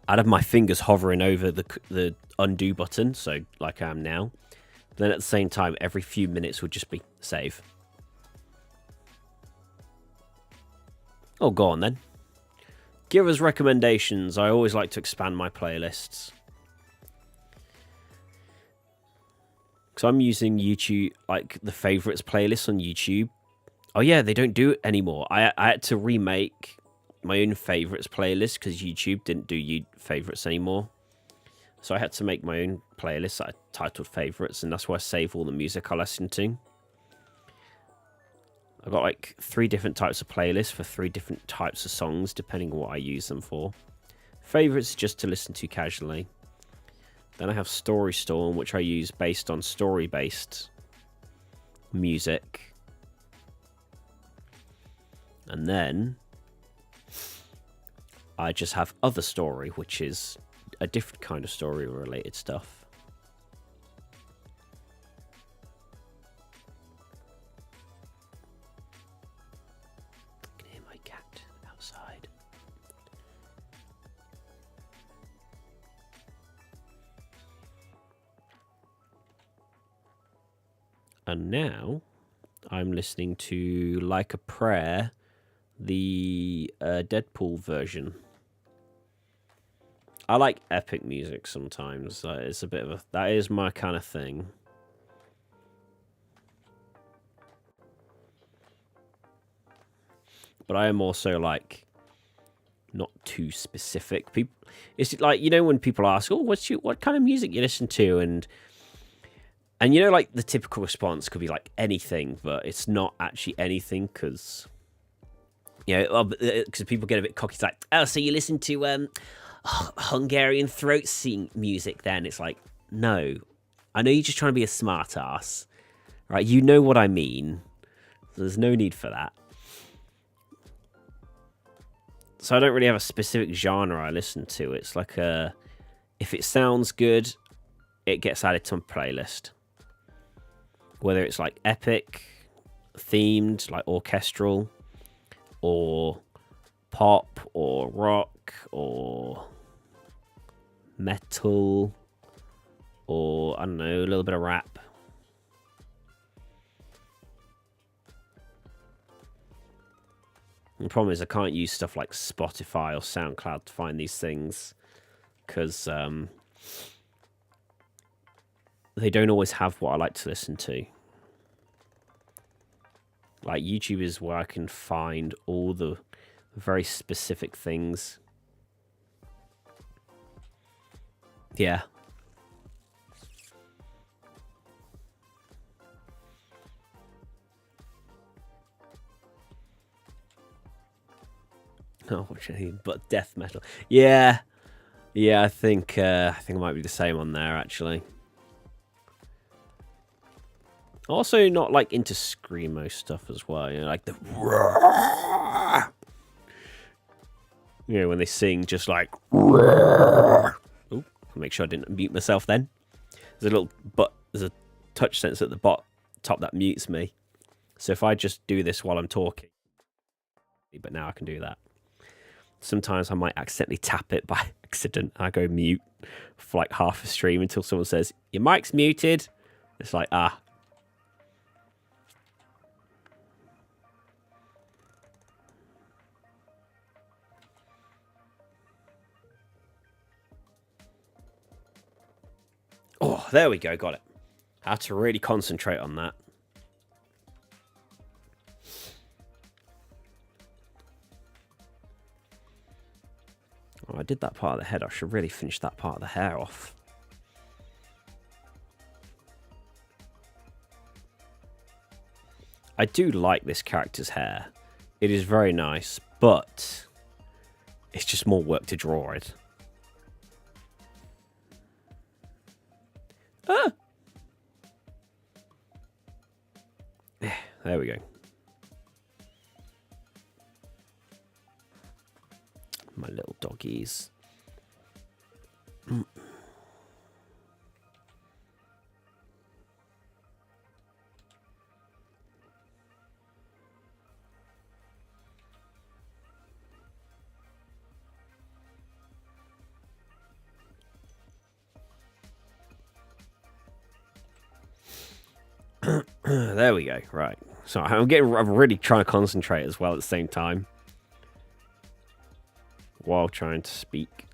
A: I'd have my fingers hovering over the undo button, so like I am now. But then at the same time, every few minutes would just be save. Oh, go on then. Give us recommendations. I always like to expand my playlists. Because I'm using YouTube, like the favorites playlist on YouTube. Oh yeah, they don't do it anymore. I had to remake my own favorites playlist because YouTube didn't do favorites anymore. So I had to make my own playlist that I titled favorites, and that's where I save all the music I listen to. I've got like 3 different types of playlists for 3 different types of songs, depending on what I use them for. Favorites just to listen to casually. Then I have Story Storm, which I use based on story-based music. And then I just have Other Story, which is a different kind of story-related stuff. I can hear my cat outside. And now I'm listening to Like a Prayer, the Deadpool version. I like epic music sometimes. It's a bit of that is my kind of thing. But I am also like not too specific. People, it's like, you know, when people ask, "Oh, what kind of music you listen to?" and you know, like the typical response could be like anything, but it's not actually anything because You know, because people get a bit cocky. It's like, oh, so you listen to Hungarian throat sing music then? It's like, no. I know you're just trying to be a smart ass. Right? You know what I mean. So there's no need for that. So I don't really have a specific genre I listen to. It's like if it sounds good, it gets added to my playlist. Whether it's like epic, themed, like orchestral, or pop, or rock, or metal, or I don't know, a little bit of rap. The problem is I can't use stuff like Spotify or SoundCloud to find these things because they don't always have what I like to listen to. Like YouTube is where I can find all the very specific things. Yeah. Oh, but death metal. Yeah. Yeah, I think it might be the same on there actually. Also not like into screamo stuff as well, you know, like the you know, when they sing just like oh, make sure I didn't mute myself then. There's a touch sensor at the top that mutes me. So if I just do this while I'm talking, but now I can do that. Sometimes I might accidentally tap it by accident. I go mute for like half a stream until someone says, your mic's muted. It's like, ah. Oh, there we go. Got it. I had to really concentrate on that. Oh, I did that part of the head. I should really finish that part of the hair off. I do like this character's hair. It is very nice, but it's just more work to draw it. Ah! There we go. My little doggies. There we go. Right. So I'm really trying to concentrate as well at the same time while trying to speak.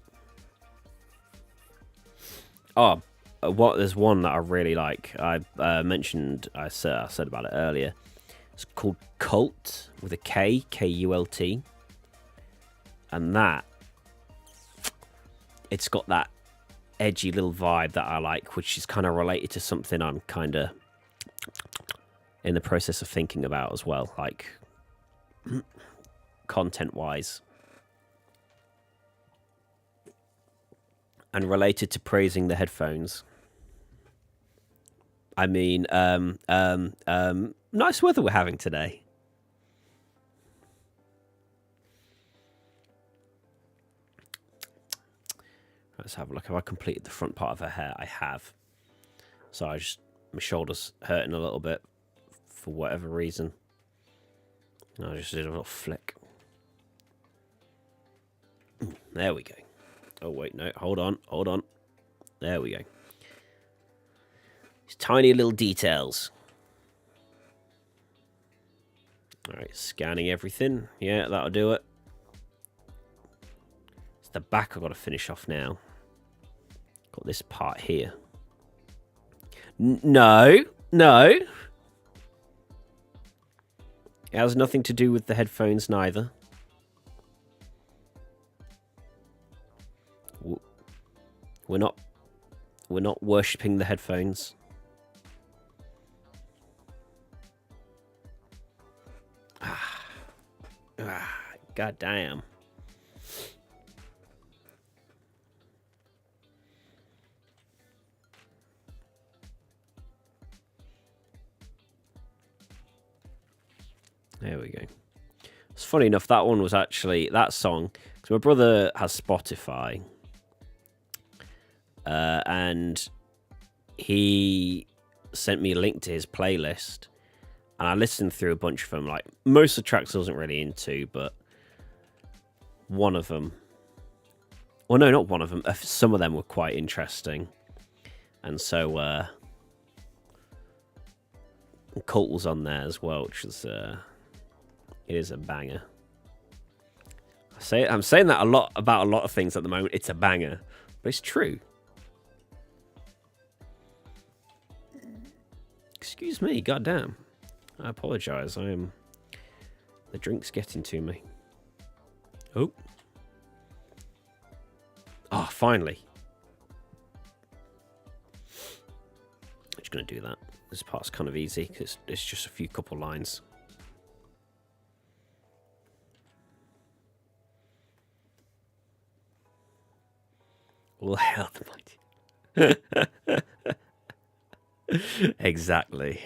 A: Oh, there's one that I really like. I mentioned, I said about it earlier. It's called Cult with a K, K-U-L-T. And it's got that edgy little vibe that I like, which is kind of related to something I'm kind of in the process of thinking about as well, like content-wise. And related to praising the headphones. I mean, nice weather we're having today. Let's have a look. Have I completed the front part of her hair? I have. So my shoulder's hurting a little bit for whatever reason. I just did a little flick. There we go. Oh, wait, no. Hold on. There we go. These tiny little details. All right, scanning everything. Yeah, that'll do it. It's the back I've got to finish off now. Got this part here. No. It has nothing to do with the headphones neither. We're not worshipping the headphones. God damn. There we go. It's funny enough, that one was actually, that song, because my brother has Spotify, and he sent me a link to his playlist, and I listened through a bunch of them. Like, most of the tracks I wasn't really into, but one of them, well, no, not one of them, some of them were quite interesting, and so Cult was on there as well, which is it is a banger. I'm saying that a lot about a lot of things at the moment. It's a banger, but it's true. Excuse me, goddamn. I apologise. The drink's getting to me. Oh. Oh, finally. I'm just going to do that. This part's kind of easy because it's just a few couple lines. Well, hell, the mighty. Exactly.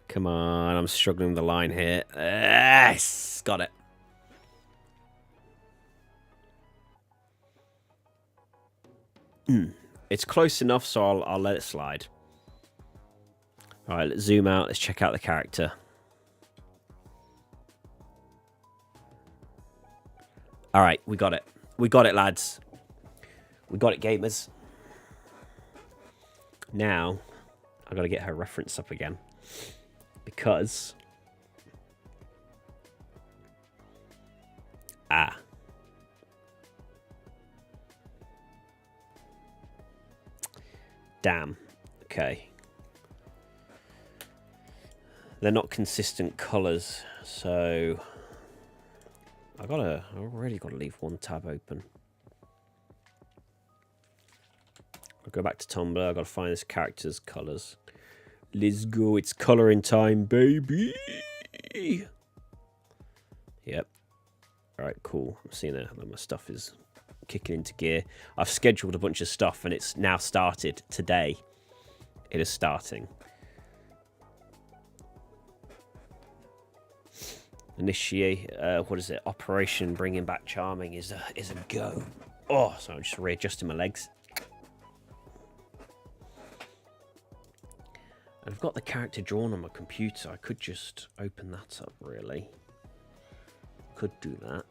A: Come on, I'm struggling with the line here. Yes, got it. It's close enough, so I'll let it slide. All right, let's zoom out. Let's check out the character. All right, we got it. We got it, lads. We got it, gamers. Now, I've got to get her reference up again. Because... Damn. Okay. They're not consistent colours, so... I already got to leave one tab open. I'll go back to Tumblr. I've got to find this character's colours. Let's go. It's colouring time, baby. Yep. Alright, cool. I'm seeing that my stuff is kicking into gear. I've scheduled a bunch of stuff and it's now started today. It is starting. Initiate, what is it? Operation Bringing Back Charming is a go. Oh, so I'm just readjusting my legs. I've got the character drawn on my computer. I could just open that up, really. Could do that.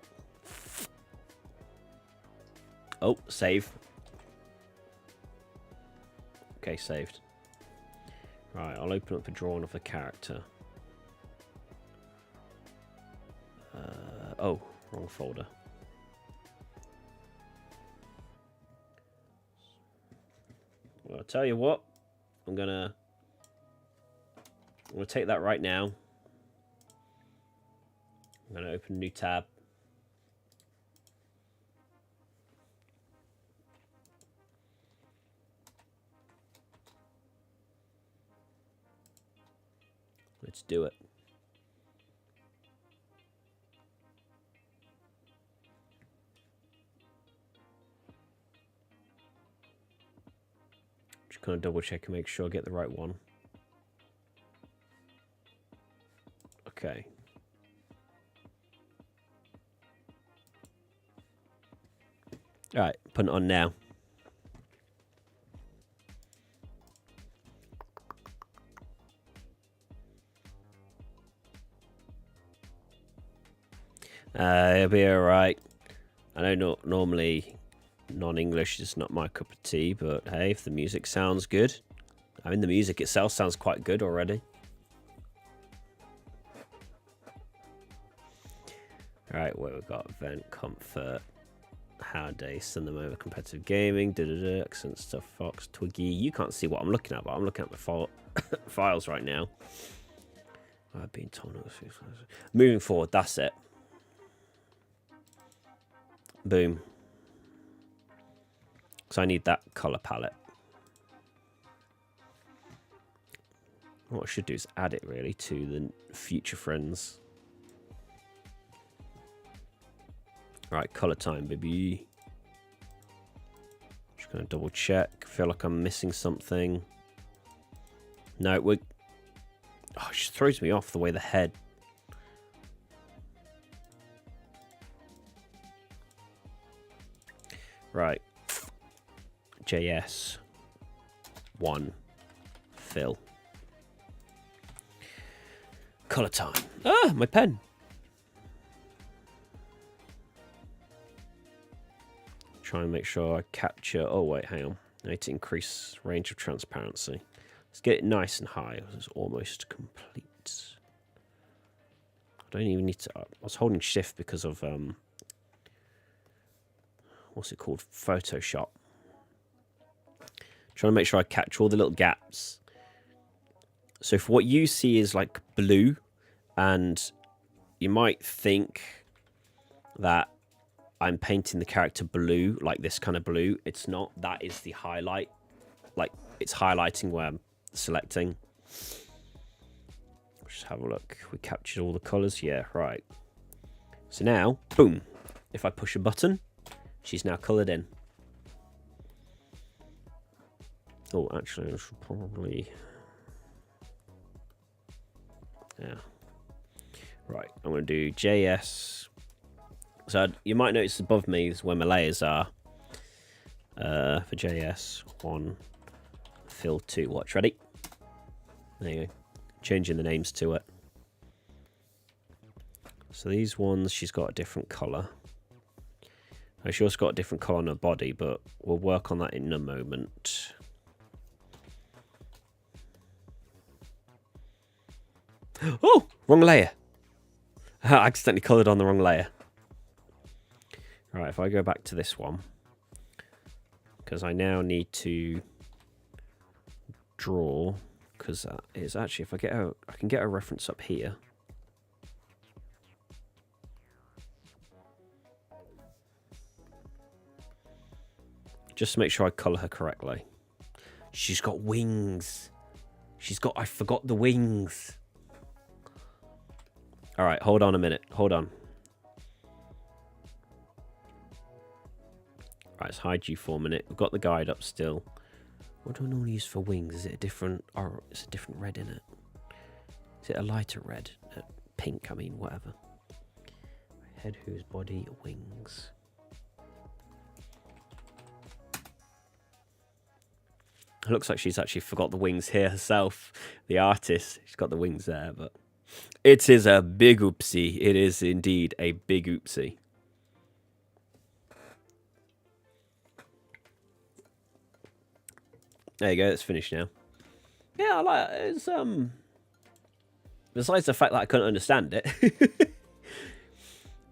A: Oh, save. Okay, saved. Right, I'll open up the drawing of the character. Oh, wrong folder. Well, I'll tell you what. I'm gonna take that right now. I'm gonna open a new tab. Let's do it. Just kind of double check and make sure I get the right one. Okay. All right, put it on now. It'll be all right. I know normally non-English is not my cup of tea, but hey, if the music sounds good. I mean, the music itself sounds quite good already. Alright, what we've got? Vent, Comfort, Howday, Send Them Over, Competitive Gaming, Accent Stuff, Fox, Twiggy. You can't see what I'm looking at, but I'm looking at the files right now. I've been told. Moving forward, that's it. Boom. So I need that colour palette. What I should do is add it really to the future friends. Right, color time, baby. Just gonna double check. Feel like I'm missing something. No, it just throws me off the way the head. Right. JS 1 fill. Color time. Ah, my pen. Try and make sure I capture. Oh wait, hang on. I need to increase range of transparency. Let's get it nice and high. It's almost complete. I don't even need to. I was holding shift because of what's it called? Photoshop. Trying to make sure I capture all the little gaps. So for what you see is like blue, and you might think that I'm painting the character blue, like this kind of blue. It's not. That is the highlight. Like, it's highlighting where I'm selecting. Just have a look. We captured all the colors. Yeah, right. So now, boom. If I push a button, she's now colored in. Oh, actually, I should probably... Yeah. Right, I'm going to do JS. So you might notice above me is where my layers are. For JS 1, fill 2. Watch, ready? There you go. Changing the names to it. So these ones, she's got a different colour. She also got a different colour on her body, but we'll work on that in a moment. Oh, wrong layer. I accidentally coloured on the wrong layer. Right, if I go back to this one, because I now need to draw, because that is actually, if I get a, I can get a reference up here. Just to make sure I colour her correctly. She's got wings. I forgot the wings. All right, hold on a minute. Hold on. Right, let's hide you for a minute. We've got the guide up still. What do I normally use for wings? Is it a different, or it's a different red in it? Is it a lighter red? Pink, I mean, whatever. Head, whose body, wings. It looks like she's actually forgot the wings here herself. The artist, she's got the wings there, but it is a big oopsie. It is indeed a big oopsie. There you go. It's finished now. Yeah, I like it. It's besides the fact that I couldn't understand it,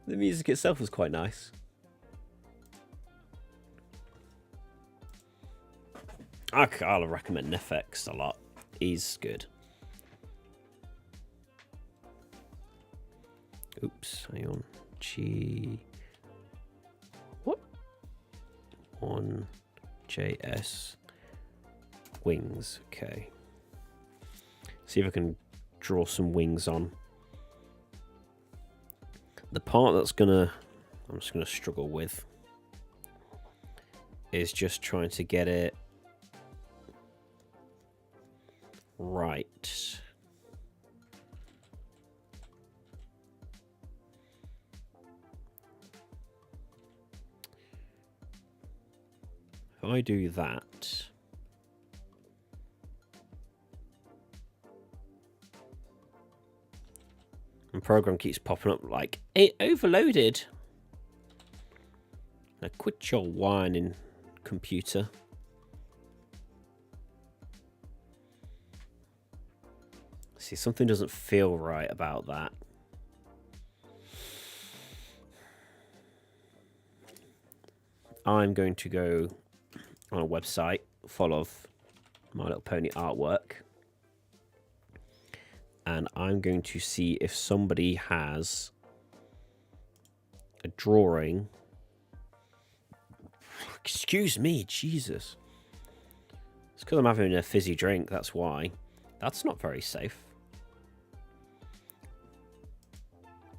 A: the music itself was quite nice. I'll recommend Nefex a lot. He's good. Oops, hang on. What? 1JS wings. Okay. See if I can draw some wings on. The part that's I'm just gonna struggle with is just trying to get it right. If I do that, and program keeps popping up like it overloaded. Now quit your whining, computer. See, something doesn't feel right about that. I'm going to go on a website full of My Little Pony artwork, and I'm going to see if somebody has a drawing. Excuse me, Jesus. It's because I'm having a fizzy drink, that's why. That's not very safe.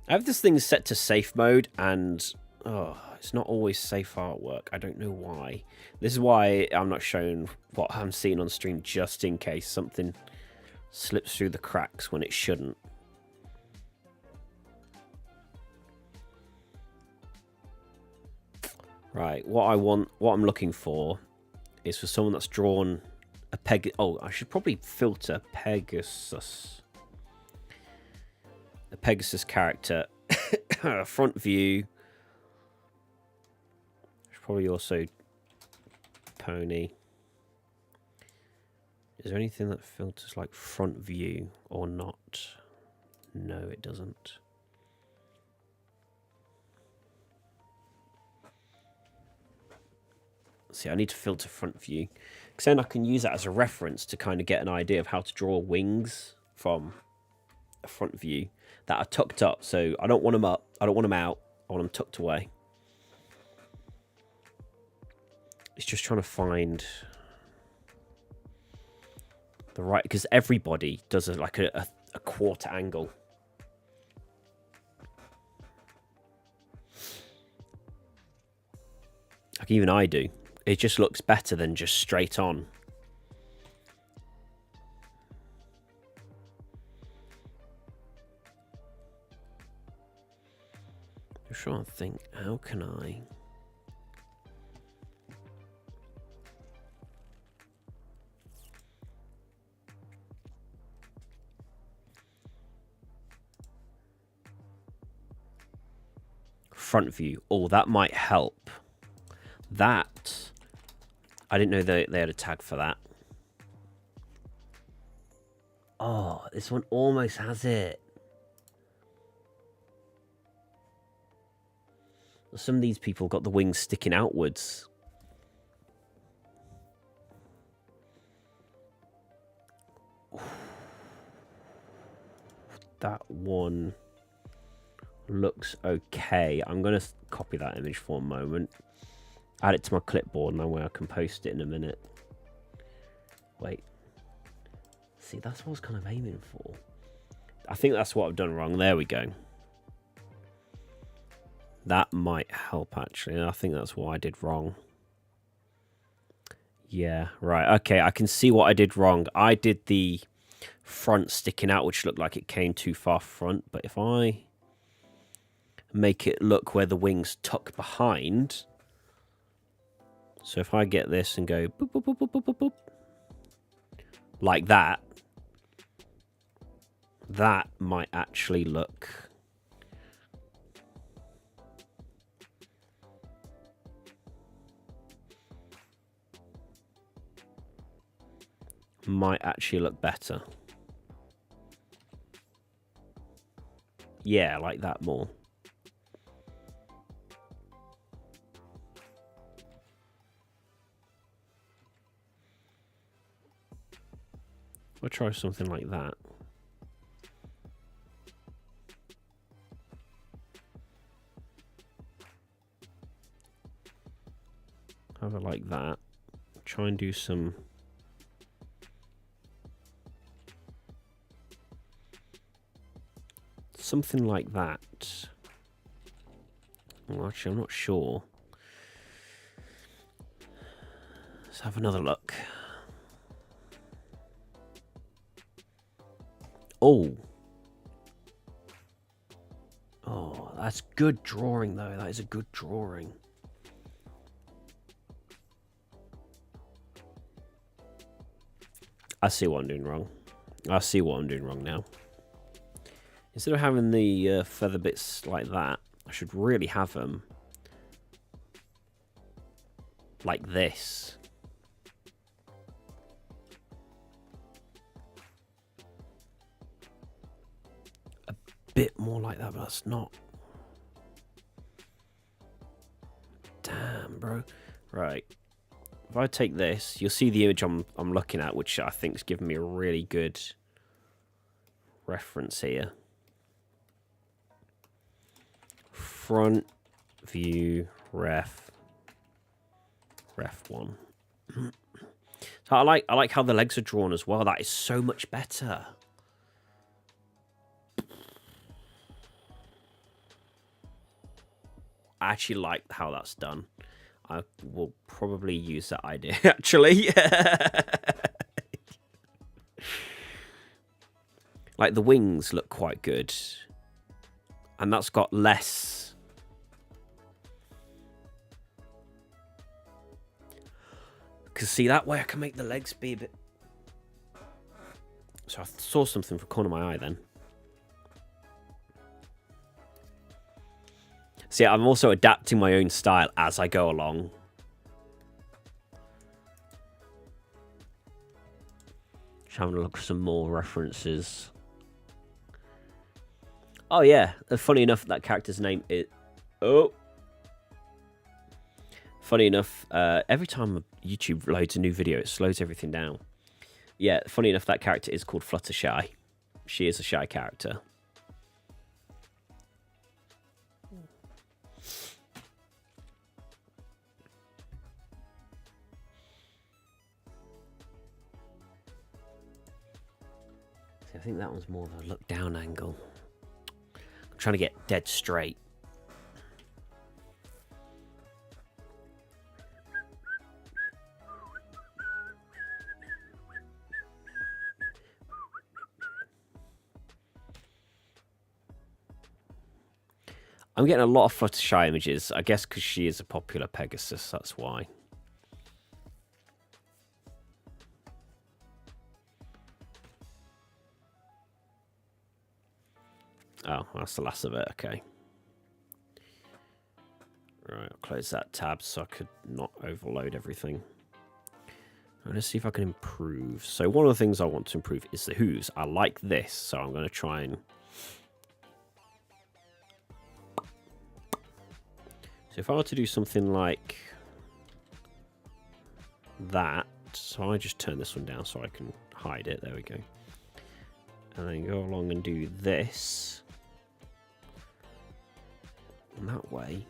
A: I have this thing set to safe mode, and it's not always safe artwork. I don't know why. This is why I'm not showing what I'm seeing on stream, just in case something slips through the cracks when it shouldn't. Right, what I'm looking for is for someone that's drawn a I should probably filter Pegasus. A Pegasus character. Front view. There's probably also pony. Is there anything that filters like front view or not? No, it doesn't. See, I need to filter front view, because then I can use that as a reference to kind of get an idea of how to draw wings from a front view that are tucked up. So I don't want them up, I don't want them out, I want them tucked away. It's just trying to find the right, because everybody does like a quarter angle. Like even I do. It just looks better than just straight on. I'm trying to think, how can I... Front view. Oh, that might help. That... I didn't know they had a tag for that. Oh, this one almost has it. Some of these people got the wings sticking outwards. That one looks okay. I'm going to copy that image for a moment. Add it to my clipboard, and that way I can post it in a minute. Wait. See, that's what I was kind of aiming for. I think that's what I've done wrong. There we go. That might help, actually. I think that's what I did wrong. Yeah, right. Okay, I can see what I did wrong. I did the front sticking out, which looked like it came too far front. But if I make it look where the wings tuck behind... So if I get this and go boop, boop, boop, boop, boop, boop, boop, like that, that might actually look better. Yeah, like that more. I'll try something like that. Have it like that. Try and do some... something like that. Well, actually, I'm not sure. Let's have another look. Oh. Oh, that's good drawing, though. That is a good drawing. I see what I'm doing wrong. I see what I'm doing wrong now. Instead of having the feather bits like that, I should really have them like this. Bit more like that, but that's not. Damn, bro. Right. If I take this, you'll see the image I'm looking at, which I think is giving me a really good reference here. Front view ref 1. So I like how the legs are drawn as well. That is so much better. I actually like how that's done. I will probably use that idea, actually. Like, the wings look quite good. And that's got less... Because, see, that way I can make the legs be a bit... So I saw something from the corner of my eye then. See, I'm also adapting my own style as I go along. Just having a look at some more references. Oh, yeah. Funny enough, that character's name is... Oh. Funny enough, every time YouTube loads a new video, it slows everything down. Yeah, funny enough, that character is called Fluttershy. She is a shy character. See, I think that one's more of a look-down angle. I'm trying to get dead straight. I'm getting a lot of Fluttershy images, I guess because she is a popular Pegasus, that's why. Oh, that's the last of it, okay. Right, I'll close that tab so I could not overload everything. Let's see if I can improve. So one of the things I want to improve is the hooves. I like this, so I'm going to try and... So if I were to do something like that, so I just turn this one down so I can hide it. There we go. And then go along and do this. And that way.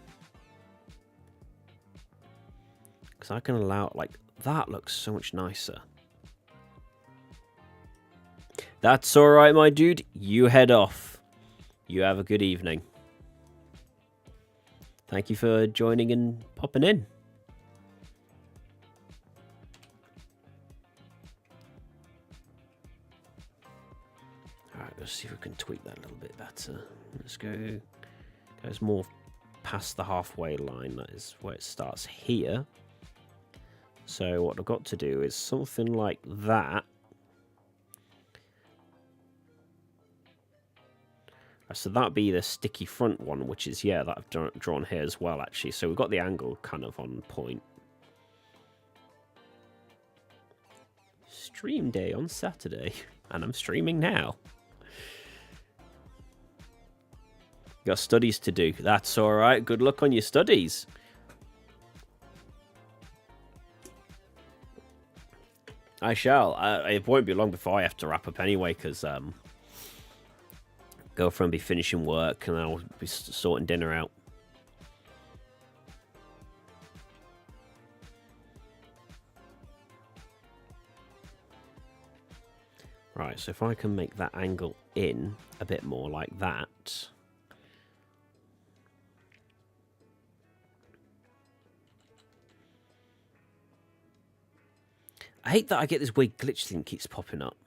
A: Because I can allow, like, that looks so much nicer. That's alright, my dude. You head off. You have a good evening. Thank you for joining and popping in. Alright, let's see if we can tweak that a little bit better. Let's go. Goes more past the halfway line. That is where it starts here. So what I've got to do is something like that. So that'd be the sticky front one, which is, yeah, that I've drawn here as well, actually. So we've got the angle kind of on point. Stream day on Saturday. And I'm streaming now. Got studies to do. That's all right. Good luck on your studies. I shall. It won't be long before I have to wrap up anyway, because girlfriend will be finishing work and I'll be sorting dinner out. Right, so if I can make that angle in a bit more like that. I hate that I get this weird glitch thing keeps popping up.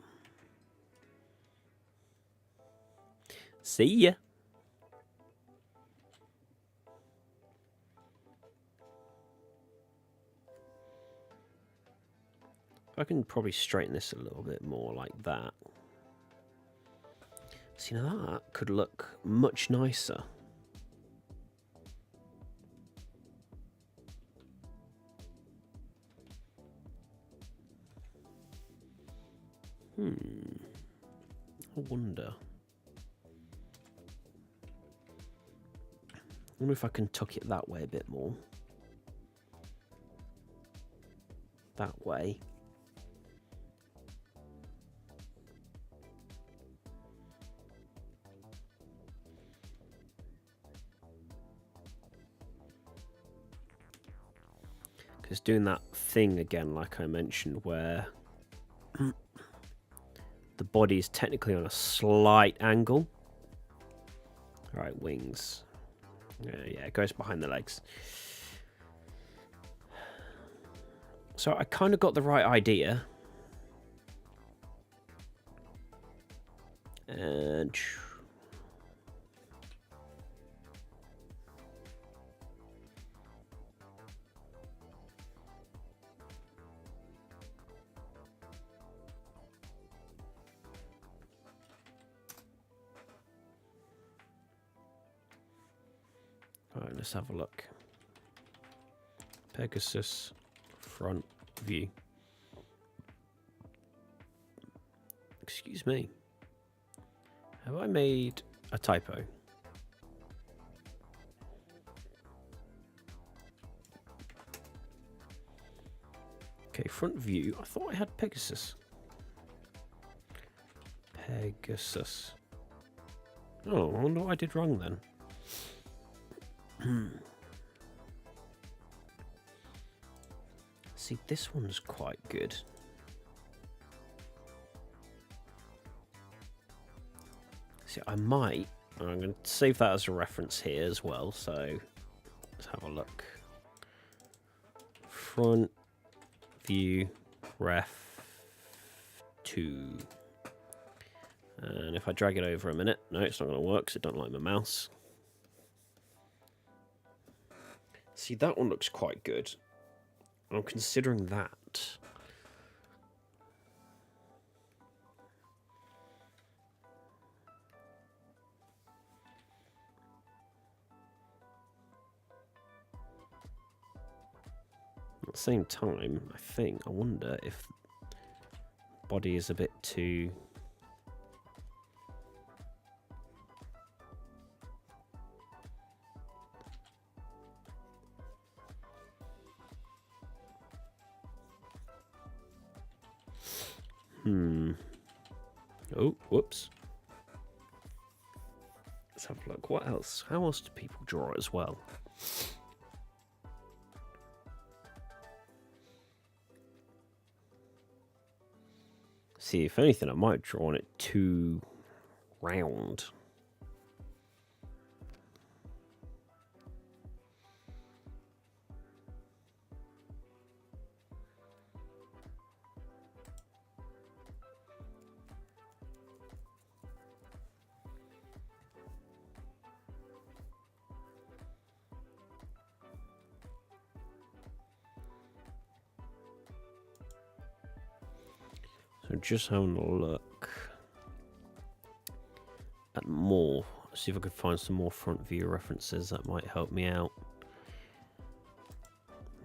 A: See ya. I can probably straighten this a little bit more like that. See, now that could look much nicer. I wonder if I can tuck it that way a bit more. That way. It's doing that thing again, like I mentioned, where the body is technically on a slight angle. All right, wings. Yeah, it goes behind the legs. So I kind of got the right idea. And all right, let's have a look. Pegasus front view. Excuse me. Have I made a typo? Okay, front view. I thought I had Pegasus. Pegasus. Oh, I wonder what I did wrong then. See, this one's quite good. See, I'm going to save that as a reference here as well, so let's have a look. Front view ref 2. And if I drag it over a minute, no, it's not going to work because I don't like my mouse. See, that one looks quite good. I'm considering that. At the same time, I wonder if body is a bit too... Oh, whoops. Let's have a look. What else? How else do people draw as well? See, if anything, I might have drawn it too round. So just having a look at more, see if I could find some more front view references that might help me out.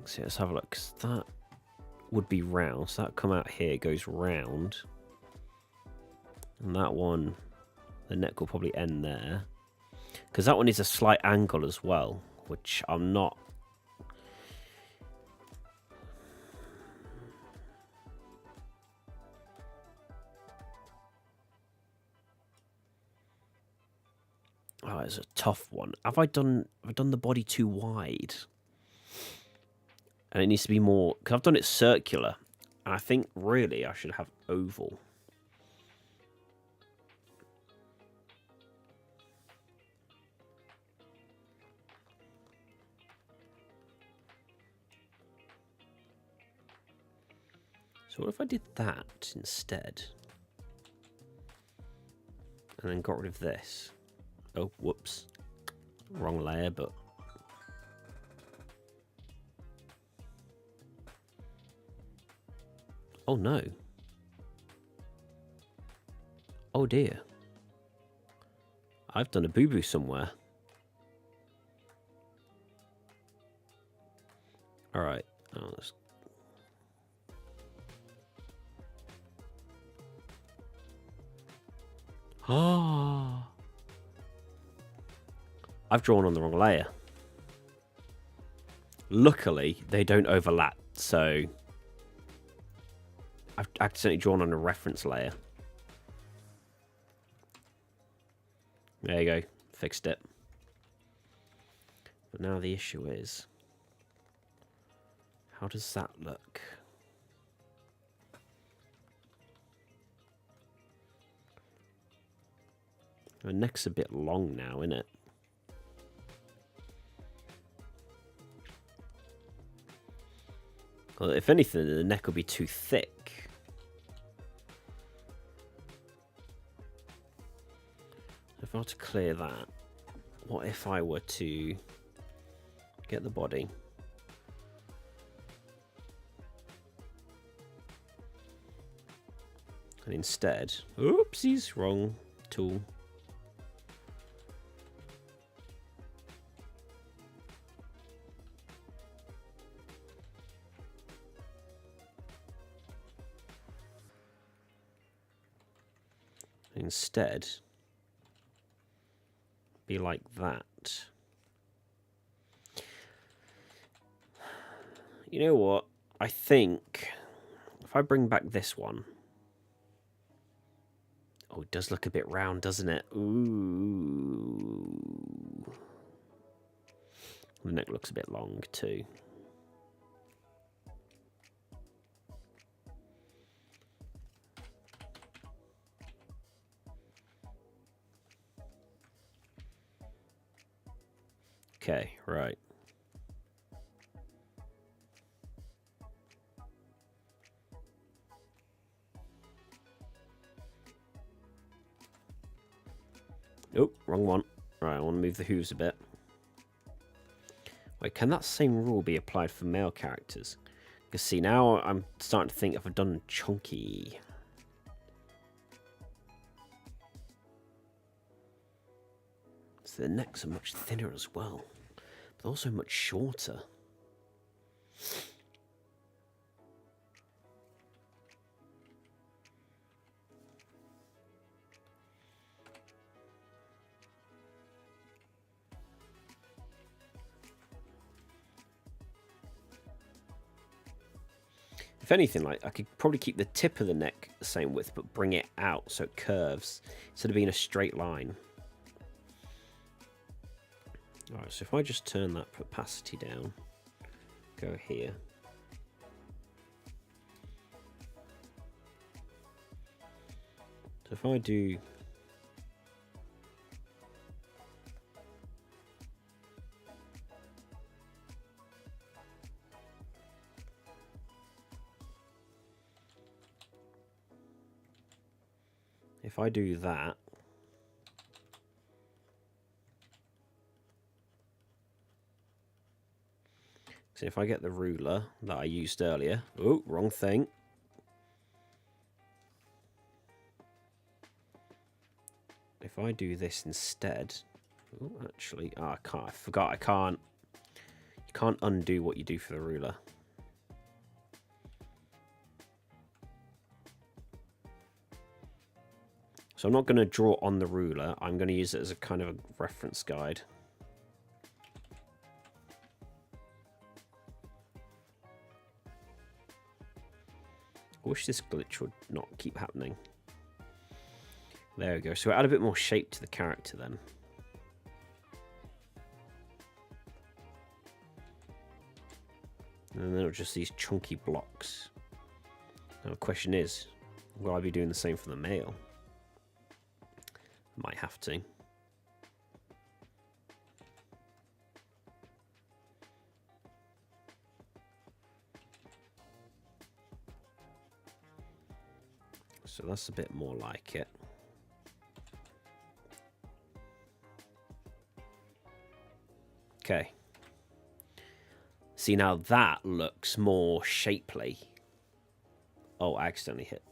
A: See, let's have a look. 'Cause that would be round, so that come out here goes round, and that one, the neck will probably end there, because that one is a slight angle as well, which I'm not. Oh, it's a tough one. Have I done the body too wide? And it needs to be more, because I've done it circular, and I think really I should have oval. So what if I did that instead? And then got rid of this. Oh, whoops. Wrong layer, but... Oh no. Oh dear. I've done a boo-boo somewhere. Alright. Oh, let's... Oh. I've drawn on the wrong layer. Luckily, they don't overlap, so I've accidentally drawn on a reference layer. There you go, fixed it. But now the issue is, How does that look? The neck's a bit long now, isn't it? Well, if anything, the neck will be too thick. If I were to clear that, what if I were to get the body? And instead, oopsies, wrong tool. Instead, be like that. You know what? I think if I bring back this one. Oh, it does look a bit round, doesn't it? Ooh. The neck looks a bit long too. Okay, right. Oh, wrong one. Right, I want to move the hooves a bit. Wait, can that same rule be applied for male characters? Because see, now I'm starting to think if I've done chunky. So the necks are much thinner as well, but also much shorter. If anything, like I could probably keep the tip of the neck the same width, but bring it out so it curves instead of being a straight line. Alright, so if I just turn that opacity down, go here. So if I do... If I do that, so if I get the ruler that I used earlier, oh, wrong thing. If I do this instead, oh, actually, oh, I can't. I forgot. I can't. You can't undo what you do for the ruler. So I'm not going to draw on the ruler. I'm going to use it as a kind of a reference guide. I wish this glitch would not keep happening. There we go. So add a bit more shape to the character then. And then it'll just these chunky blocks. Now the question is, will I be doing the same for the male? Might have to. So that's a bit more like it. Okay. See, now that looks more shapely. Oh, I accidentally hit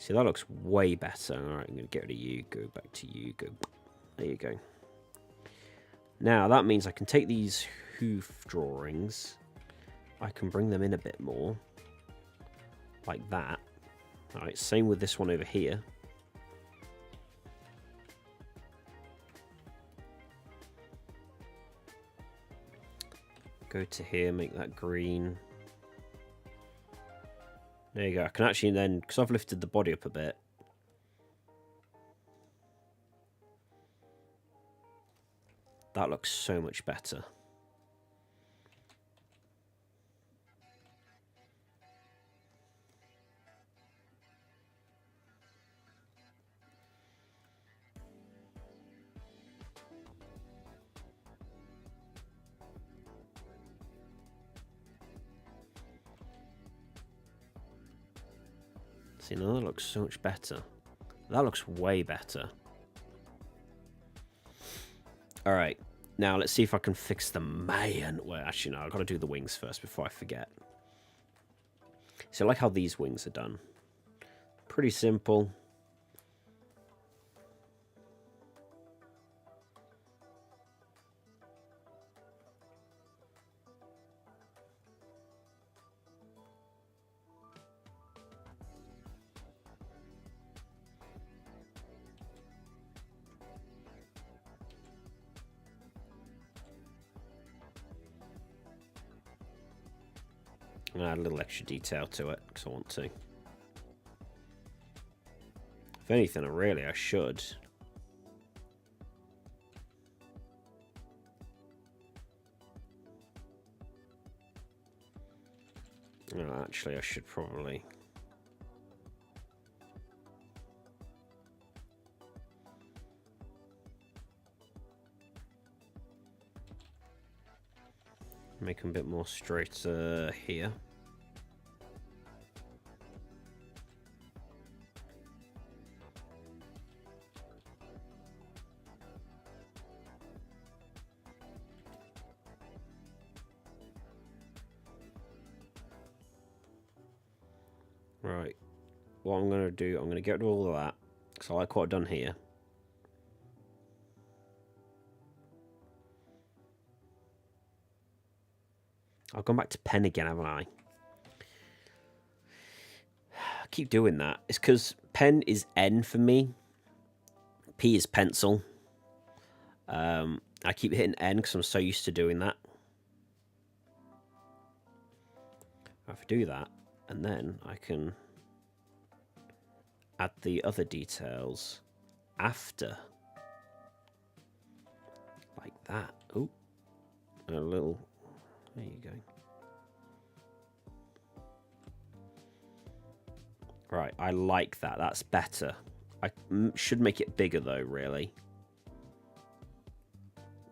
A: See, that looks way better. Alright, I'm going to get rid of you, go back to you, go. There you go. Now, that means I can take these hoof drawings. I can bring them in a bit more. Like that. Alright, same with this one over here. Go to here, make that green. There you go. I can actually then, because I've lifted the body up a bit. That looks so much better. See, now that looks so much better. That looks way better. Alright, now let's see if I can fix the man. Well, actually, no, I've got to do the wings first before I forget. So I like how these wings are done. Pretty simple. Add a little extra detail to it because I want to. If anything, I should. No, actually, I should probably. Make them a bit more straight here. Right, what I'm going to do, I'm going to get rid of all of that, because I like what I've done here. I've gone back to pen again, haven't I? I keep doing that. It's because pen is N for me. P is pencil. I keep hitting N because I'm so used to doing that. I have to do that, and then I can add the other details after. Like that. Oh, and a little... There you go. Right, I like that. That's better. I should make it bigger, though, really.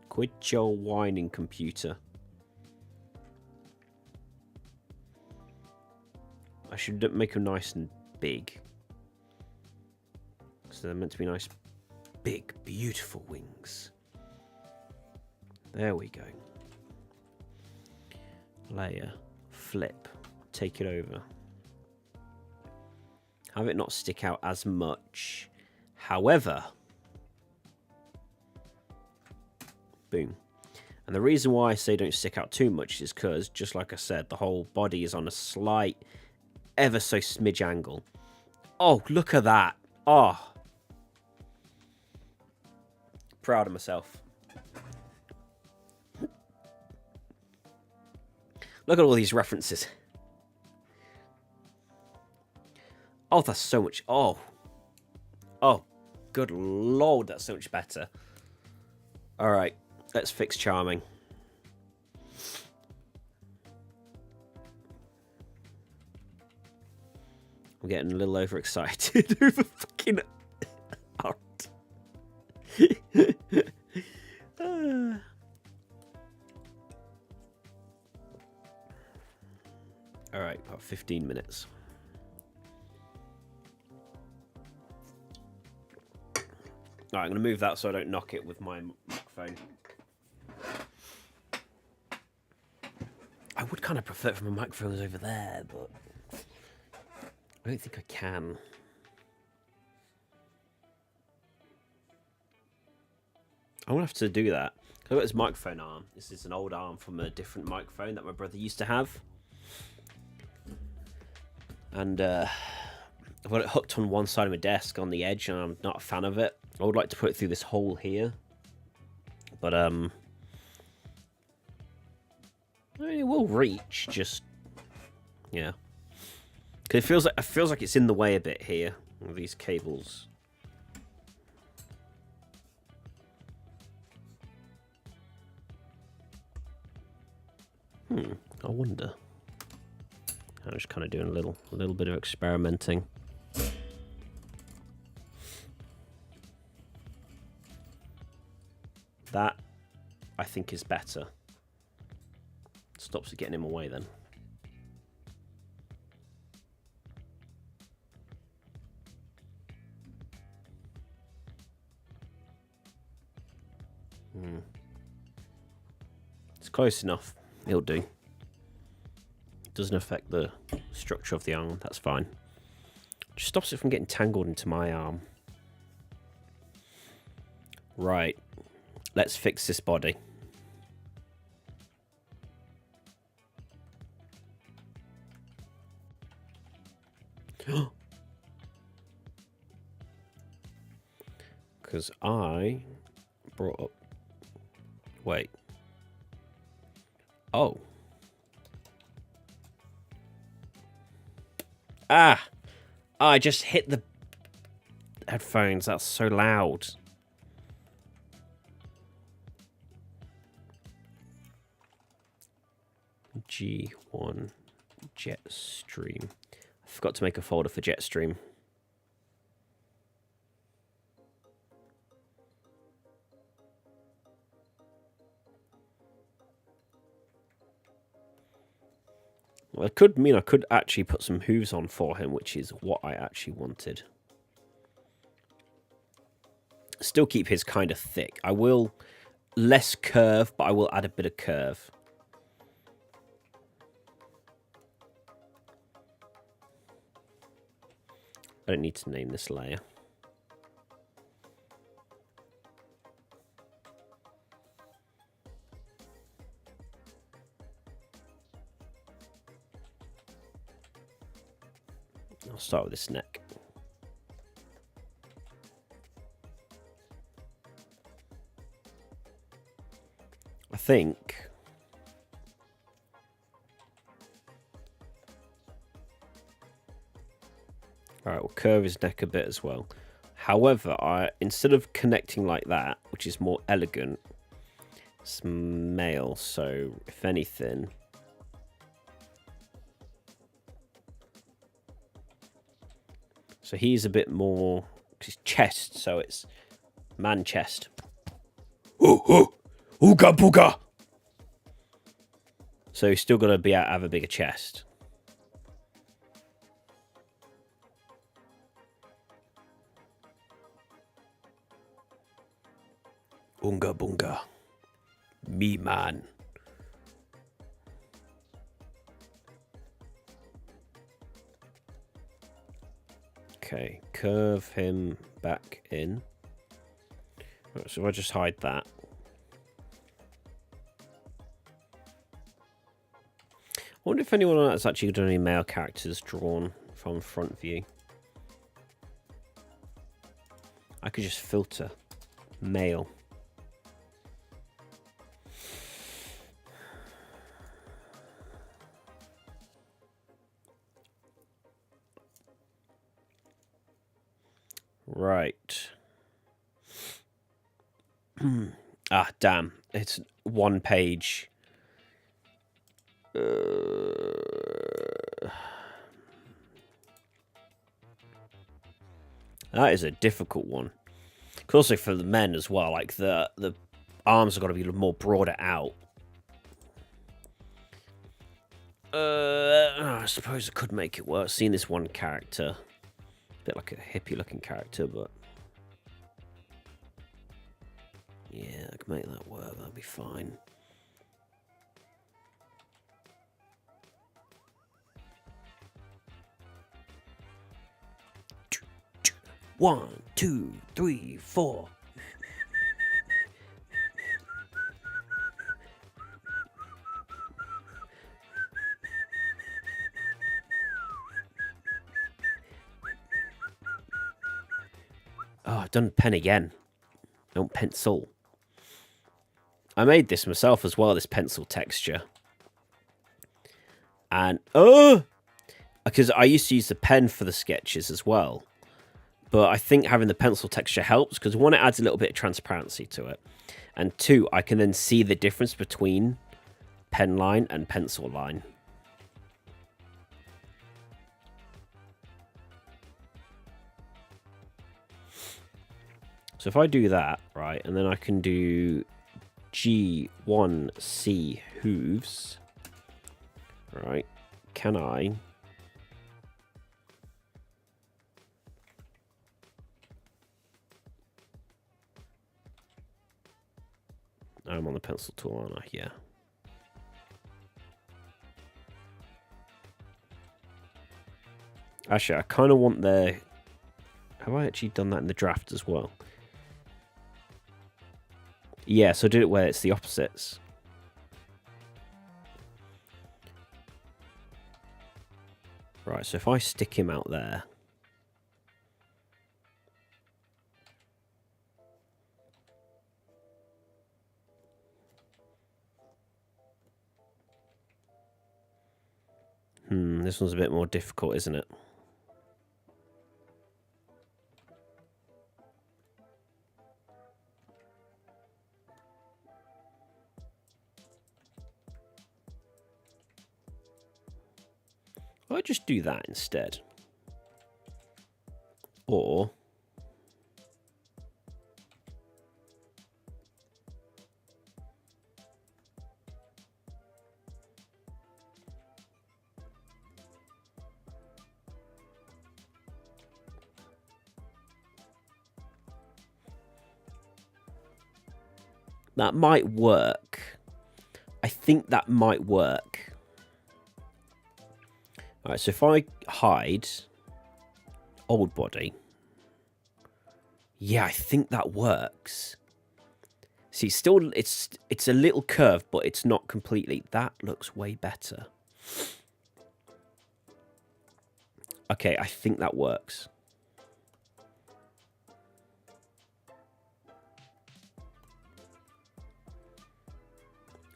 A: Quit your whining, computer. I should make them nice and big. So they're meant to be nice, big, beautiful wings. There we go. Layer, flip, take it over. Have it not stick out as much. However, boom. And the reason why I say don't stick out too much is because, just like I said, the whole body is on a slight, ever so smidge angle. Oh, look at that. Oh. Proud of myself. Look at all these references. Oh, that's so much. Oh. Oh, good lord, that's so much better. All right, let's fix Charming. I'm getting a little overexcited over fucking art. All right, about 15 minutes. All right, I'm going to move that so I don't knock it with my microphone. I would kind of prefer it if my microphone was over there, but I don't think I can. I'm going to have to do that. I've got this microphone arm. This is an old arm from a different microphone that my brother used to have. And I've got it hooked on one side of my desk on the edge, and I'm not a fan of it. I would like to put it through this hole here. But, I mean, it will reach, just, yeah. Because it feels like it's in the way a bit here, with these cables. I wonder. I'm just kind of doing a little bit of experimenting. That, I think, is better. Stops it getting him away then. It's close enough. It'll do. Doesn't affect the structure of the arm. That's fine. Just stops it from getting tangled into my arm. Right. Let's fix this body. Because I brought up... Wait. Oh. Ah! I just hit the headphones. That's so loud. G1 Jetstream. I forgot to make a folder for Jetstream. Well, it could mean I could actually put some hooves on for him, which is what I actually wanted. Still keep his kind of thick. I will less curve, but I will add a bit of curve. I don't need to name this layer. I'll start with this neck. I think alright, we'll curve his neck a bit as well. However, instead of connecting like that, which is more elegant, it's male, so if anything... So he's a bit more... his chest, so it's man chest. Ooga booga! So he's still got to have a bigger chest. Oonga boonga. Me man. Okay, curve him back in. Right, so I'll just hide that. I wonder if anyone has actually done any male characters drawn from front view. I could just filter male. Right. Ah, damn. It's one page. That is a difficult one. Also for the men as well, like the arms have got to be more broader out. I suppose I could make it work. Seeing this one character, a bit like a hippie looking character, but yeah, I can make that work. That'll be fine. One, two, three, four. Oh, I've done pen again. Don't pencil. I made this myself as well, this pencil texture. And, because I used to use the pen for the sketches as well. But I think having the pencil texture helps, because one, it adds a little bit of transparency to it. And two, I can then see the difference between pen line and pencil line. So if I do that, right, and then I can do G1C hooves, right, can I... I'm on the pencil tool, aren't I? Yeah. Actually, I kind of want their... Have I actually done that in the draft as well? Yeah, so I did it where it's the opposites. Right, so if I stick him out there... this one's a bit more difficult, isn't it? I'll just do that instead. Or... that might work. I think that might work. Alright, so if I hide old body. Yeah, I think that works. See, still it's a little curved, but it's not completely. That looks way better. Okay, I think that works.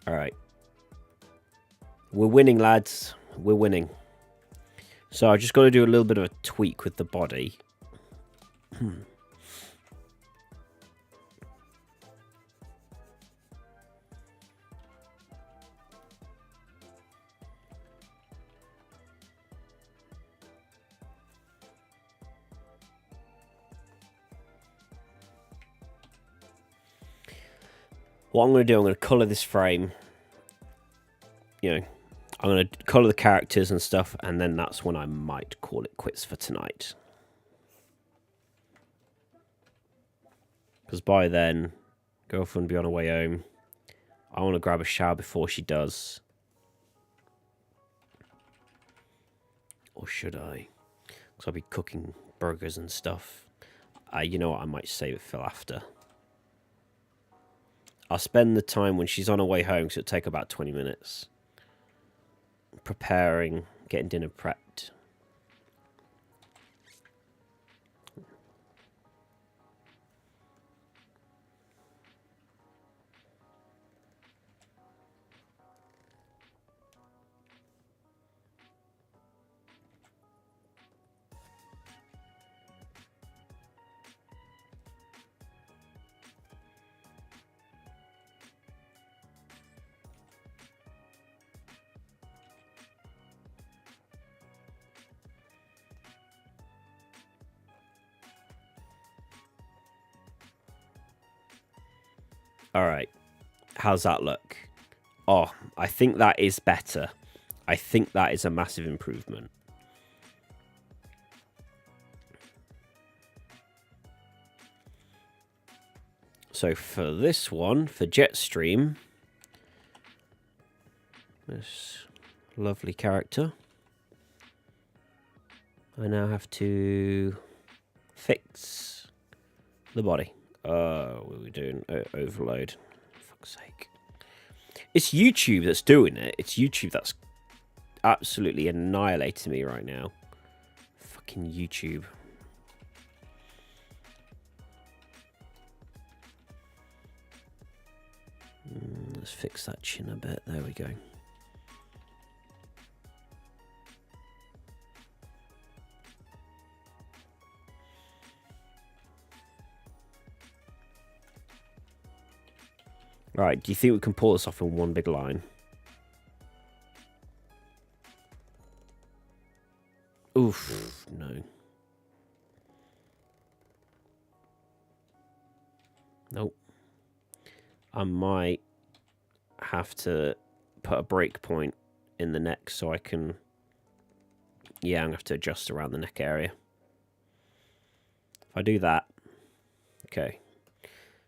A: All right. We're winning, lads. We're winning. So I just got to do a little bit of a tweak with the body. What I'm going to do, I'm going to colour this frame. You know, I'm going to colour the characters and stuff, and then that's when I might call it quits for tonight. Because by then, girlfriend will be on her way home. I want to grab a shower before she does. Or should I? Because I'll be cooking burgers and stuff. You know what, I might save it for after. I'll spend the time when she's on her way home, so it'll take about 20 minutes. Preparing, getting dinner prepped. All right, how's that look? Oh, I think that is better. I think that is a massive improvement. So for this one, for Jetstream, this lovely character, I now have to fix the body. What are we doing? Overload. For fuck's sake. It's YouTube that's doing it. It's YouTube that's absolutely annihilating me right now. Fucking YouTube. Let's fix that chin a bit. There we go. Right, do you think we can pull this off in one big line? Oof, no. Nope. I might have to put a break point in the neck so I can... Yeah, I'm going to have to adjust around the neck area. If I do that... Okay.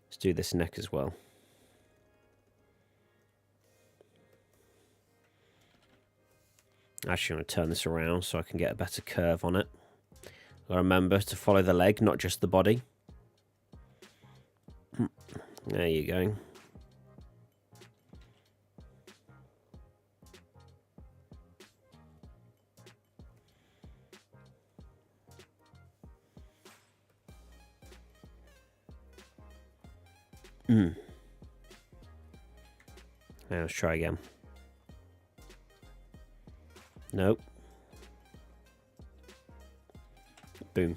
A: Let's do this neck as well. Actually, I'm going to turn this around so I can get a better curve on it. I remember to follow the leg, not just the body. There you go. Now let's try again. Nope. Boom.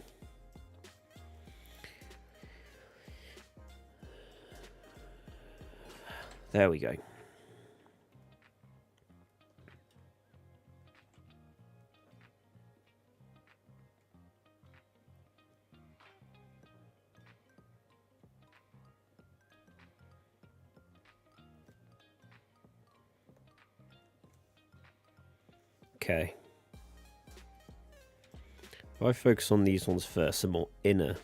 A: There we go. Okay. If I focus on these ones first, some more inner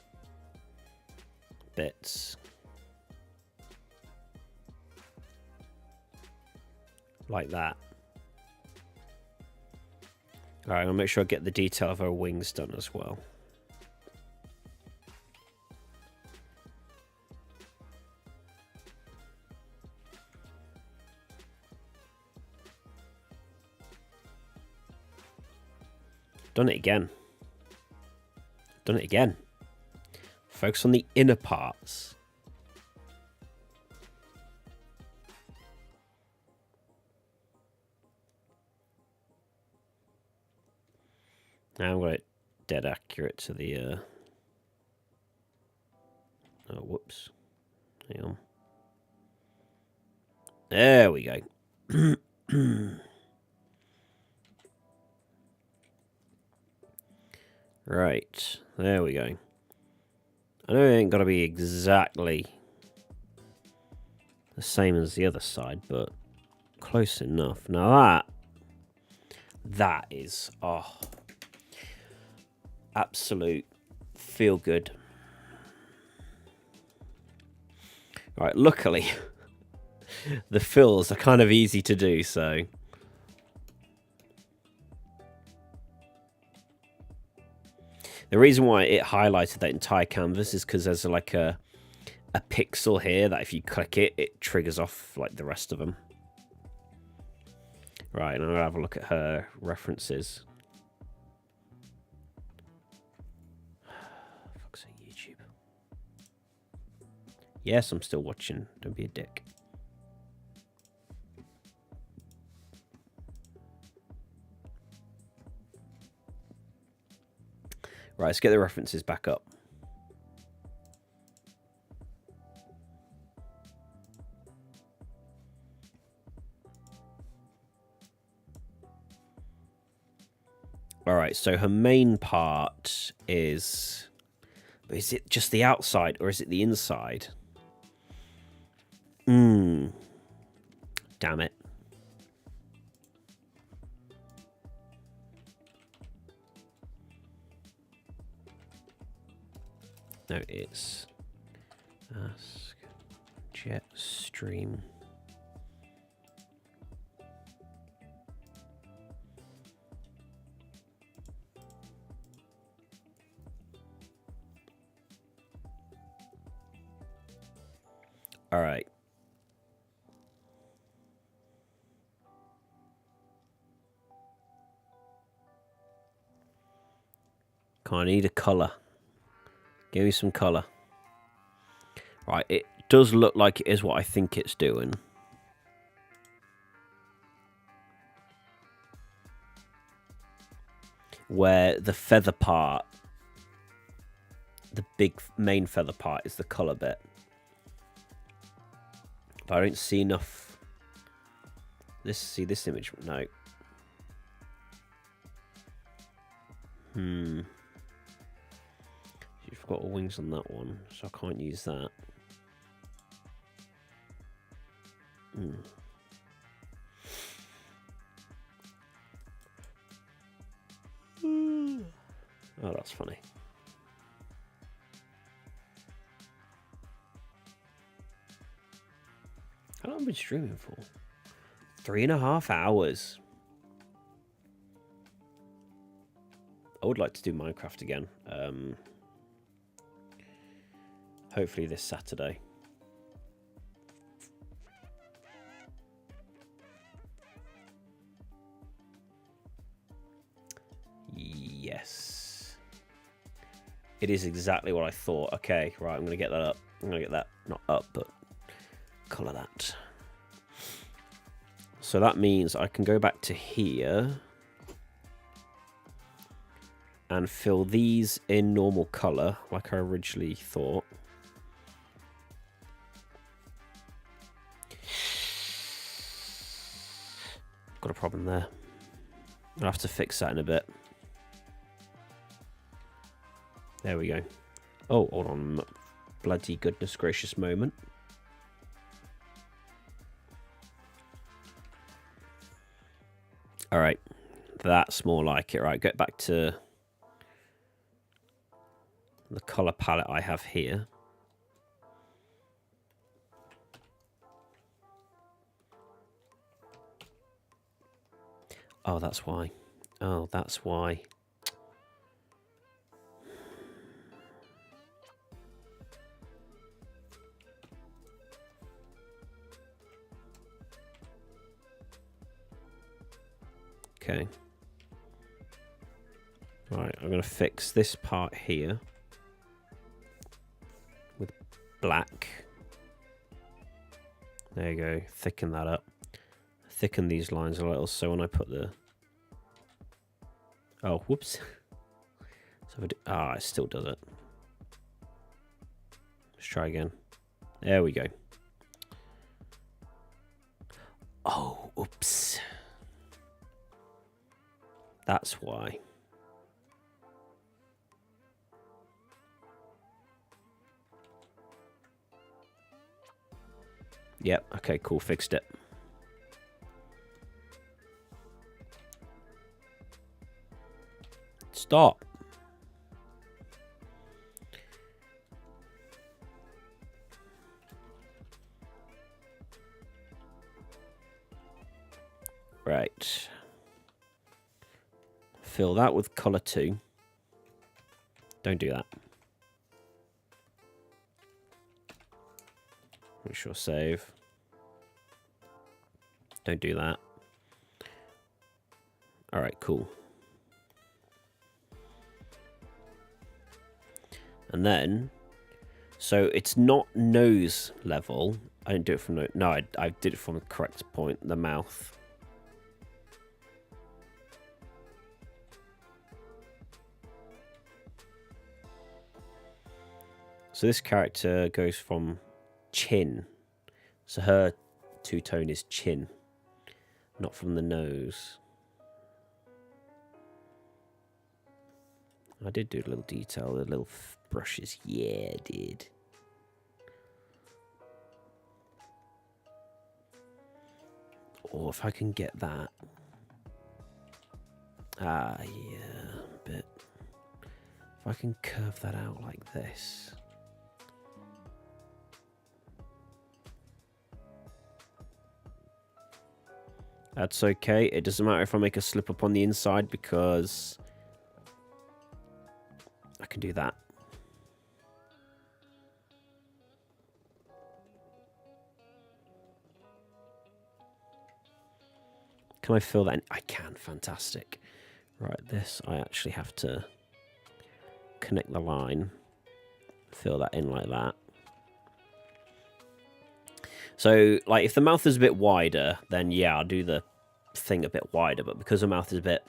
A: bits. Like that. Alright, I'll make sure I get the detail of her wings done as well. Done it again. Done it again. Focus on the inner parts. Now I'm got it dead accurate to the oh, whoops. Hang on. There we go. Right, there we go. I know it ain't got to be exactly the same as the other side, but close enough. Now that is, oh, absolute feel good. Right, luckily, the fills are kind of easy to do, so... The reason why it highlighted that entire canvas is because there's like a pixel here that if you click it, it triggers off like the rest of them. Right, and I'm going to have a look at her references. Fuck's sake, YouTube. Yes, I'm still watching. Don't be a dick. Right, let's get the references back up. All right, so her main part is it just the outside or is it the inside? Damn it. No, it's Ask Jetstream. All right. I need a color. Give me some color. Right, it does look like it is what I think it's doing. Where the feather part, the big main feather part, is the color bit. But I don't see enough. See this image? No. You've got wings on that one, so I can't use that. Oh, that's funny. How long have I been streaming for? 3.5 hours. I would like to do Minecraft again. Hopefully this Saturday. Yes. It is exactly what I thought. Okay, right, I'm going to get that up. I'm going to get that, not up, but colour that. So that means I can go back to here and fill these in normal colour, like I originally thought. Got a problem there. I'll have to fix that in a bit. There we go. Oh, hold on. Bloody goodness gracious moment. All right. That's more like it. Right, get back to the color palette I have here. Oh, that's why. Oh, that's why. Okay. Right, I'm going to fix this part here with black. There you go. Thicken that up. Thicken these lines a little so when I put the... Oh, whoops. So if I do... Ah, it still does it. Let's try again. There we go. Oh, oops. That's why. Yep, okay, cool, fixed it. Stop. Right. Fill that with color 2. Don't do that. Make sure save. Don't do that. All right, cool. And then, so it's not nose level. I didn't do it from no. No, I did it from the correct point. The mouth. So this character goes from chin. So her two-tone is chin, not from the nose. I did do a little detail, the little brushes. Yeah, I did. Or if I can get that. Ah, yeah, a bit. If I can curve that out like this. That's okay. It doesn't matter if I make a slip up on the inside because I can do that. Can I fill that in? I can. Fantastic. Right, this I actually have to connect the line. Fill that in like that. So, like, if the mouth is a bit wider, then yeah, I'll do the thing a bit wider. But because the mouth is a bit,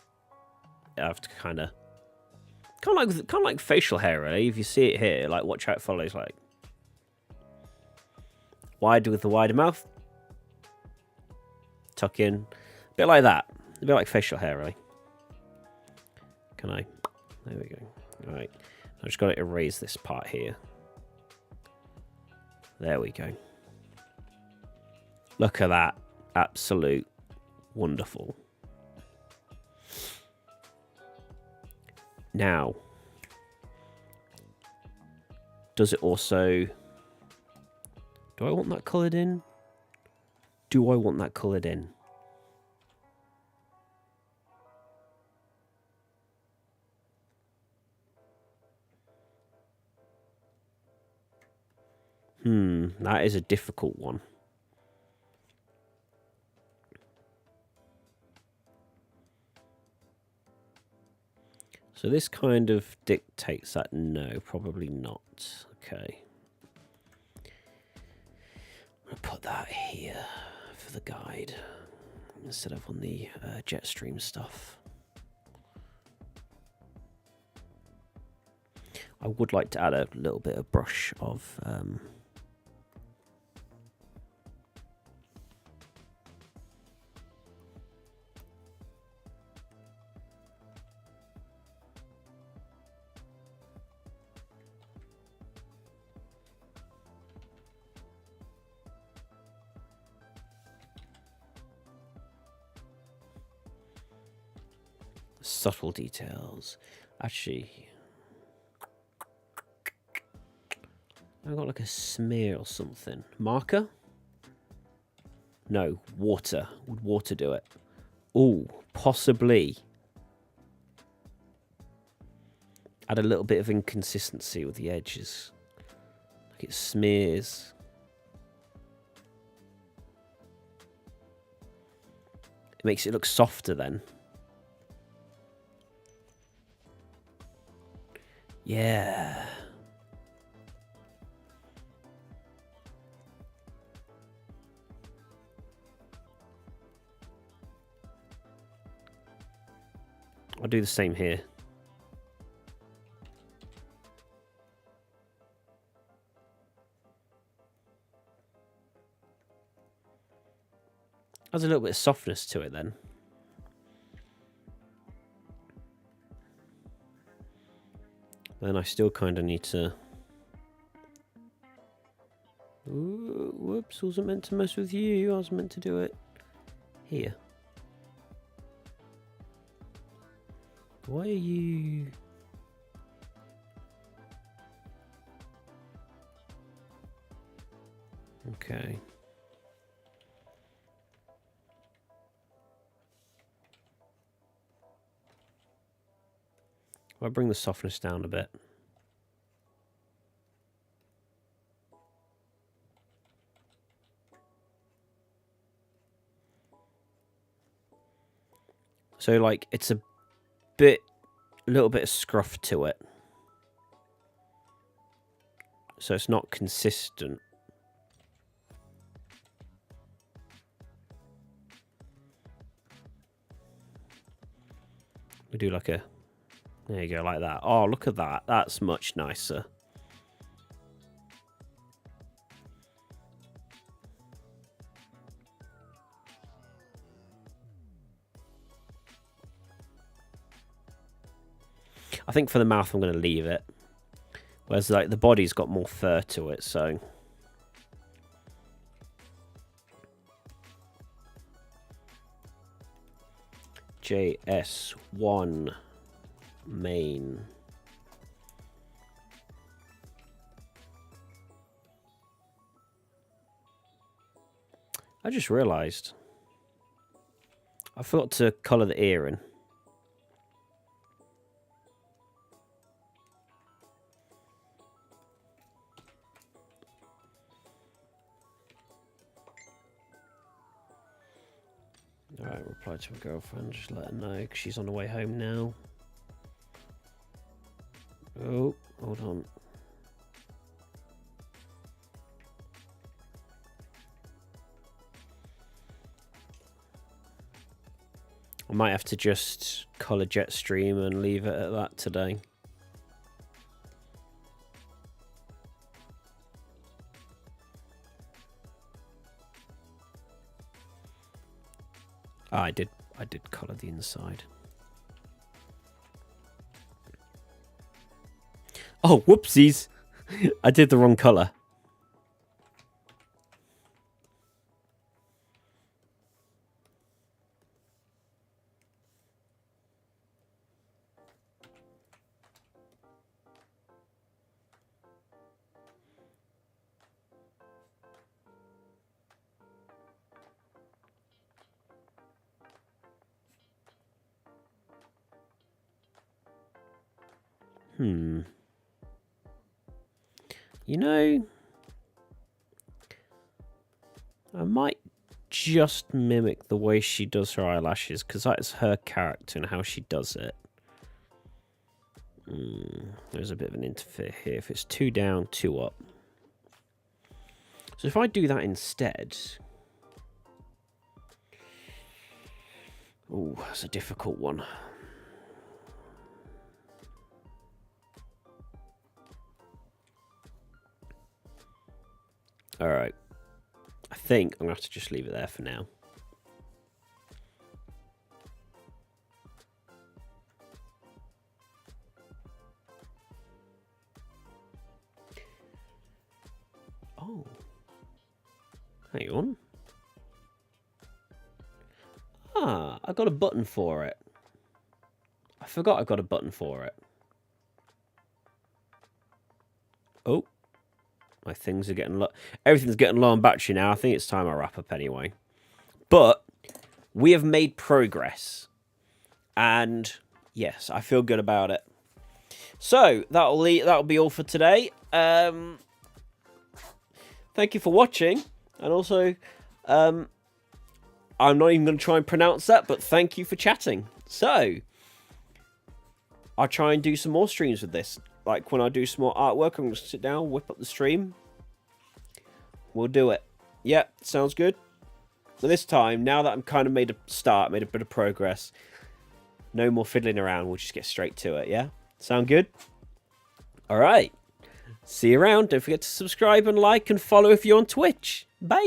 A: I have to kind of like facial hair, really. If you see it here, like, watch how it follows, like, wide with the wider mouth, tuck in, a bit like that, a bit like facial hair, really. Can I? There we go. All right. I've just got to erase this part here. There we go. Look at that. Absolute wonderful. Now, does it also... Do I want that coloured in? Do I want that coloured in? That is a difficult one. So this kind of dictates that no, probably not. Okay. I'm going to put that here for the guide instead of on the Jetstream stuff. I would like to add a little bit of brush of subtle details. Actually, I've got like a smear or something. Marker? No, water. Would water do it? Oh, possibly. Add a little bit of inconsistency with the edges. Like it smears. It makes it look softer then. Yeah. I'll do the same here. Adds a little bit of softness to it then. Then I still kind of need to... Ooh, whoops, wasn't meant to mess with you. I was meant to do it here. Why are you... Okay. I'll bring the softness down a bit. So like it's a little bit of scruff to it. So it's not consistent. We do like a... There you go, like that. Oh, look at that. That's much nicer. I think for the mouth, I'm going to leave it. Whereas, like, the body's got more fur to it, so... JS1 main. I just realised I forgot to colour the ear in. Alright, reply to my girlfriend, just let her know, because she's on the way home now. Oh, hold on. I might have to just colour Jetstream and leave it at that today. I did colour the inside. Oh, whoopsies. I did the wrong colour. You know, I might just mimic the way she does her eyelashes, because that's her character and how she does it. There's a bit of an interfere here. If it's 2 down, 2 up. So if I do that instead... Oh, that's a difficult one. Alright. I think I'm going to have to just leave it there for now. Oh. Hang on. Ah, I got a button for it. I forgot I got a button for it. Oh. My things are getting low. Everything's getting low on battery now. I think it's time I wrap up anyway. But we have made progress. And yes, I feel good about it. So that'll be all for today. Thank you for watching. And also, I'm not even going to try and pronounce that, but thank you for chatting. So I'll try and do some more streams with this. Like, when I do some more artwork, I'm going to sit down, whip up the stream. We'll do it. Yep, sounds good. But this time, now that I'm kind of made a bit of progress, no more fiddling around. We'll just get straight to it, yeah? Sound good? All right. See you around. Don't forget to subscribe and like and follow if you're on Twitch. Bye!